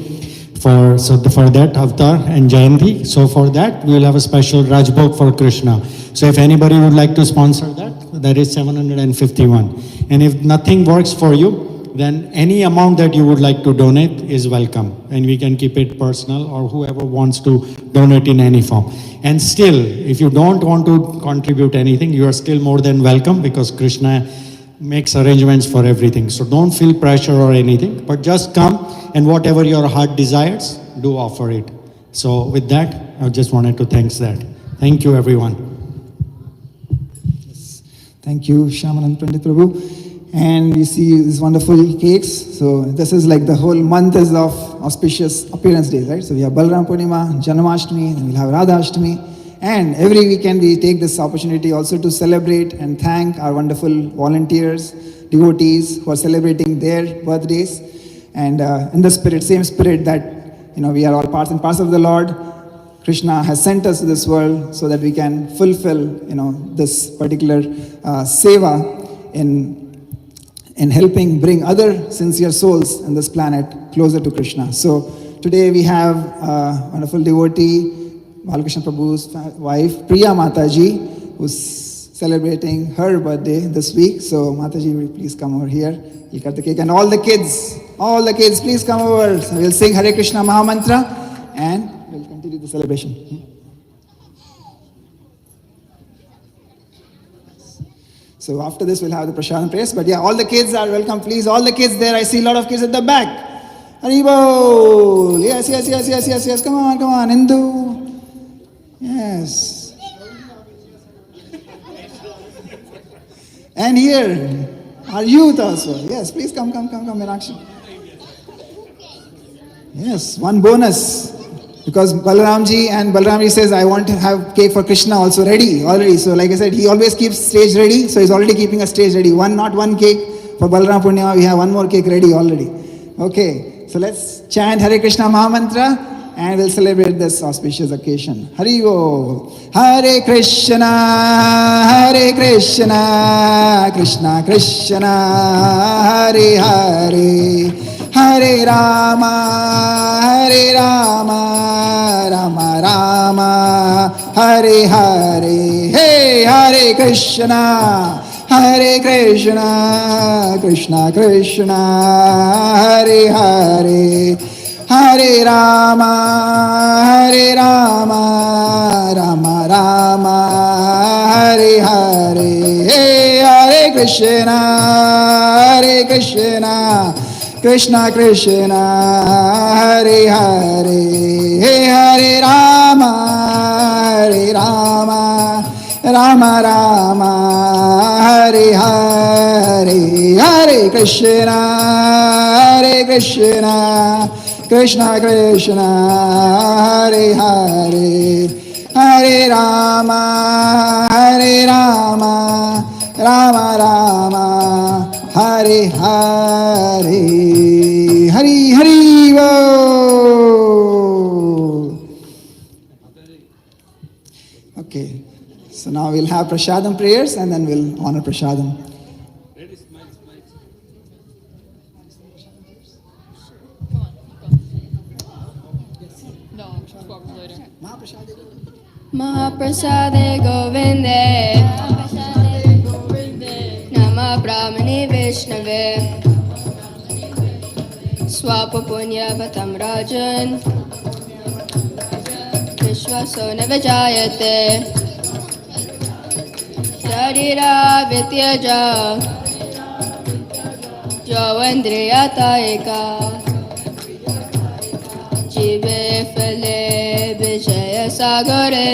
For that avatar and Jayanti. So for that, we'll have a special Rajbhog for Krishna. So if anybody would like to sponsor that, that is 751. And if nothing works for you, then any amount that you would like to donate is welcome. And we can keep it personal, or whoever wants to donate in any form. And still, if you don't want to contribute anything, you are still more than welcome, because Krishna makes arrangements for everything. So don't feel pressure or anything, but just come and whatever your heart desires, do offer it. So with that, I just wanted to thank that. Thank you, everyone.
Yes. Thank you, Shyamanand Pandit Prabhu. And we see these wonderful cakes. So this is like the whole month is of auspicious appearance days, right? So we have Balarama Purnima, Janmashtami, and we'll have Radha Ashtami. And every weekend we take this opportunity also to celebrate and thank our wonderful volunteers, devotees who are celebrating their birthdays. And in the spirit, same spirit that, we are all parts and parcel of the Lord, Krishna has sent us to this world so that we can fulfill, this particular seva in helping bring other sincere souls in this planet closer to Krishna. So today we have a wonderful devotee, Balakrishna Prabhu's wife, Priya Mataji, who's celebrating her birthday this week. So Mataji, will you please come over here. You'll cut the cake. And all the kids, please come over. So we'll sing Hare Krishna Maha Mantra and we'll continue the celebration. So after this, we'll have the Prashadam prayers. But yeah, all the kids are welcome. Please, all the kids there. I see a lot of kids at the back. Haribol. Yes. Come on. Hindu. Yes. And here, our youth also. Yes, please come, Meenakshi. Yes, one bonus. Because Balaramji and Balaramji says, I want to have cake for Krishna also ready already. So like I said, he always keeps stage ready. So he's already keeping a stage ready. Not one cake for Balarama Purnima. We have one more cake ready already. Okay, so let's chant Hare Krishna Maha Mantra and we'll celebrate this auspicious occasion. Haribo. Hare Krishna, Krishna Krishna, Hare Hare. Hare Rama, Rama Rama, Hare Hare. Hey, Hare Krishna, Krishna Krishna, Hare Hare. Hare Rama, Rama Rama, Hare Hare. Hey, Hare Krishna, Krishna Krishna, Hare Hare. Hey, Hare Rama, Rama Rama, Hare Hare. Hare Krishna, Krishna Krishna, Hare Hare, Hare Rama, Rama Rama, Hare Hare, Hari Hari Bo. Okay, so now we'll have Prashadam prayers and then we'll honor Prashadam.
Mahaprasade Govinde, Nama Brahmani Vishnave, Swapa Punya Bhatam Rajan, Vishwaso Navajayate, Sharira Vityaja, Javandriyata Eka, Jive Fale Vijaya Sagare,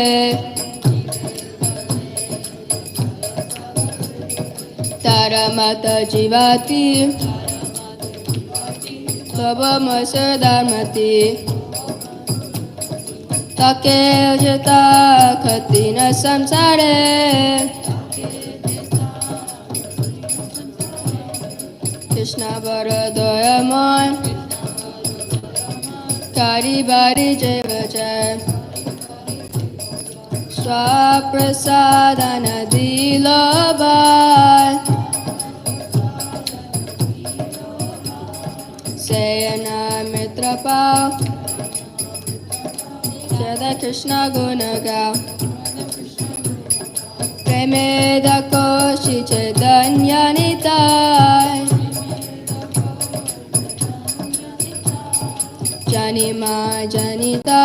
Taramata Jivati, Tava Masadharmati, Take Jata Khatina Samsare, Krishna Varadoyaman, Kari Bari Jai Swaprasadana Dilobai Sayana Mitrapal Jada Krishna Gunagao Premeda Koshi Chaitanyanitai Janima Janita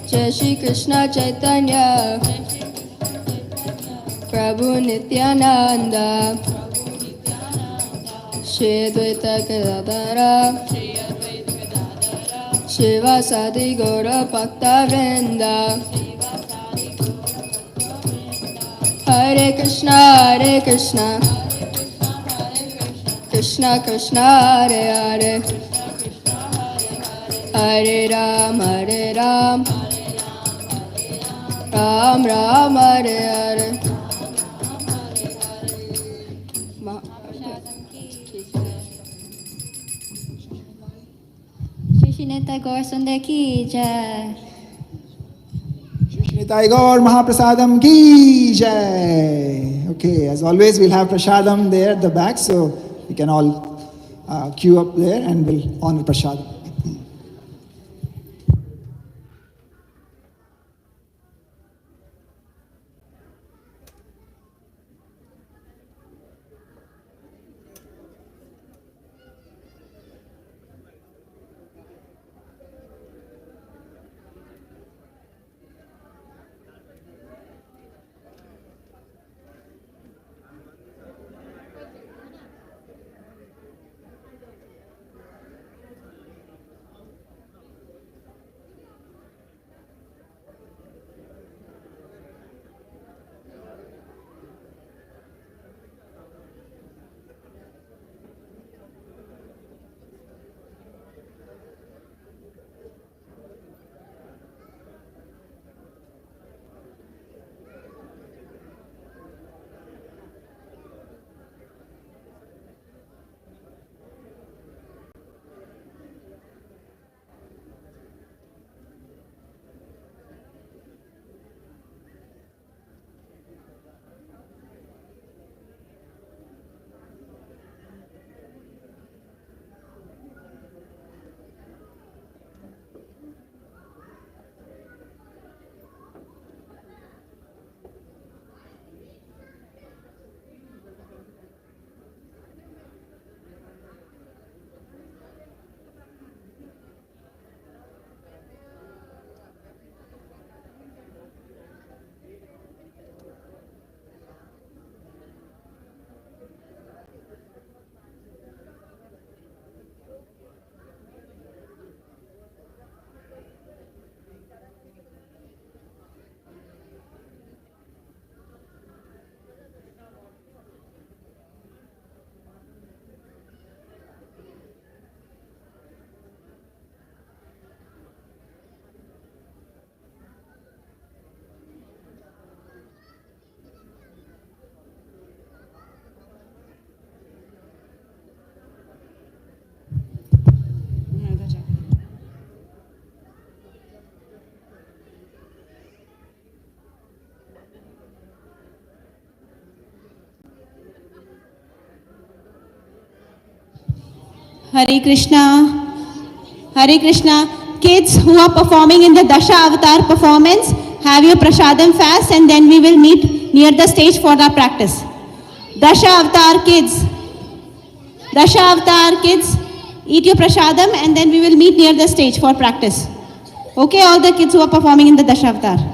Jai Shri Krishna Chaitanya Prabhu Nityananda Shri Advaita Gadadhara Shivasadi Gaura Bhakta Vrinda Hare Krishna Krishna Krishna Hare Hare Hare Ram Ram Ram Hare Hare Shri Neta Gaur Sundar Ki Jai.
Shri Gaur Mahaprasadam Ki Jai. Okay, as always, we'll have Prasadam there at the back, so we can all queue up there and we'll honor Prasadam.
Hare Krishna. Hare Krishna. Kids who are performing in the Dasha Avatar performance, have your prasadam fast and then we will meet near the stage for the practice. Dasha Avatar kids. Dasha Avatar kids, eat your prasadam and then we will meet near the stage for practice. Okay, all the kids who are performing in the Dasha Avatar.